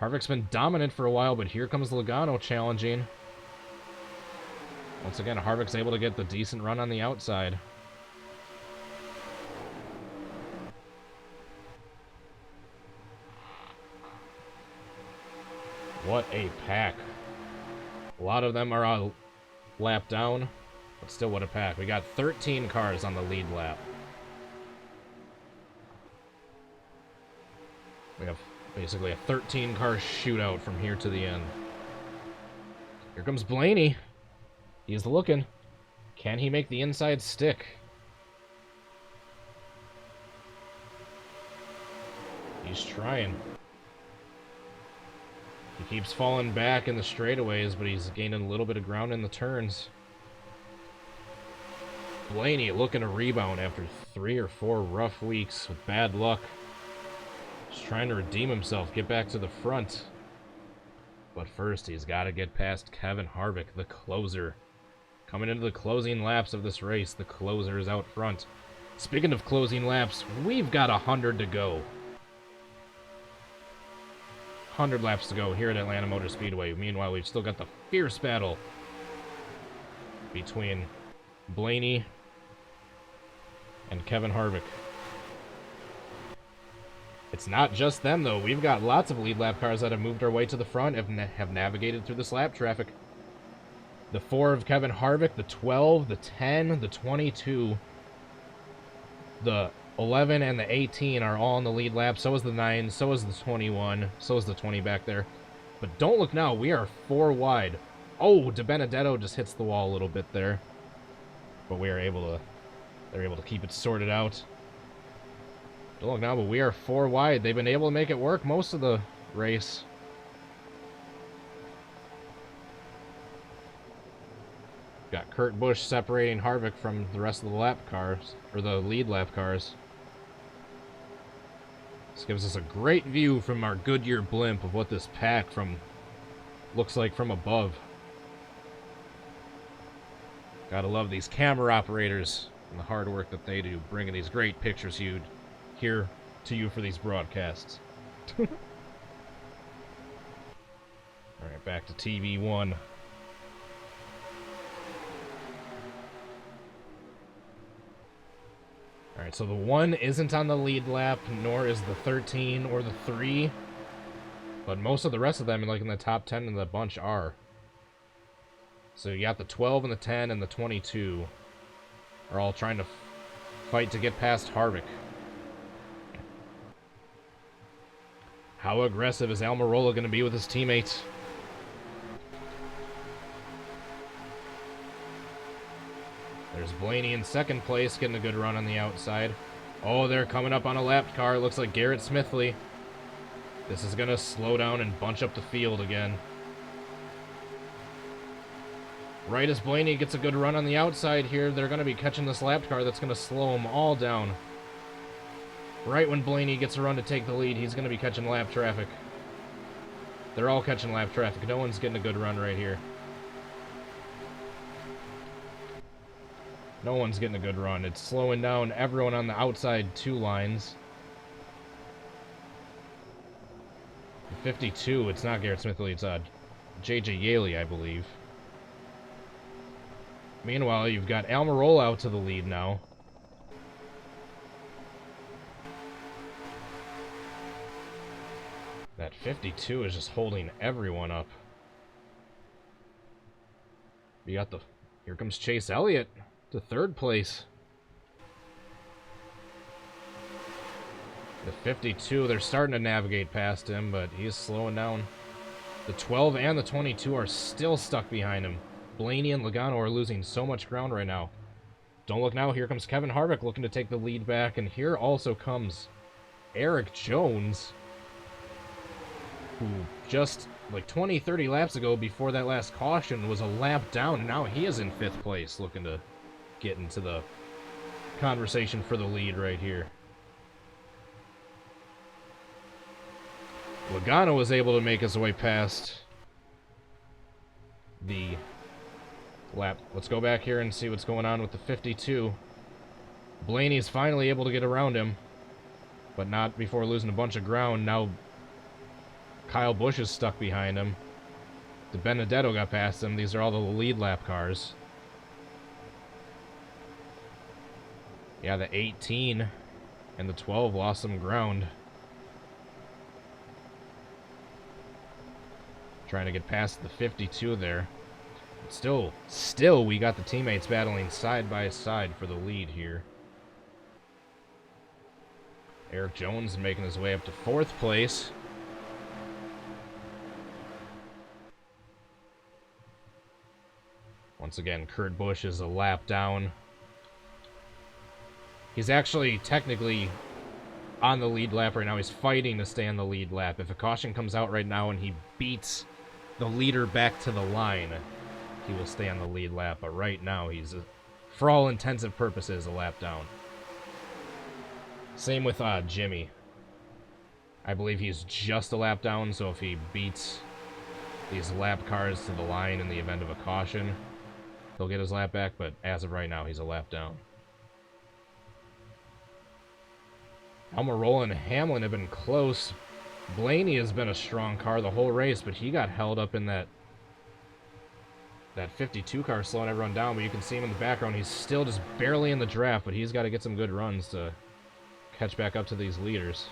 Harvick's been dominant for a while, but here comes Logano challenging. Once again, Harvick's able to get the decent run on the outside. What a pack. A lot of them are a lap down, but still what a pack. We got 13 cars on the lead lap. We have basically a 13-car shootout from here to the end. Here comes Blaney. He's looking. Can he make the inside stick? He's trying. He keeps falling back in the straightaways, but he's gaining a little bit of ground in the turns. Blaney looking to rebound after 3 or 4 rough weeks with bad luck. Just trying to redeem himself, get back to the front. But first, he's got to get past Kevin Harvick, the closer. Coming into the closing laps of this race, the closer is out front. Speaking of closing laps, we've got 100 to go. 100 laps to go here at Atlanta Motor Speedway. Meanwhile, we've still got the fierce battle between Blaney and Kevin Harvick. It's not just them, though. We've got lots of lead lap cars that have moved our way to the front, have navigated through this lap traffic. The 4 of Kevin Harvick, the 12, the 10, the 22, the 11, and the 18 are all in the lead lap. So is the 9, so is the 21, so is the 20 back there. But don't look now. We are 4 wide. Oh, DiBenedetto just hits the wall a little bit there. But they're able to keep it sorted out. Don't look now, but we are 4 wide. They've been able to make it work most of the race. Got Kurt Busch separating Harvick from the rest of the lap cars, or the lead lap cars. This gives us a great view from our Goodyear blimp of what this pack from looks like from above. Gotta love these camera operators and the hard work that they do, bringing these great pictures here to you for these broadcasts. Alright, back to TV1. Alright, so the 1 isn't on the lead lap, nor is the 13 or the 3. But most of the rest of them, like in the top 10 in the bunch, are. So you got the 12 and the 10 and the 22 are all trying to fight to get past Harvick. How aggressive is Almirola going to be with his teammates? There's Blaney in second place, getting a good run on the outside. Oh, they're coming up on a lapped car. Looks like Garrett Smithley. This is going to slow down and bunch up the field again. Right as Blaney gets a good run on the outside here, they're going to be catching this lapped car that's going to slow them all down. Right when Blaney gets a run to take the lead, he's going to be catching lap traffic. They're all catching lap traffic. No one's getting a good run right here. No one's getting a good run. It's slowing down everyone on the outside 2 lines. The 52, it's not Garrett Smithley, it's J.J. Yaley, I believe. Meanwhile, you've got Almirola out to the lead now. That 52 is just holding everyone up. You got here comes Chase Elliott to 3rd place. The 52, they're starting to navigate past him, but he's slowing down. The 12 and the 22 are still stuck behind him. Blaney and Logano are losing so much ground right now. Don't look now, here comes Kevin Harvick looking to take the lead back, and here also comes Eric Jones, who just like 20-30 laps ago, before that last caution, was a lap down, and now he is in 5th place, looking to get into the conversation for the lead right here. Logano was able to make his way past the lap. Let's go back here and see what's going on with the 52. Blaney is finally able to get around him, but not before losing a bunch of ground. Now Kyle Busch is stuck behind him. De Benedetto got past him. These are all the lead lap cars. Yeah, the 18 and the 12 lost some ground. Trying to get past the 52 there. But still, we got the teammates battling side by side for the lead here. Eric Jones making his way up to 4th place. Once again, Kurt Busch is a lap down. He's actually technically on the lead lap right now. He's fighting to stay on the lead lap. If a caution comes out right now and he beats the leader back to the line, he will stay on the lead lap. But right now, he's, for all intensive purposes, a lap down. Same with Jimmy. I believe he's just a lap down, so if he beats these lap cars to the line in the event of a caution, he'll get his lap back, but as of right now, he's a lap down. Almirola and Hamlin have been close. Blaney has been a strong car the whole race, but he got held up in that 52 car, slowing everyone down. But you can see him in the background. He's still just barely in the draft, but he's got to get some good runs to catch back up to these leaders.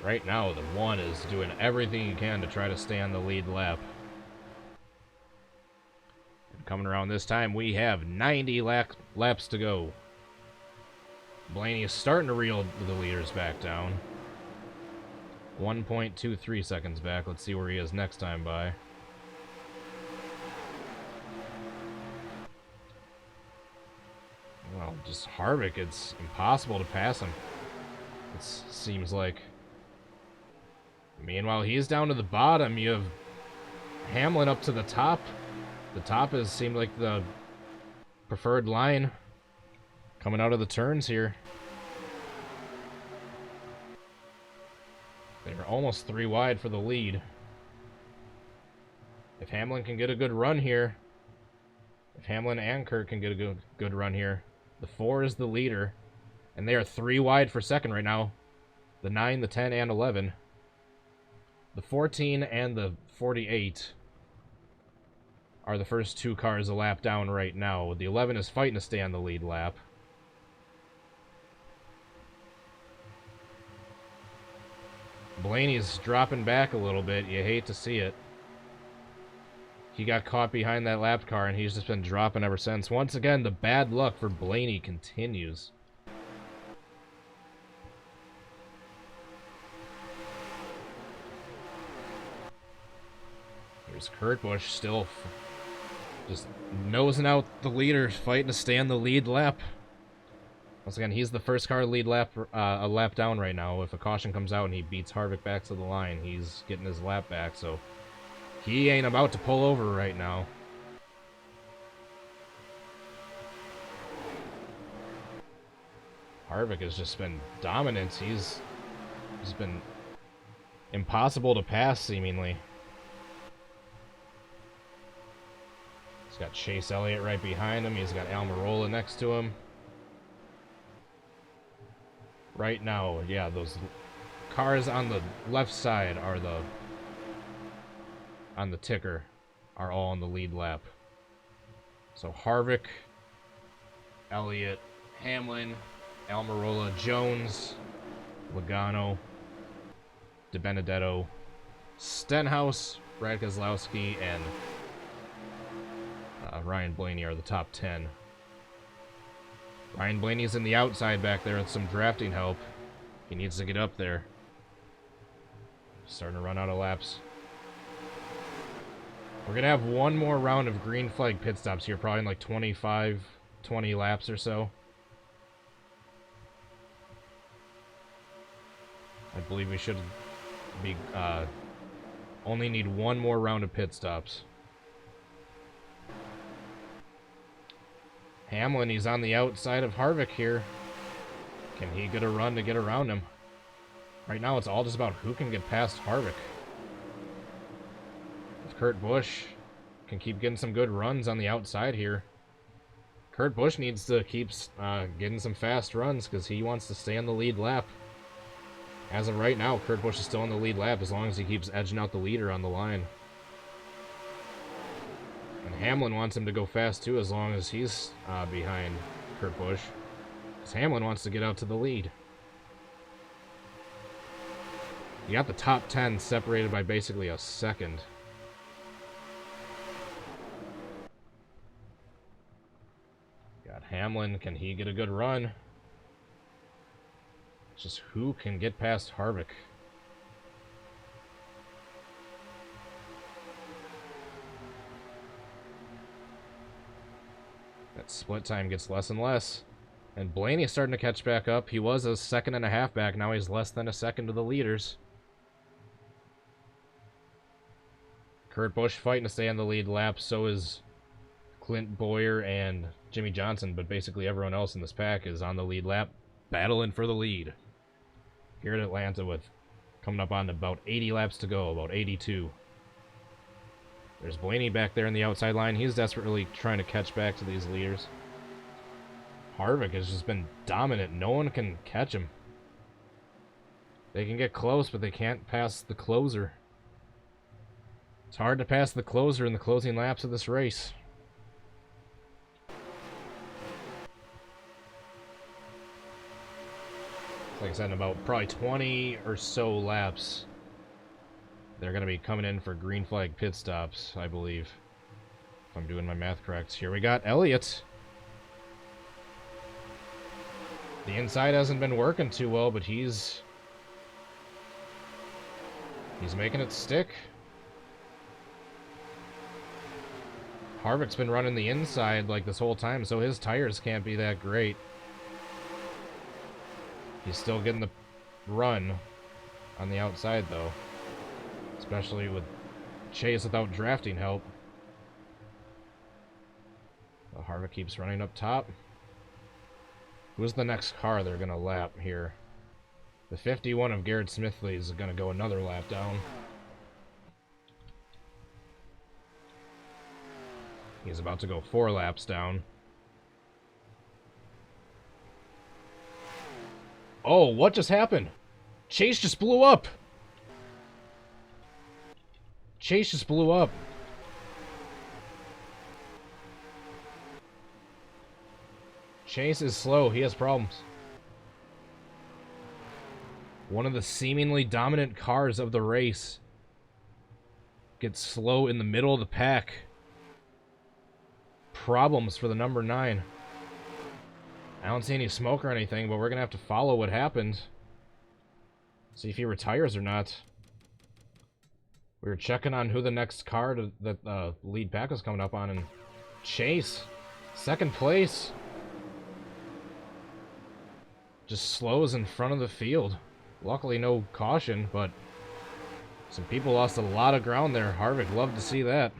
Right now, the 1 is doing everything he can to try to stay on the lead lap. Coming around this time, we have 90 laps to go. Blaney is starting to reel the leaders back down. 1.23 seconds back. Let's see where he is next time by. Well, just Harvick, it's impossible to pass him. It seems like. Meanwhile, he's down to the bottom. You have Hamlin up to the top. The top has seemed like the preferred line coming out of the turns here. They're almost 3 wide for the lead. If Hamlin can get a good run here, if Hamlin and Kurt can get a good run here, the 4 is the leader, and they are 3 wide for second right now. The 9, the 10, and 11. The 14 and the 48 are the first 2 cars a lap down right now. The 11 is fighting to stay on the lead lap. Blaney's dropping back a little bit. You hate to see it. He got caught behind that lap car, and he's just been dropping ever since. Once again, the bad luck for Blaney continues. Here's Kurt Busch still just nosing out the leaders, fighting to stay on the lead lap. Once again, he's the first car lead lap, a lap down right now. If a caution comes out and he beats Harvick back to the line, he's getting his lap back, so he ain't about to pull over right now. Harvick has just been dominant. He's been impossible to pass, seemingly. He's got Chase Elliott right behind him. He's got Almirola next to him. Right now, yeah, those cars on the left side are on the ticker are all on the lead lap. So Harvick, Elliott, Hamlin, Almirola, Jones, Logano, DiBenedetto, Stenhouse, Brad Keselowski, and Ryan Blaney are the top 10. Ryan Blaney's in the outside back there with some drafting help. He needs to get up there. Starting to run out of laps. We're going to have one more round of green flag pit stops here, probably in like 20 laps or so. I believe we should be only need one more round of pit stops. Hamlin, he's on the outside of Harvick here. Can he get a run to get around him? Right now, it's all just about who can get past Harvick. If Kurt Busch can keep getting some good runs on the outside here, Kurt Busch needs to keep getting some fast runs because he wants to stay on the lead lap. As of right now, Kurt Busch is still on the lead lap as long as he keeps edging out the leader on the line. And Hamlin wants him to go fast too as long as he's behind Kurt Busch. Because Hamlin wants to get out to the lead. You got the top 10 separated by basically a second. Got Hamlin. Can he get a good run? It's just who can get past Harvick. That split time gets less and less. And Blaney is starting to catch back up. He was a second and a half back. Now he's less than a second to the leaders. Kurt Busch fighting to stay on the lead lap. So is Clint Bowyer and Jimmy Johnson. But basically everyone else in this pack is on the lead lap, battling for the lead. Here at Atlanta with coming up on about 80 laps to go. About 82. There's Blaney back there in the outside line. He's desperately trying to catch back to these leaders. Harvick has just been dominant. No one can catch him. They can get close, but they can't pass the closer. It's hard to pass the closer in the closing laps of this race. Like I said, in about probably 20 or so laps, they're going to be coming in for green flag pit stops, I believe. If I'm doing my math correct. Here we got Elliott. The inside hasn't been working too well, but he's making it stick. Harvick's been running the inside like this whole time, so his tires can't be that great. He's still getting the run on the outside, though. Especially with Chase without drafting help. Well, Harvick keeps running up top. Who's the next car they're going to lap here? The 51 of Garrett Smithley is going to go another lap down. He's about to go 4 laps down. Oh, what just happened? Chase just blew up. Chase just blew up. Chase is slow. He has problems. One of the seemingly dominant cars of the race gets slow in the middle of the pack. Problems for the number 9. I don't see any smoke or anything, but we're going to have to follow what happened. See if he retires or not. We were checking on who the next car that lead pack was coming up on, and Chase, 2nd place. Just slows in front of the field. Luckily no caution, but some people lost a lot of ground there. Harvick loved to see that.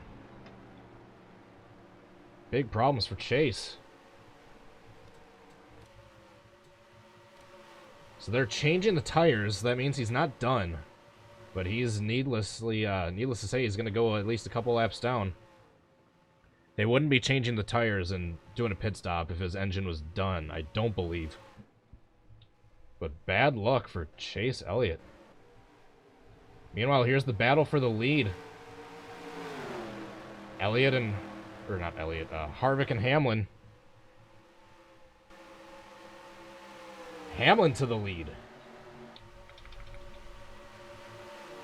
Big problems for Chase. So they're changing the tires. That means he's not done. But he's needless to say, he's going to go at least a couple laps down. They wouldn't be changing the tires and doing a pit stop if his engine was done, I don't believe. But bad luck for Chase Elliott. Meanwhile, here's the battle for the lead. Harvick and Hamlin. Hamlin to the lead.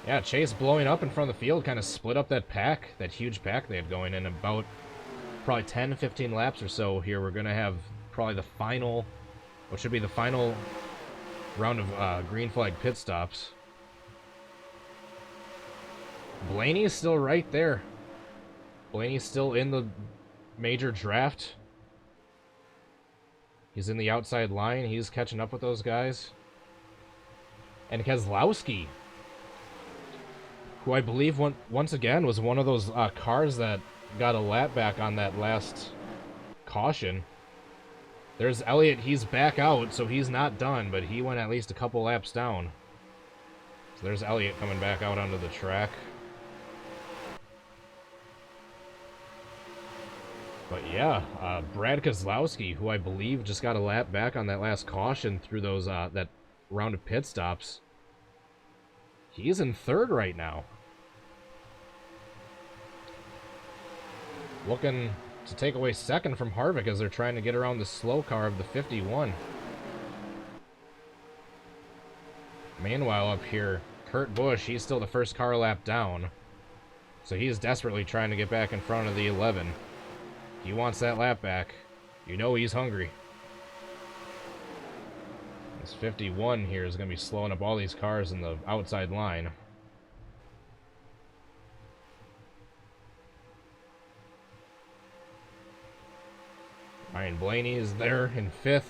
Yeah, Chase blowing up in front of the field kind of split up that pack, that huge pack they had going in about probably 10, 15 laps or so here. We're going to have probably the final, what should be the final round of green flag pit stops. Blaney's still right there. Blaney's still in the major draft. He's in the outside line. He's catching up with those guys. And Keselowski, who I believe once again was one of those cars that got a lap back on that last caution. There's Elliott. He's back out, so he's not done, but he went at least a couple laps down. So there's Elliott coming back out onto the track. But yeah, Brad Keselowski, who I believe just got a lap back on that last caution through those that round of pit stops. He's in 3rd right now. Looking to take away 2nd from Harvick as they're trying to get around the slow car of the 51. Meanwhile, up here, Kurt Busch, he's still the first car lap down. So he's desperately trying to get back in front of the 11. He wants that lap back. You know he's hungry. This 51 here is going to be slowing up all these cars in the outside line. Ryan Blaney is there in 5th.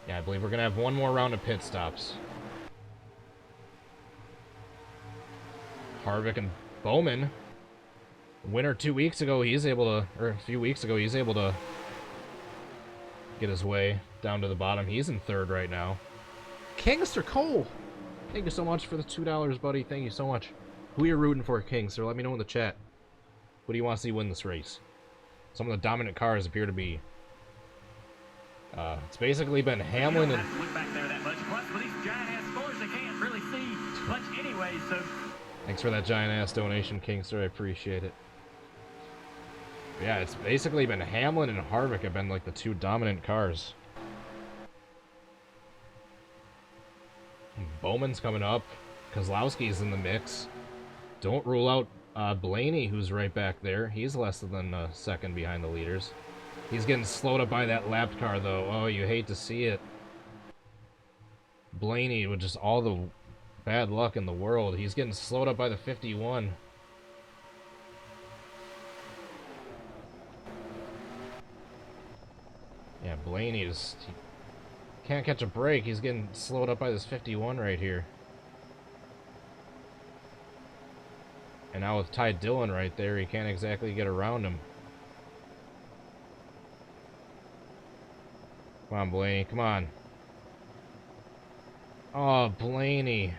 Yeah, I believe we're going to have one more round of pit stops. Harvick and Bowman. Winner 2 weeks ago, he's able to, or a few weeks ago, he's able to get his way down to the bottom. He's in 3rd right now. Kingster Cole, thank you so much for the $2, buddy. Thank you so much. Who are you rooting for, Kingster? Let me know in the chat. Who do you want to see win this race? Some of the dominant cars appear to be. It's basically been Hamlin and. Look back there that much. Plus, with these giant ass scores, they can't really see much anyway. So. Thanks for that giant ass donation, Kingster. I appreciate it. Yeah, it's basically been Hamlin and Harvick have been like the 2 dominant cars. Bowman's coming up. Keselowski's in the mix. Don't rule out Blaney, who's right back there. He's less than 2nd behind the leaders. He's getting slowed up by that lapped car, though. Oh, you hate to see it. Blaney, with just all the bad luck in the world, he's getting slowed up by the 51. Yeah, Blaney just can't catch a break. He's getting slowed up by this 51 right here. And now with Ty Dillon right there, he can't exactly get around him. Come on, Blaney, come on. Oh, Blaney.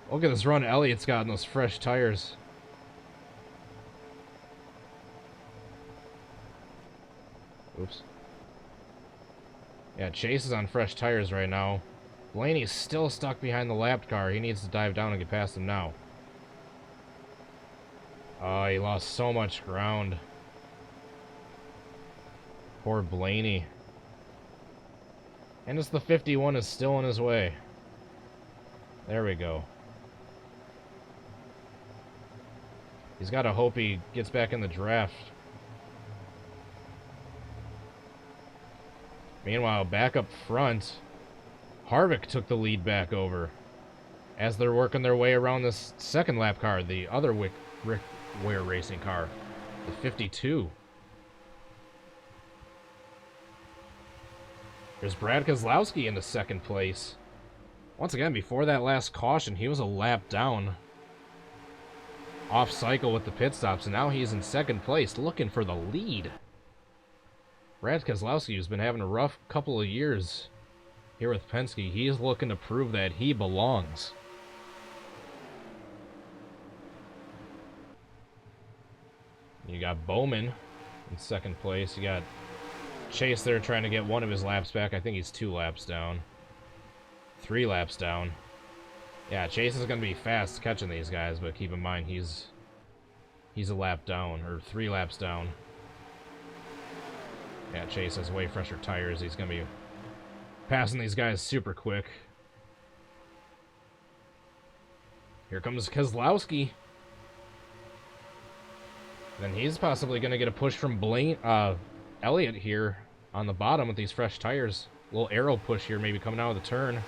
Look at this run Elliott's got in those fresh tires. Oops. Yeah, Chase is on fresh tires right now. Blaney's still stuck behind the lapped car. He needs to dive down and get past him now. Oh, he lost so much ground. Poor Blaney. And it's the 51 is still in his way. There we go. He's got to hope he gets back in the draft. Meanwhile, back up front, Harvick took the lead back over as they're working their way around this second lap car, the other Rick Ware racing car, the 52. There's Brad Keselowski into second place. Once again, before that last caution, he was a lap down off cycle with the pit stops, and now he's in second place looking for the lead. Brad Keselowski, who's been having a rough couple of years here with Penske, he's looking to prove that he belongs. You got Bowman in second place. You got Chase there trying to get one of his laps back. I think he's 2 laps down. 3 laps down. Yeah, Chase is going to be fast catching these guys, but keep in mind he's a lap down, or 3 laps down. Yeah, Chase has way fresher tires. He's going to be passing these guys super quick. Here comes Keselowski. Then he's possibly going to get a push from Elliott here on the bottom with these fresh tires. A little arrow push here, maybe coming out of the turn.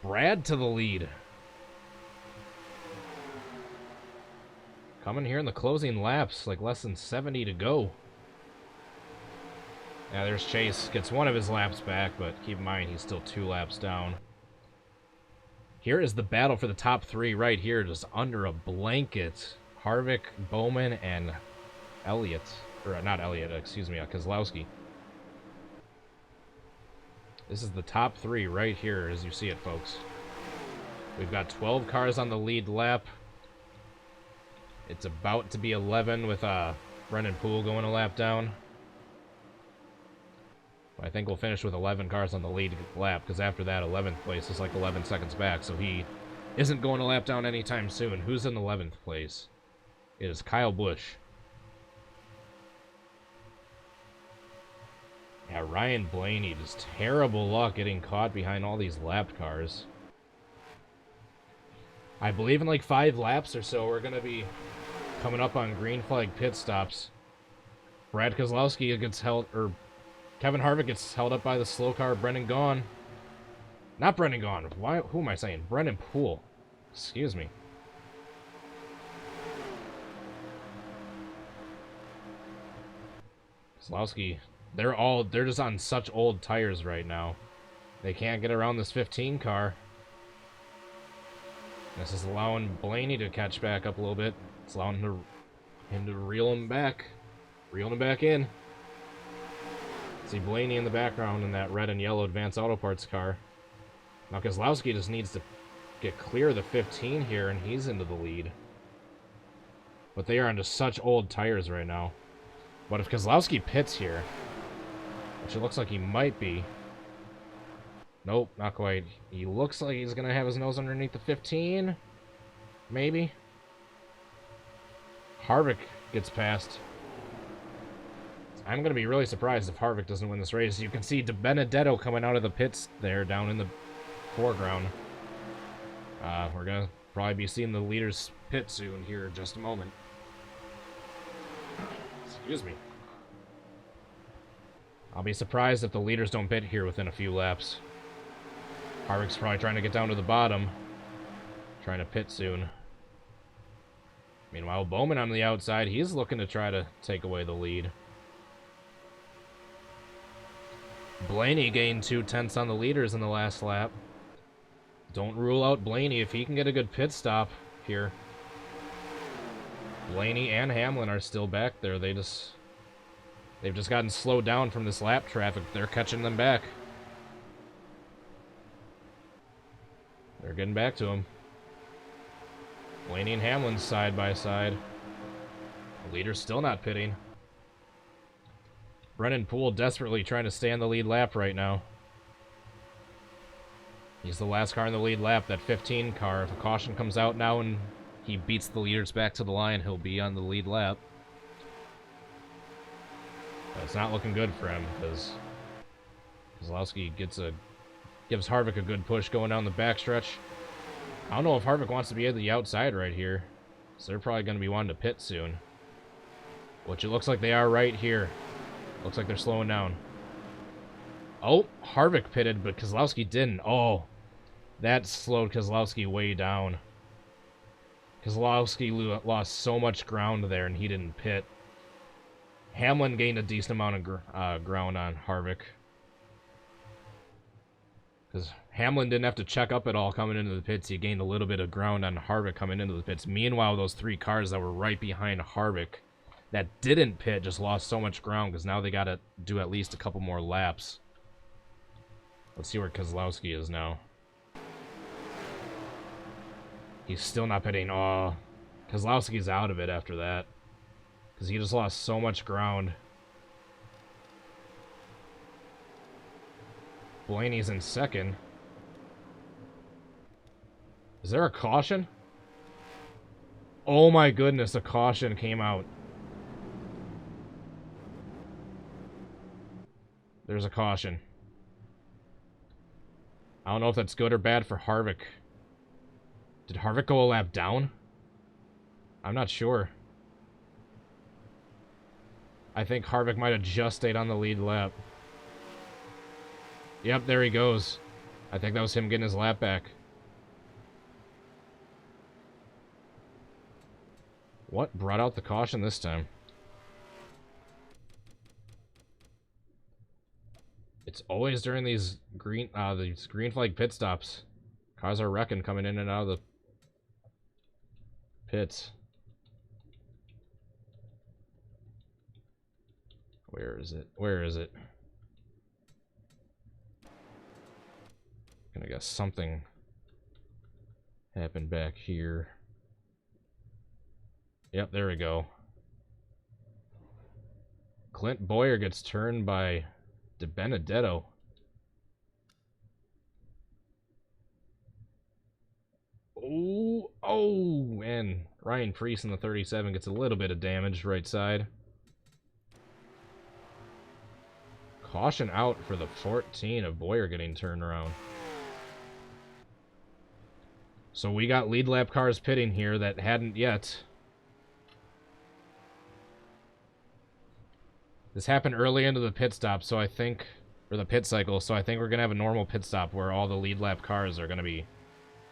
Brad to the lead. Coming here in the closing laps, like less than 70 to go. Yeah, there's Chase. Gets one of his laps back, but keep in mind he's still 2 laps down. Here is the battle for the top 3 right here, just under a blanket. Harvick, Bowman, and Elliott. Or not Elliott, excuse me, Keselowski. This is the top 3 right here as you see it, folks. We've got 12 cars on the lead lap. It's about to be 11 with Brendan Poole going a lap down. I think we'll finish with 11 cars on the lead lap, because after that, 11th place is like 11 seconds back, so he isn't going a lap down anytime soon. Who's in 11th place? It is Kyle Busch. Yeah, Ryan Blaney, just terrible luck getting caught behind all these lapped cars. I believe in like 5 laps or so, we're going to be coming up on green flag pit stops. Brad Keselowski gets held, or Kevin Harvick gets held up by the slow car, Brendan Gaughan. Not Brendan Gaughan. Who am I saying? Brendan Poole. Excuse me. Keselowski, they're just on such old tires right now. They can't get around this 15 car. This is allowing Blaney to catch back up a little bit. It's allowing him to reel him back in. See Blaney in the background in that red and yellow Advanced Auto Parts car. Now Keselowski just needs to get clear of the 15 here, and he's into the lead. But they are onto such old tires right now. But if Keselowski pits here, which it looks like he might be. Nope, not quite. He looks like he's going to have his nose underneath the 15. Maybe. Harvick gets past. I'm going to be really surprised if Harvick doesn't win this race. You can see DiBenedetto coming out of the pits there down in the foreground. We're going to probably be seeing the leaders pit soon here in just a moment. Excuse me. I'll be surprised if the leaders don't pit here within a few laps. Harvick's probably trying to get down to the bottom. Trying to pit soon. Meanwhile, Bowman on the outside, he's looking to try to take away the lead. Blaney gained 2/10 on the leaders in the last lap. Don't rule out Blaney if he can get a good pit stop here. Blaney and Hamlin are still back there. They They've just gotten slowed down from this lap traffic. They're catching them back. They're getting back to him. Blaney and Hamlin side by side. The leader's still not pitting. Brennan Poole desperately trying to stay on the lead lap right now. He's the last car in the lead lap, that 15 car. If a caution comes out now and he beats the leaders back to the line, he'll be on the lead lap. But it's not looking good for him because Keselowski gives Harvick a good push going down the backstretch. I don't know if Harvick wants to be at the outside right here, so they're probably going to be wanting to pit soon. Which it looks like they are right here. Looks like they're slowing down. Oh, Harvick pitted, but Keselowski didn't. Oh, that slowed Keselowski way down. Keselowski lost so much ground there, and he didn't pit. Hamlin gained a decent amount of ground on Harvick. Because Hamlin didn't have to check up at all coming into the pits. He gained a little bit of ground on Harvick coming into the pits. Meanwhile, those 3 cars that were right behind Harvick that didn't pit just lost so much ground because now they got to do at least a couple more laps. Let's see where Keselowski is now. He's still not pitting. Oh, Keselowski's out of it after that because he just lost so much ground. Blaney's in second. Is there a caution? Oh my goodness, a caution came out. There's a caution. I don't know if that's good or bad for Harvick. Did Harvick go a lap down? I'm not sure. I think Harvick might have just stayed on the lead lap. Yep, there he goes. I think that was him getting his lap back. What brought out the caution this time? It's always during these green flag pit stops. Cars are wrecking coming in and out of the pits. Where is it? Where is it? I guess something happened back here. Yep, there we go. Clint Boyer gets turned by DiBenedetto. Oh, and Ryan Preece in the 37 gets a little bit of damage right side. Caution out for the 14 of Boyer getting turned around. So we got lead lap cars pitting here that hadn't yet. This happened early into the pit stop, so I think, or the pit cycle, so I think we're going to have a normal pit stop where all the lead lap cars are going to be,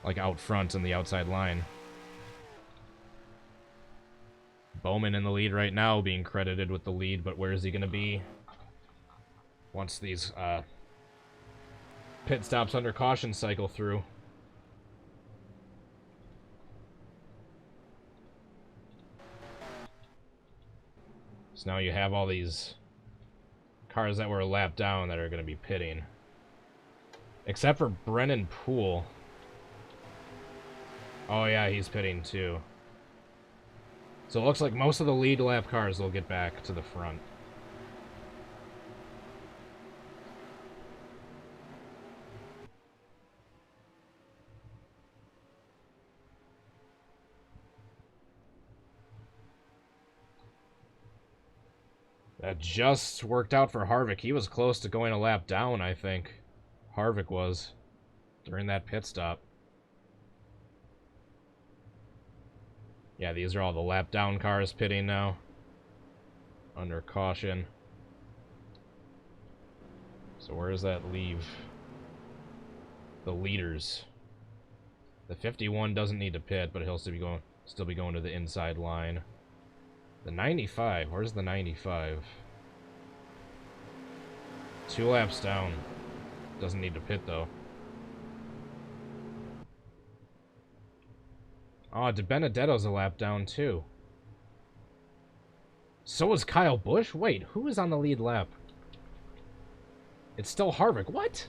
like, out front in the outside line. Bowman in the lead right now, being credited with the lead, but where is he going to be once these pit stops under caution cycle through? So now you have all these cars that were a lap down that are going to be pitting. Except for Brennan Poole. Oh yeah, he's pitting too. So it looks like most of the lead lap cars will get back to the front. That just worked out for Harvick. He was close to going a lap down, I think. Harvick was during that pit stop. Yeah, these are all the lap down cars pitting now. Under caution. So where does that leave the leaders? The 51 doesn't need to pit, but he'll still be going to the inside line. The 95, where's the 95? 2 laps down. Doesn't need to pit though. Oh, DiBenedetto's a lap down too. So is Kyle Busch? Wait, who is on the lead lap? It's still Harvick. What?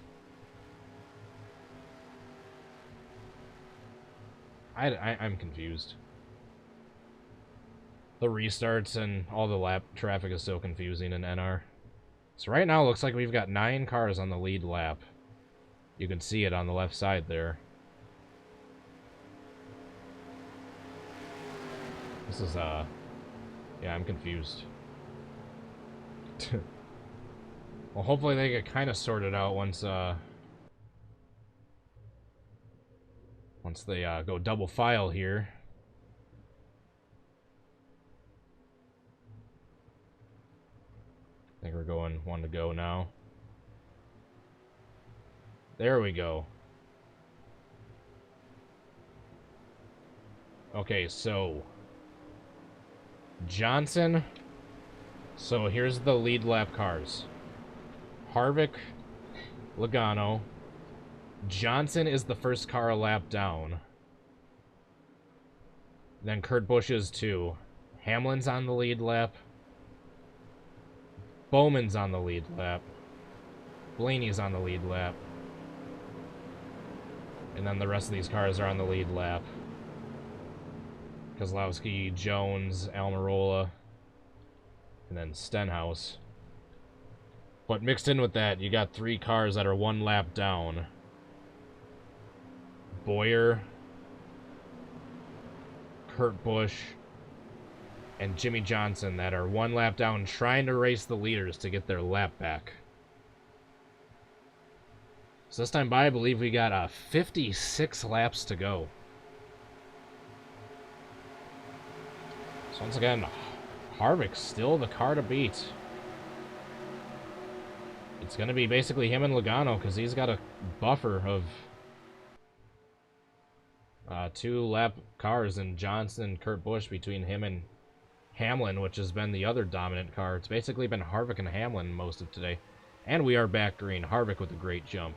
I'm confused. The restarts and all the lap traffic is so confusing in NR. So right now it looks like we've got 9 cars on the lead lap. You can see it on the left side there. This is, yeah, I'm confused. Well, hopefully they get kind of sorted out once they go double file here. I think we're going 1 to go now. There we go. Okay, so Johnson. So here's the lead lap cars. Harvick, Logano. Johnson is the first car a lap down. Then Kurt Busch is 2. Hamlin's on the lead lap. Bowman's on the lead lap. Blaney's on the lead lap. And then the rest of these cars are on the lead lap. Kozlowski, Jones, Almirola, and then Stenhouse. But mixed in with that, you got 3 cars that are 1 lap down. Boyer, Kurt Busch, and Jimmy Johnson that are 1 lap down trying to race the leaders to get their lap back. So this time by, I believe we got 56 laps to go. So once again, Harvick's still the car to beat. It's going to be basically him and Logano because he's got a buffer of 2 lap cars and Johnson and Kurt Busch between him and Hamlin, which has been the other dominant car. It's basically been Harvick and Hamlin most of today. And we are back green. Harvick with a great jump.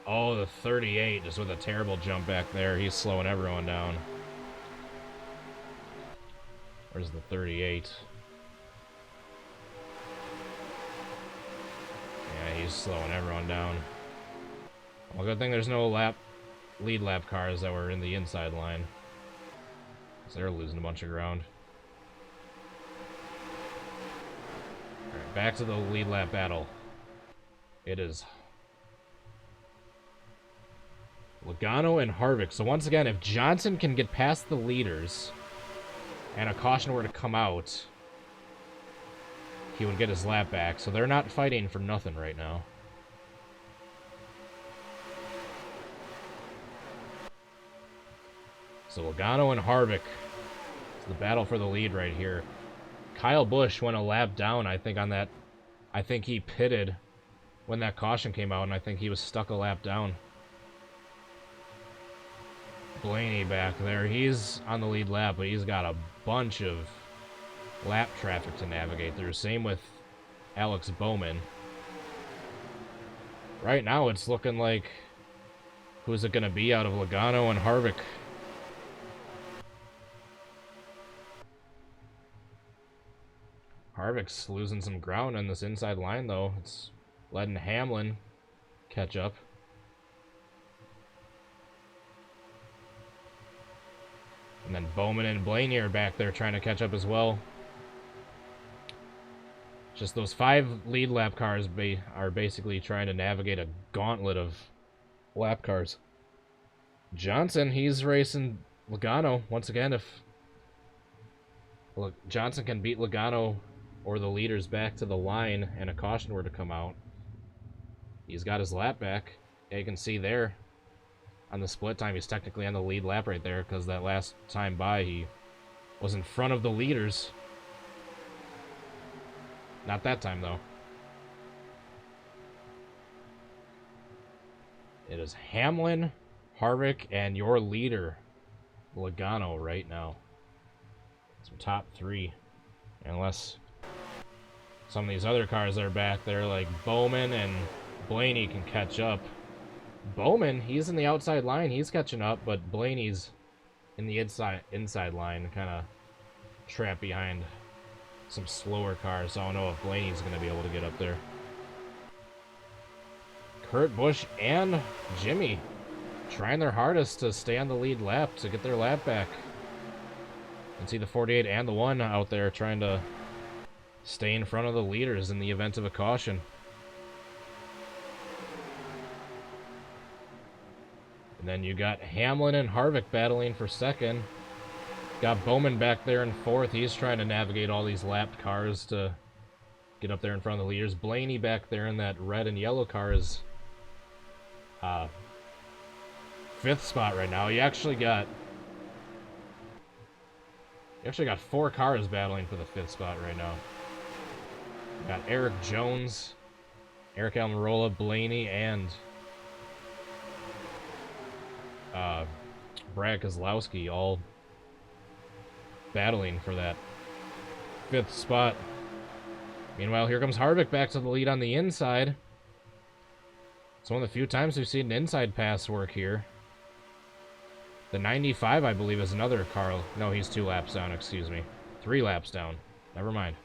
Oh, the 38 just with a terrible jump back there. He's slowing everyone down. Where's the 38? Yeah, he's slowing everyone down. Well, good thing there's no lead lap cars that were in the inside line. So they're losing a bunch of ground. Alright, back to the lead lap battle. It is Logano and Harvick. So once again, if Johnson can get past the leaders and a caution were to come out, he would get his lap back. So they're not fighting for nothing right now. So Logano and Harvick. It's the battle for the lead right here. Kyle Busch went a lap down, I think, on that. I think he pitted when that caution came out, and I think he was stuck a lap down. Blaney back there. He's on the lead lap, but he's got a bunch of lap traffic to navigate through. Same with Alex Bowman. Right now, it's looking like, who's it going to be out of Logano and Harvick? Harvick's losing some ground on this inside line, though. It's letting Hamlin catch up. And then Bowman and Blaney are back there trying to catch up as well. Just those 5 lead lap cars are basically trying to navigate a gauntlet of lap cars. Johnson, he's racing Logano. Once again, if Johnson can beat Logano or the leaders back to the line and a caution were to come out, he's got his lap back. Yeah, you can see there on the split time, he's technically on the lead lap right there because that last time by, he was in front of the leaders. Not that time, though. It is Hamlin, Harvick, and your leader, Logano, right now. Some top 3. Unless some of these other cars that are back there, like Bowman and Blaney, can catch up. Bowman, he's in the outside line. He's catching up, but Blaney's in the inside line, kind of trapped behind some slower cars. So I don't know if Blaney's going to be able to get up there. Kurt Busch and Jimmy trying their hardest to stay on the lead lap, to get their lap back. And see the 48 and the 1 out there trying to stay in front of the leaders in the event of a caution. And then you got Hamlin and Harvick battling for second. Got Bowman back there in fourth. He's trying to navigate all these lapped cars to get up there in front of the leaders. Blaney back there in that red and yellow car is fifth spot right now. You actually got 4 cars battling for the 5th spot right now. You got Eric Jones, Eric Almirola, Blaney, and Brad Keselowski all battling for that 5th spot. Meanwhile, here comes Harvick back to the lead on the inside. It's one of the few times we've seen an inside pass work here. The 95, I believe, is another car. No, he's 2 laps down, excuse me. 3 laps down. Never mind.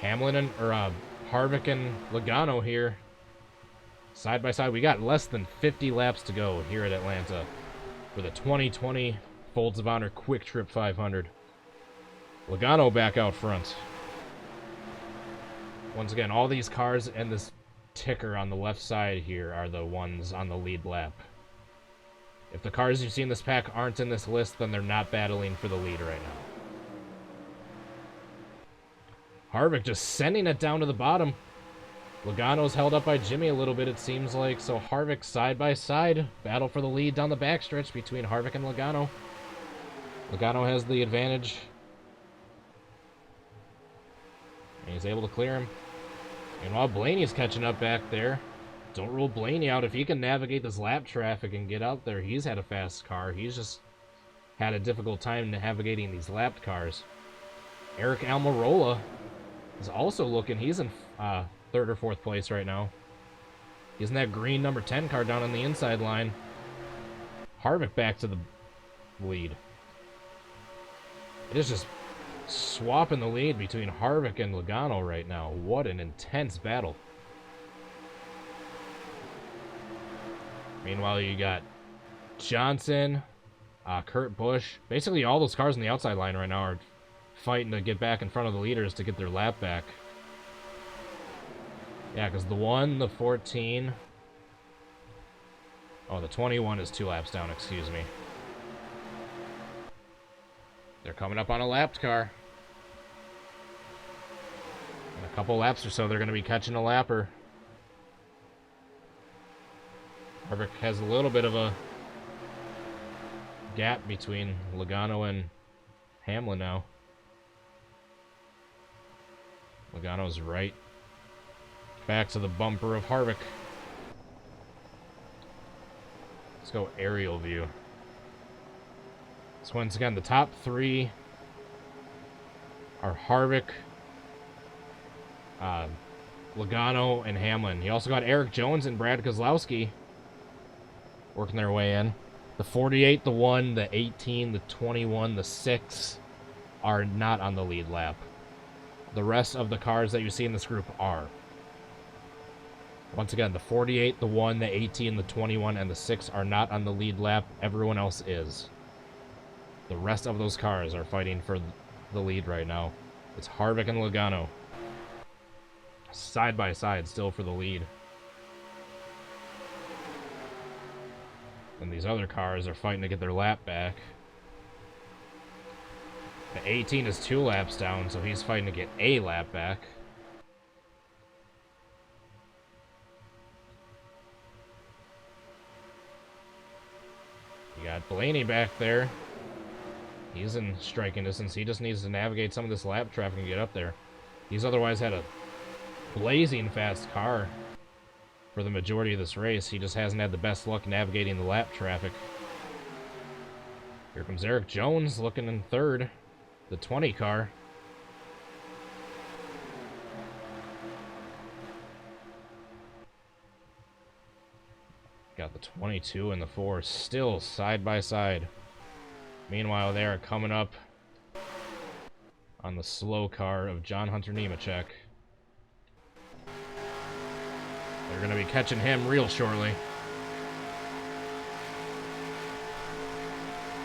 Hamlin and, Harvick and Logano here. Side by side. We got less than 50 laps to go here at Atlanta for the 2020 Folds of Honor QuikTrip 500. Logano back out front. Once again, all these cars and this ticker on the left side here are the ones on the lead lap. If the cars you see in this pack aren't in this list, then they're not battling for the lead right now. Harvick just sending it down to the bottom. Logano's held up by Jimmy a little bit, it seems like. So Harvick side by side. Battle for the lead down the backstretch between Harvick and Logano. Logano has the advantage. And he's able to clear him. And while Blaney's catching up back there, don't rule Blaney out. If he can navigate this lap traffic and get out there, he's had a fast car. He's just had a difficult time navigating these lapped cars. Eric Almirola is also looking. He's in 3rd or 4th place right now. He's in that green number 10 car down on the inside line. Harvick back to the lead. It is just swapping the lead between Harvick and Logano right now. What an intense battle. Meanwhile, you got Johnson, Kurt Busch. Basically, all those cars on the outside line right now are fighting to get back in front of the leaders to get their lap back. Yeah, because the 1, the 14... Oh, the 21 is 2 laps down, excuse me. They're coming up on a lapped car. In a couple laps or so, they're going to be catching a lapper. Harvick has a little bit of a gap between Logano and Hamlin now. Logano's right back to the bumper of Harvick. Let's go aerial view. So once again, the top 3 are Harvick, Logano, and Hamlin. You also got Eric Jones and Brad Keselowski working their way in. The 48, the 1, the 18, the 21, the 6 are not on the lead lap. The rest of the cars that you see in this group are. Once again, the 48, the 1, the 18, the 21, and the 6 are not on the lead lap. Everyone else is. The rest of those cars are fighting for the lead right now. It's Harvick and Logano. Side by side, still for the lead. And these other cars are fighting to get their lap back. The 18 is 2 laps down, so he's fighting to get a lap back. You got Blaney back there. He's in striking distance. He just needs to navigate some of this lap traffic and get up there. He's otherwise had a blazing fast car for the majority of this race. He just hasn't had the best luck navigating the lap traffic. Here comes Eric Jones looking in 3rd. The 20 car. Got the 22 and the 4 still side by side. Meanwhile, they are coming up on the slow car of John Hunter Nemechek. They're going to be catching him real shortly.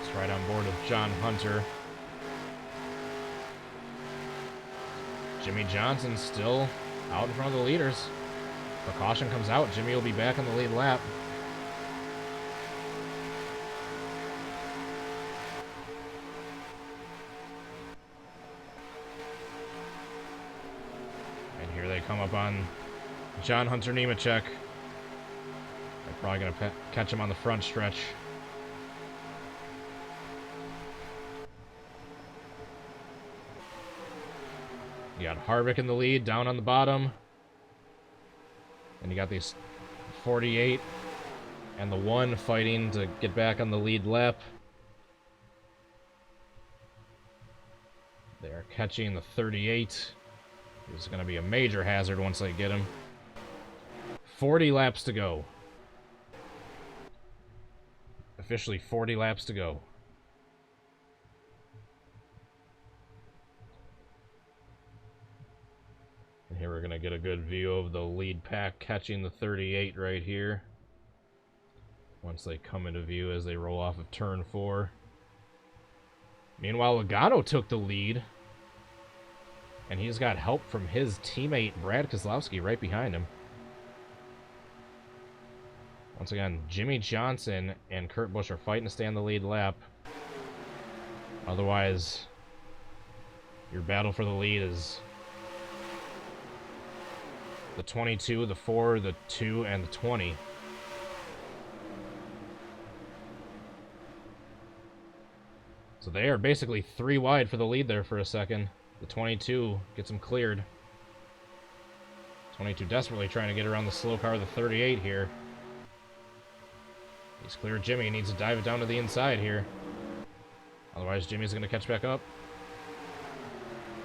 It's right on board with John Hunter. Jimmy Johnson still out in front of the leaders. The caution comes out. Jimmy will be back on the lead lap. And here they come up on John Hunter Nemechek. They're probably going to catch him on the front stretch. You got Harvick in the lead, down on the bottom. And you got these 48 and the 1 fighting to get back on the lead lap. They are catching the 38. This is going to be a major hazard once they get him. 40 laps to go. Officially 40 laps to go. And here we're going to get a good view of the lead pack catching the 38 right here. Once they come into view as they roll off of turn 4. Meanwhile, Elgato took the lead. And he's got help from his teammate, Brad Keselowski, right behind him. Once again, Jimmy Johnson and Kurt Busch are fighting to stay on the lead lap. Otherwise, your battle for the lead is the 22, the 4, the 2, and the 20. So they are basically 3 wide for the lead there for a second. The 22 gets him cleared. 22 desperately trying to get around the slow car of the 38 here. He's cleared Jimmy. He needs to dive it down to the inside here. Otherwise, Jimmy's going to catch back up.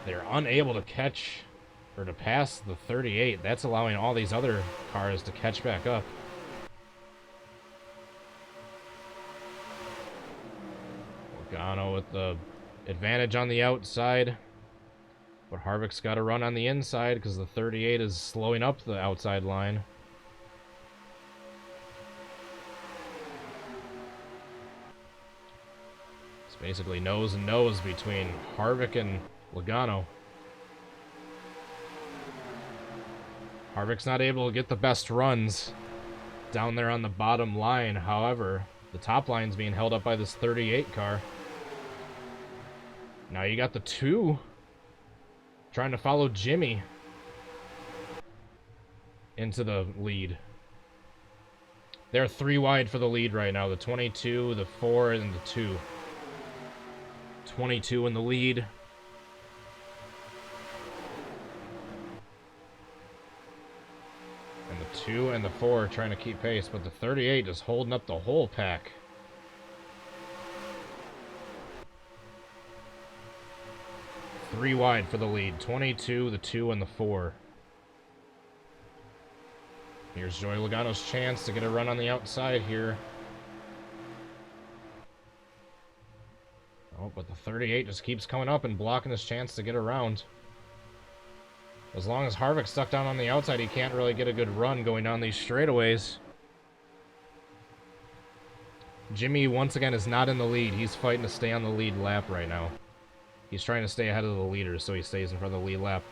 They're unable to catch or to pass the 38. That's allowing all these other cars to catch back up. Logano with the advantage on the outside. But Harvick's got to run on the inside because the 38 is slowing up the outside line. It's basically nose and nose between Harvick and Logano. Harvick's not able to get the best runs down there on the bottom line. However, the top line's being held up by this 38 car. Now you got the 2 trying to follow Jimmy into the lead. They're 3 wide for the lead right now. The 22, the 4, and the 2. 22 in the lead. And the 2 and the 4 are trying to keep pace, but the 38 is holding up the whole pack. Three wide for the lead. 22, the 2, and the 4. Here's Joey Logano's chance to get a run on the outside here. Oh, but the 38 just keeps coming up and blocking his chance to get around. As long as Harvick's stuck down on the outside, he can't really get a good run going down these straightaways. Jimmy, once again, is not in the lead. He's fighting to stay on the lead lap right now. He's trying to stay ahead of the leaders, so he stays in front of the lead lap.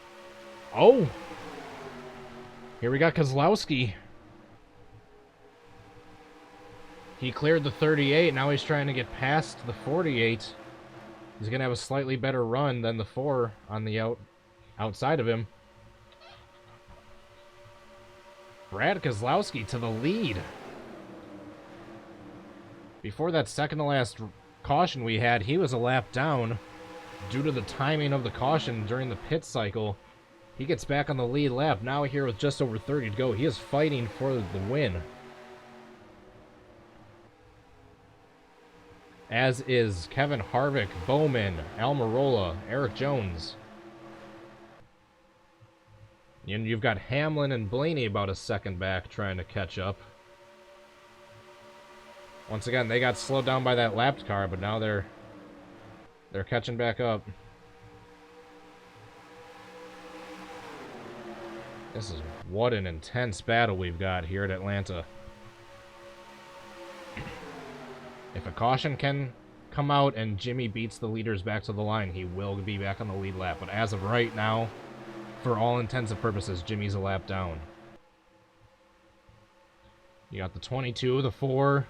Oh! Here we got Keselowski. He cleared the 38. Now he's trying to get past the 48. He's going to have a slightly better run than the 4 on the outside of him. Brad Keselowski to the lead. Before that second to last caution we had, he was a lap down. Due to the timing of the caution during the pit cycle, he gets back on the lead lap. Now here with just over 30 to go, he is fighting for the win. As is Kevin Harvick, Bowman, Almirola, Eric Jones. And you've got Hamlin and Blaney about a second back trying to catch up. Once again, they got slowed down by that lapped car, but now they're catching back up. This is what an intense battle we've got here at Atlanta. If a caution can come out and Jimmy beats the leaders back to the line, he will be back on the lead lap. But as of right now, for all intents and purposes, Jimmy's a lap down. You got the 22, the 4,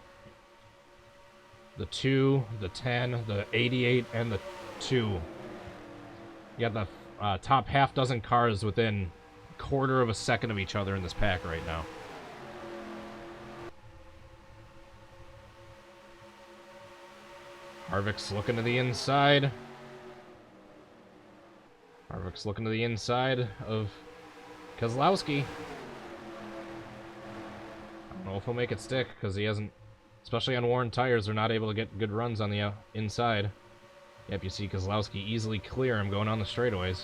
the 2, the 10, the 88, and the 2. You got the top half dozen cars within a quarter of a second of each other in this pack right now. Harvick's looking to the inside. Harvick's looking to the inside of Keselowski. I don't know if he'll make it stick, because he hasn't, especially on worn tires, they're not able to get good runs on the inside. Yep, you see Keselowski easily clear him going on the straightaways.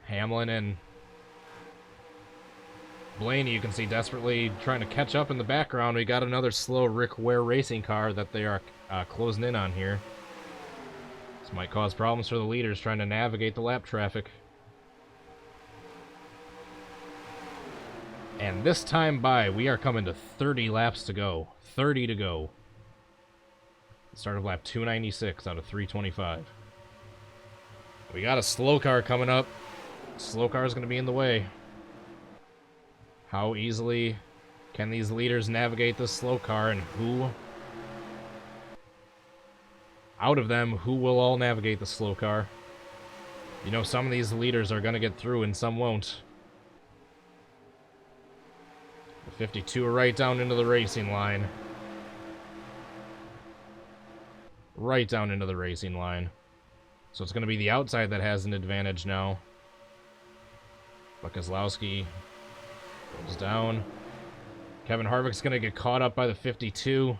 Hamlin and Blaney, you can see desperately trying to catch up in the background. We got another slow Rick Ware racing car that they are closing in on here. This might cause problems for the leaders trying to navigate the lap traffic. And this time by, we are coming to 30 laps to go. 30 to go. Start of lap 296 out of 325. We got a slow car coming up. Slow car is going to be in the way. How easily can these leaders navigate this slow car, and who out of them, who will all navigate the slow car? You know, some of these leaders are going to get through and some won't. The 52 are right down into the racing line. Right down into the racing line. So it's going to be the outside that has an advantage now. But Keselowski goes down. Kevin Harvick's going to get caught up by the 52.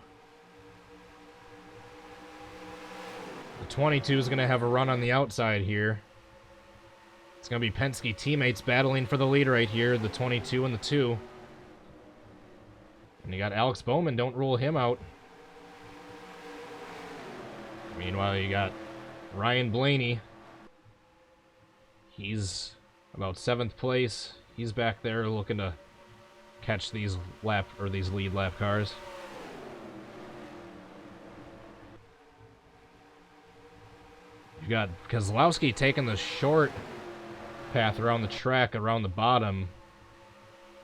The 22 is going to have a run on the outside here. It's going to be Penske teammates battling for the lead right here, the 22 and the 2. And you got Alex Bowman, don't rule him out. Meanwhile, you got Ryan Blaney. He's about 7th place. He's back there looking to catch these lead lap cars. You got Keselowski taking the short path around the track, around the bottom.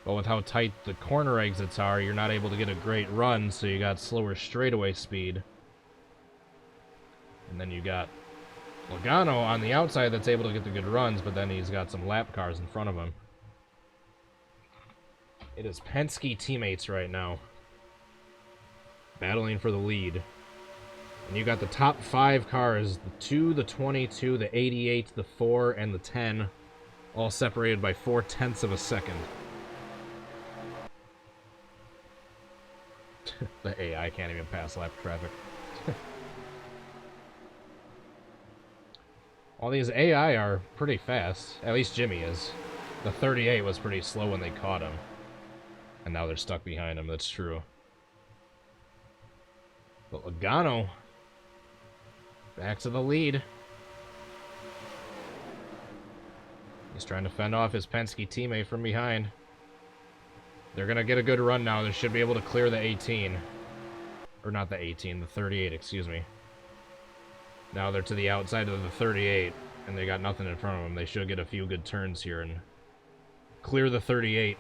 But with how tight the corner exits are, you're not able to get a great run, so you got slower straightaway speed. And then you got Logano on the outside that's able to get the good runs, but then he's got some lap cars in front of him. It is Penske teammates right now, battling for the lead. And you got the top 5 cars, the 2, the 22, the 88, the 4, and the 10, all separated by 0.4 of a second. The AI can't even pass lap traffic. All these AI are pretty fast. At least Jimmy is. The 38 was pretty slow when they caught him. And now they're stuck behind him, that's true. But Logano, back to the lead. He's trying to fend off his Penske teammate from behind. They're going to get a good run now. They should be able to clear the 18. Or not the 18, the 38, excuse me. Now they're to the outside of the 38, and they got nothing in front of them. They should get a few good turns here and clear the 38.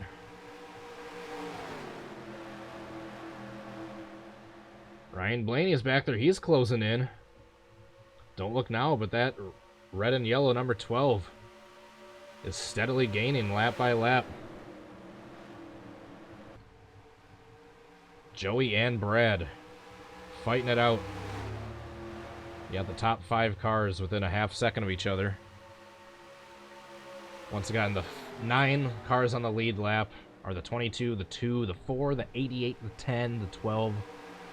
Ryan Blaney is back there. He's closing in. Don't look now, but that red and yellow number 12 is steadily gaining lap by lap. Joey and Brad fighting it out. You got the top 5 cars within a half second of each other. Once again, the 9 cars on the lead lap are the 22, the 2, the 4, the 88, the 10, the 12,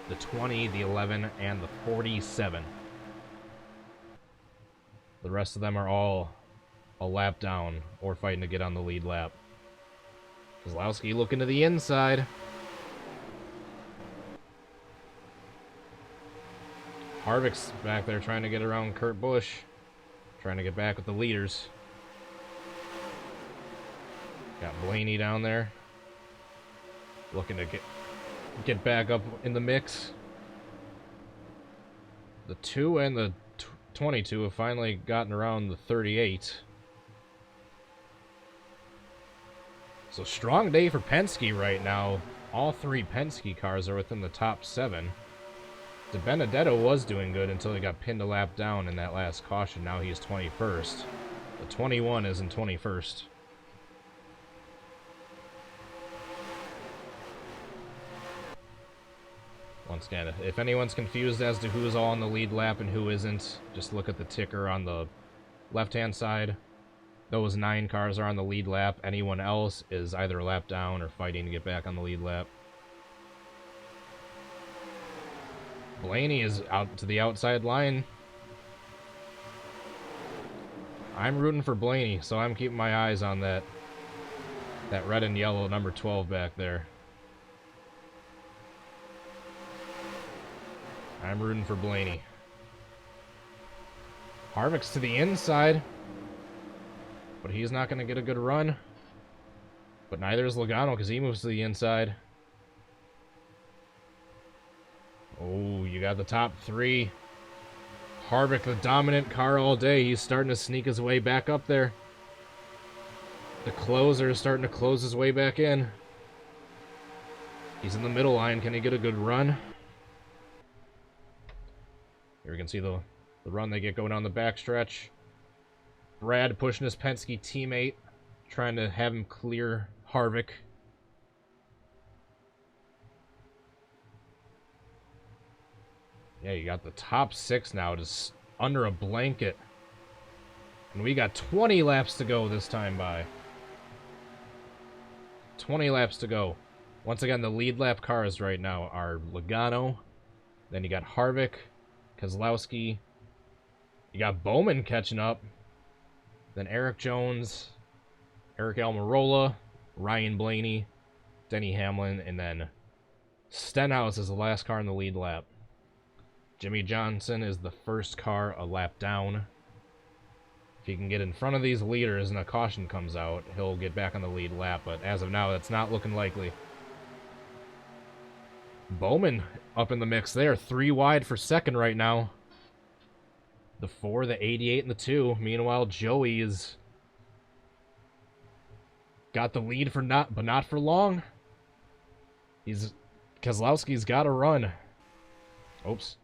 the 20, the 11, and the 47. The rest of them are all a lap down or fighting to get on the lead lap. Keselowski looking to the inside. Harvick's back there trying to get around Kurt Busch. Trying to get back with the leaders. Got Blaney down there. Looking to get back up in the mix. The 2 and the 22 have finally gotten around the 38. So strong day for Penske right now. All 3 Penske cars are within the top 7. De Benedetto was doing good until he got pinned a lap down in that last caution. Now he's 21st. The 21 is in 21st. Once again, if anyone's confused as to who's all on the lead lap and who isn't, just look at the ticker on the left-hand side. Those 9 cars are on the lead lap. Anyone else is either a lap down or fighting to get back on the lead lap. Blaney is out to the outside line. I'm rooting for Blaney, so I'm keeping my eyes on that red and yellow number 12 back there. I'm rooting for Blaney. Harvick's to the inside, but he's not going to get a good run. But neither is Logano because he moves to the inside. Oh, you got the top 3. Harvick, the dominant car all day. He's starting to sneak his way back up there. The closer is starting to close his way back in. He's in the middle line. Can he get a good run? Here we can see the run they get going down the backstretch. Brad pushing his Penske teammate, trying to have him clear Harvick. Yeah, you got the top 6 now, just under a blanket. And we got 20 laps to go this time by. 20 laps to go. Once again, the lead lap cars right now are Logano. Then you got Harvick, Keselowski. You got Bowman catching up. Then Eric Jones, Eric Almirola, Ryan Blaney, Denny Hamlin, and then Stenhouse is the last car in the lead lap. Jimmy Johnson is the first car a lap down. If he can get in front of these leaders and a caution comes out, he'll get back on the lead lap, but as of now, that's not looking likely. Bowman up in the mix there, 3 wide for second right now. The 4, the 88, and the 2. Meanwhile, Joey's got the lead for but not for long. Keselowski's got to run. Oops.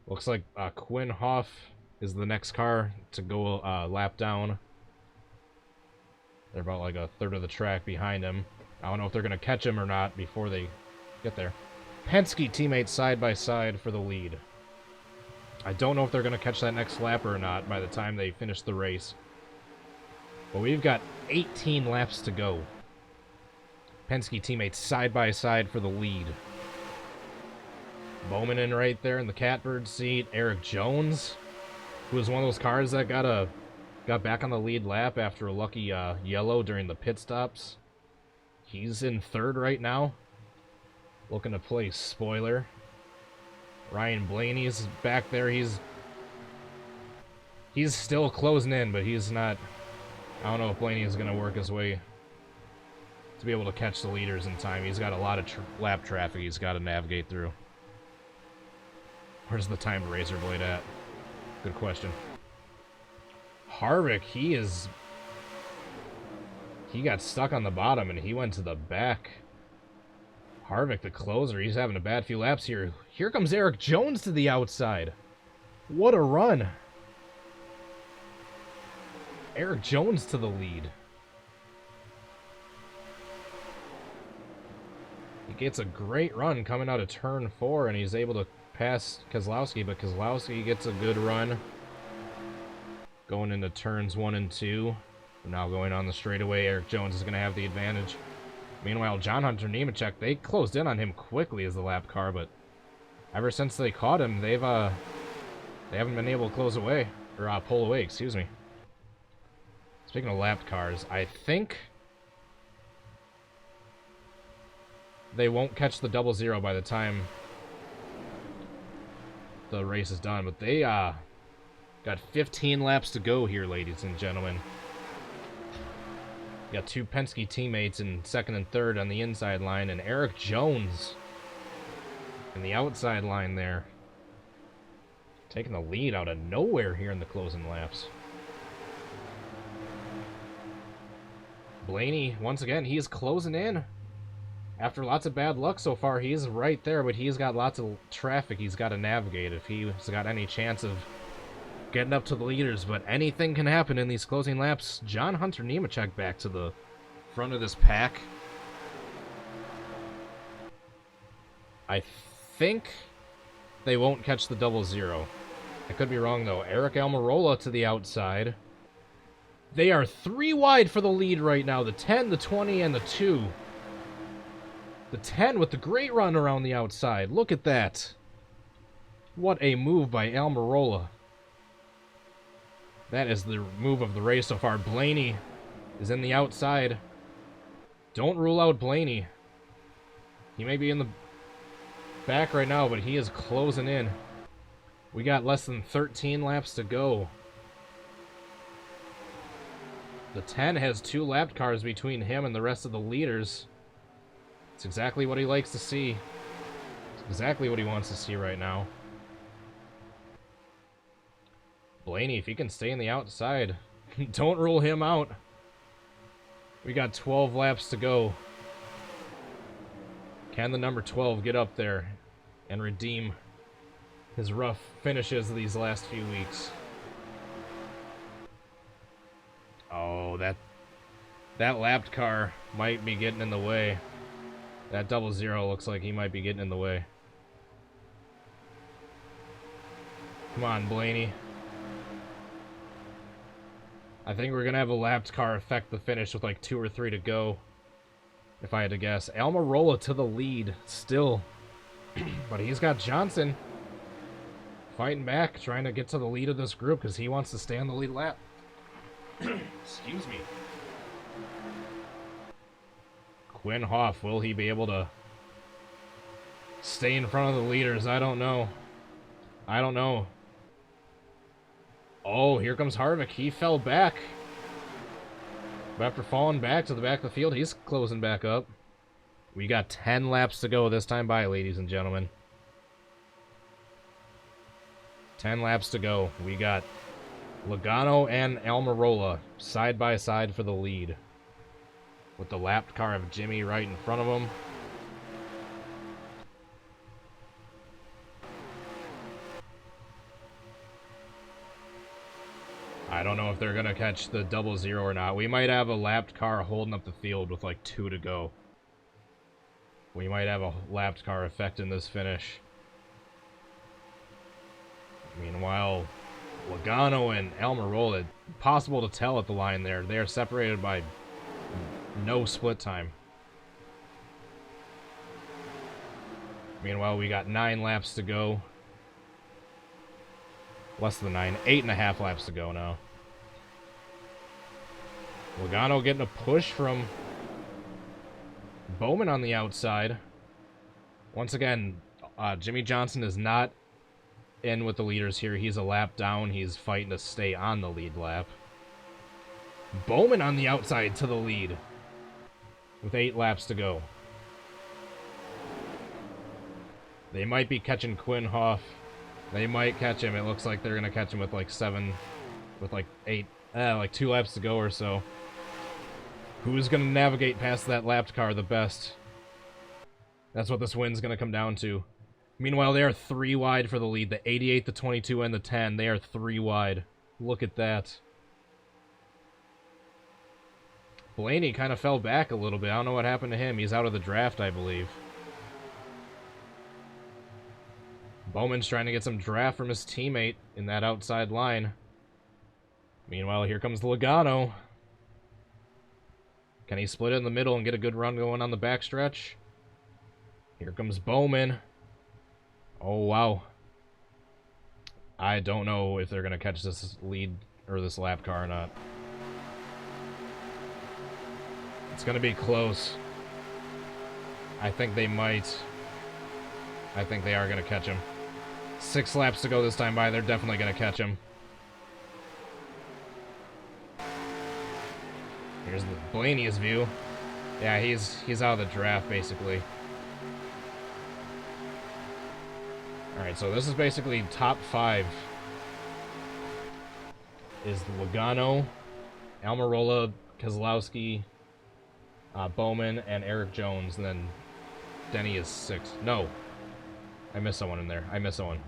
Looks like Quinn Hoff is the next car to go lap down. They're about like a third of the track behind him. I don't know if they're going to catch him or not before they get there. Penske teammates side by side for the lead. I don't know if they're going to catch that next lap or not by the time they finish the race. But we've got 18 laps to go. Penske teammates side by side for the lead. Bowman in right there in the catbird seat. Eric Jones, who was one of those cars that got back on the lead lap after a lucky yellow during the pit stops. He's in third right now, looking to play spoiler. Ryan Blaney's back there. He's still closing in, but he's not. I don't know if Blaney is going to work his way to be able to catch the leaders in time. He's got a lot of lap traffic he's got to navigate through. Where's the timed razor blade at? Good question. Harvick, he got stuck on the bottom and he went to the back. Harvick, the closer, he's having a bad few laps here. Here comes Eric Jones to the outside. What a run. Eric Jones to the lead. He gets a great run coming out of turn 4 and he's able to pass Keselowski, but Keselowski gets a good run going into turns 1 and 2. Now going on the straightaway, Eric Jones is going to have the advantage. Meanwhile, John Hunter Nemechek, they closed in on him quickly as the lap car, but ever since they caught him, they haven't been able to close away, or pull away, excuse me. Speaking of lapped cars, I think they won't catch the 00 by the time the race is done, but they got 15 laps to go here, ladies and gentlemen. Got two Penske teammates in second and third on the inside line, and Eric Jones in the outside line there. Taking the lead out of nowhere here in the closing laps. Blaney, once again, he is closing in. After lots of bad luck so far, he's right there, but he's got lots of traffic he's got to navigate if he's got any chance of getting up to the leaders. But anything can happen in these closing laps. John Hunter Nemechek back to the front of this pack. I think they won't catch the 0-0. I could be wrong, though. Eric Almirola to the outside. They are 3 wide for the lead right now. The 10, the 20, and the 2. The 10 with the great run around the outside. Look at that. What a move by Almirola. That is the move of the race so far. Blaney is in the outside. Don't rule out Blaney. He may be in the back right now, but he is closing in. We got less than 13 laps to go. The 10 has 2 lap cars between him and the rest of the leaders. It's exactly what he likes to see. It's exactly what he wants to see right now. Blaney, if he can stay in the outside, don't rule him out. We got 12 laps to go. Can the number 12 get up there and redeem his rough finishes of these last few weeks? Oh, that lapped car might be getting in the way. That 0-0 looks like he might be getting in the way. Come on, Blaney. I think we're going to have a lapped car affect the finish with like 2 or 3 to go, if I had to guess. Almirola to the lead still. But he's got Johnson fighting back, trying to get to the lead of this group because he wants to stay on the lead lap. Excuse me. Quinn Hoff, will he be able to stay in front of the leaders? I don't know. I don't know. Oh, here comes Harvick. He fell back. But after falling back to the back of the field, he's closing back up. We got 10 laps to go this time by, ladies and gentlemen. 10 laps to go. We got Logano and Almirola side by side for the lead, with the lapped car of Jimmy right in front of him. I don't know if they're going to catch the 0-0 or not. We might have a lapped car holding up the field with like 2 to go. We might have a lapped car affecting this finish. Meanwhile, Logano and Almirola, impossible to tell at the line there. They are separated by no split time. Meanwhile, we got 9 laps to go. Less than 9, 8.5 laps to go now. Logano getting a push from Bowman on the outside. Once again, Jimmy Johnson is not in with the leaders here. He's a lap down. He's fighting to stay on the lead lap. Bowman on the outside to the lead with 8 laps to go. They might be catching Quinn Hoff. They might catch him. It looks like they're going to catch him with like 7, with like 8, like 2 laps to go or so. Who's going to navigate past that lapped car the best? That's what this win's going to come down to. Meanwhile, they are 3 wide for the lead. The 88, the 22, and the 10. They are 3 wide. Look at that. Blaney kind of fell back a little bit. I don't know what happened to him. He's out of the draft, I believe. Bowman's trying to get some draft from his teammate in that outside line. Meanwhile, here comes Logano. Can he split it in the middle and get a good run going on the backstretch? Here comes Bowman. Oh, wow. I don't know if they're going to catch this lead or this lap car or not. It's going to be close. I think they might. I think they are going to catch him. 6 laps to go this time by. They're definitely going to catch him. Here's the Blaney's view. Yeah, he's out of the draft, basically. Alright, so this is basically top 5. Is Logano, Almirola, Keselowski, Bowman, and Eric Jones, and then Denny is 6. No. I missed someone in there. I missed someone.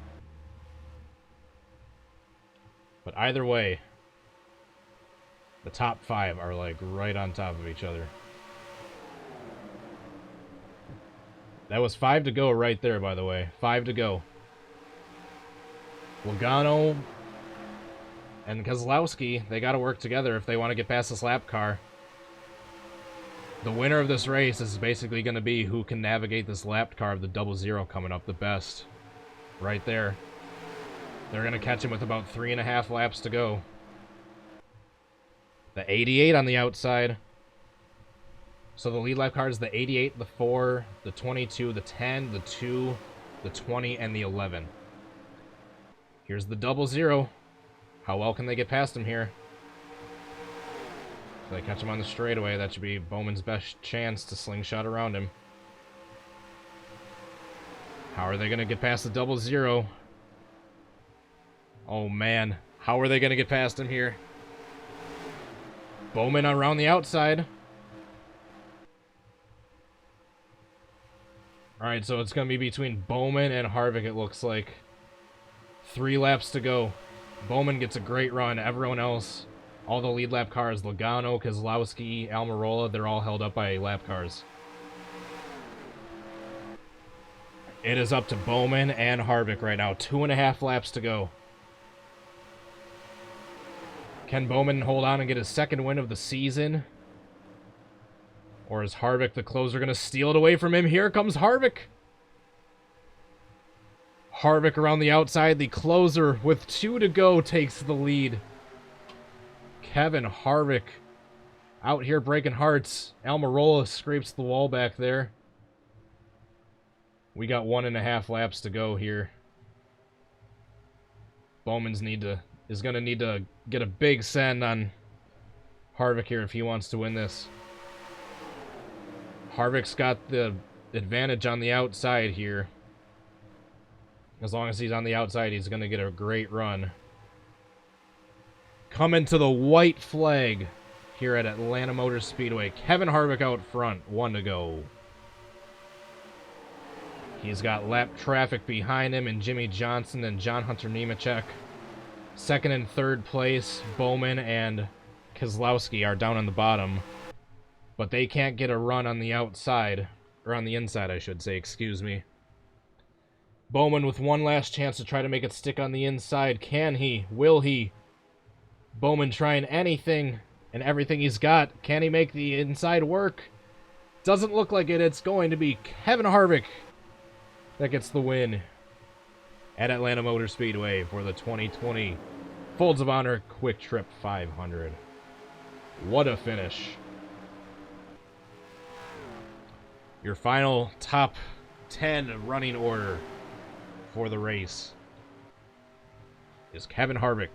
But either way, the top 5 are like right on top of each other. That was 5 to go right there, by the way. 5 to go. Logano and Keselowski, they got to work together if they want to get past this lap car. The winner of this race is basically going to be who can navigate this lap car of the 00 coming up the best. Right there. They're going to catch him with about 3.5 laps to go. The 88 on the outside. So the lead lap car is the 88, the 4, the 22, the 10, the 2, the 20, and the 11. Here's the 00. How well can they get past him here? If they catch him on the straightaway, that should be Bowman's best chance to slingshot around him. How are they going to get past the 00? Oh man, how are they going to get past him here? Bowman around the outside. Alright, so it's going to be between Bowman and Harvick, it looks like. 3 laps to go. Bowman gets a great run. Everyone else, all the lead lap cars, Logano, Keselowski, Almirola, they're all held up by lap cars. It is up to Bowman and Harvick right now. 2.5 laps to go. Can Bowman hold on and get his 2nd win of the season? Or is Harvick, the closer, going to steal it away from him? Here comes Harvick. Harvick around the outside. The closer with 2 to go takes the lead. Kevin Harvick out here breaking hearts. Almirola scrapes the wall back there. We got 1.5 laps to go here. Bowman's is going to need to get a big send on Harvick here if he wants to win this. Harvick's got the advantage on the outside here. As long as he's on the outside, he's going to get a great run. Coming to the white flag here at Atlanta Motor Speedway. Kevin Harvick out front, 1 to go. He's got lap traffic behind him and Jimmy Johnson and John Hunter Nemechek. 2nd and 3rd place, Bowman and Keselowski are down on the bottom. But they can't get a run on the outside. Or on the inside, I should say, excuse me. Bowman with one last chance to try to make it stick on the inside. Can he? Will he? Bowman trying anything and everything he's got. Can he make the inside work? Doesn't look like it. It's going to be Kevin Harvick that gets the win at Atlanta Motor Speedway for the 2020 Folds of Honor QuikTrip 500. What a finish. Your final top 10 running order for the race is Kevin Harvick,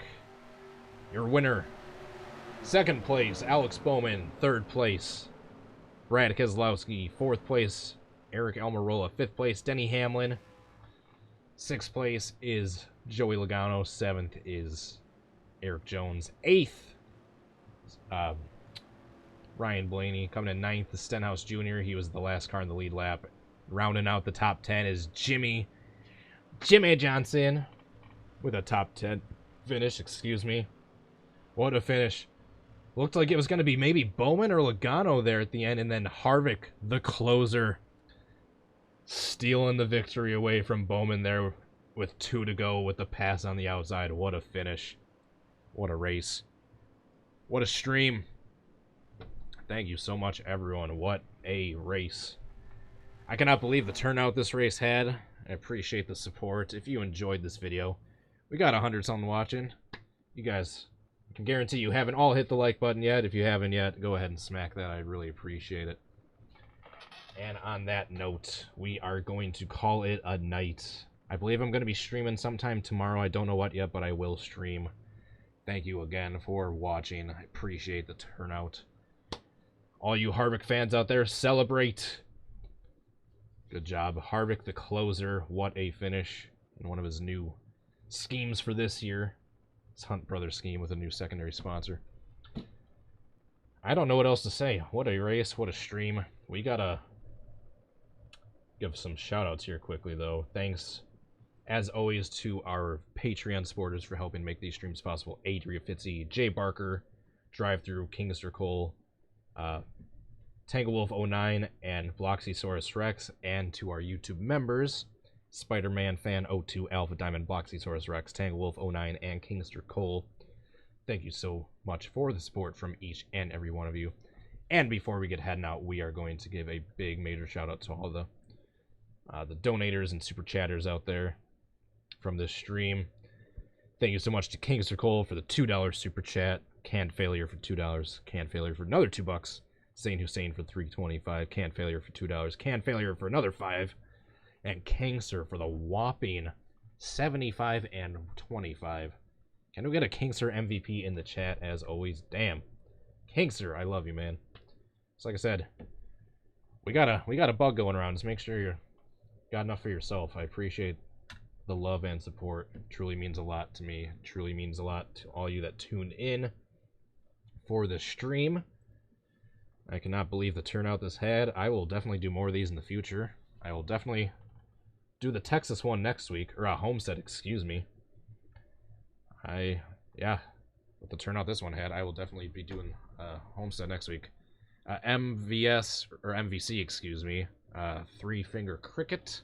your winner. 2nd place, Alex Bowman. 3rd place, Brad Keselowski. 4th place, Eric Almirola. 5th place, Denny Hamlin. 6th place is Joey Logano. 7th is Eric Jones. 8th, Ryan Blaney. Coming in 9th, is Stenhouse Jr. He was the last car in the lead lap. Rounding out the top 10 is Jimmy Johnson with a top 10 finish, excuse me. What a finish. Looked like it was going to be maybe Bowman or Logano there at the end, and then Harvick, the closer, stealing the victory away from Bowman there with 2 to go with the pass on the outside. What a finish. What a race. What a stream. Thank you so much, everyone. What a race. I cannot believe the turnout this race had. I appreciate the support. If you enjoyed this video, we got 100-something watching. You guys, I can guarantee you haven't all hit the like button yet. If you haven't yet, go ahead and smack that. I'd really appreciate it. And on that note, we are going to call it a night. I believe I'm going to be streaming sometime tomorrow. I don't know what yet, but I will stream. Thank you again for watching. I appreciate the turnout. All you Harvick fans out there, celebrate. Good job, Harvick, the closer. What a finish. And one of his new schemes for this year. His Hunt Brothers scheme with a new secondary sponsor. I don't know what else to say. What a race, what a stream. We gotta give some shout-outs here quickly, though. Thanks, as always, to our Patreon supporters for helping make these streams possible. Adria Fitzy, Jay Barker, Drive-Thru, Kingster Cole, Tanglewolf09, and Bloxysaurus Rex, and to our YouTube members, Spider-Man Fan 02, Alpha Diamond, Bloxysaurus Rex, Tanglewolf09, and Kingster Cole. Thank you so much for the support from each and every one of you. And before we get heading out, we are going to give a big major shout out to all the donators and super chatters out there from this stream. Thank you so much to Kingster Cole for the $2 super chat. Canned Failure for $2. Canned Failure for another $2. Saint Hussein for $3.25. Canned Failure for $2. Canned Failure for another $5. And Kingster for the whopping $75 and $25. Can we get a Kingster MVP in the chat as always? Damn. Kingster, I love you, man. So like I said, we got a bug going around. Just make sure you got enough for yourself. I appreciate the love and support. It truly means a lot to me. It truly means a lot to all you that tuned in for the stream. I cannot believe the turnout this had. I will definitely do more of these in the future. I will definitely do the Texas one next week, or Homestead, excuse me. Yeah, with the turnout this one had, I will definitely be doing Homestead next week. MVS, or MVC, excuse me. Three Finger Cricket,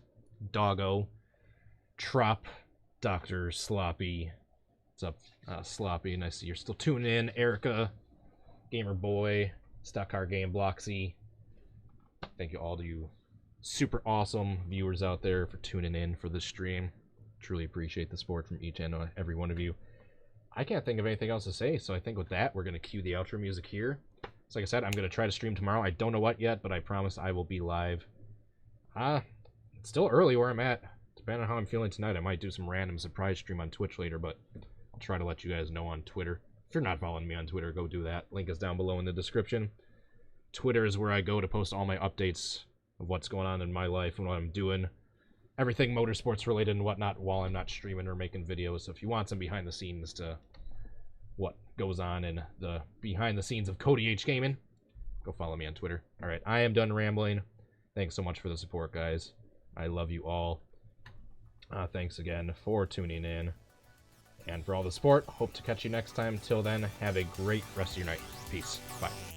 Doggo, Trop, Dr. Sloppy. What's up, Sloppy? Nice to see you're still tuning in. Erica, Gamer Boy, Stock Car Game, Bloxy. Thank you all to you super awesome viewers out there for tuning in for this stream. Truly appreciate the support from each and every one of you. I can't think of anything else to say, so I think with that, we're going to cue the outro music here. So like I said, I'm going to try to stream tomorrow. I don't know what yet, but I promise I will be live. It's still early where I'm at. Depending on how I'm feeling tonight, I might do some random surprise stream on Twitch later, but I'll try to let you guys know on Twitter. If you're not following me on Twitter, go do that. Link is down below in the description. Twitter is where I go to post all my updates of what's going on in my life and what I'm doing. Everything motorsports related and whatnot while I'm not streaming or making videos. So if you want some behind the scenes to what goes on in the behind the scenes of Cody H Gaming, go follow me on Twitter. Alright, I am done rambling. Thanks so much for the support, guys. I love you all. Thanks again for tuning in and for all the support. Hope to catch you next time. Till then, have a great rest of your night. Peace. Bye.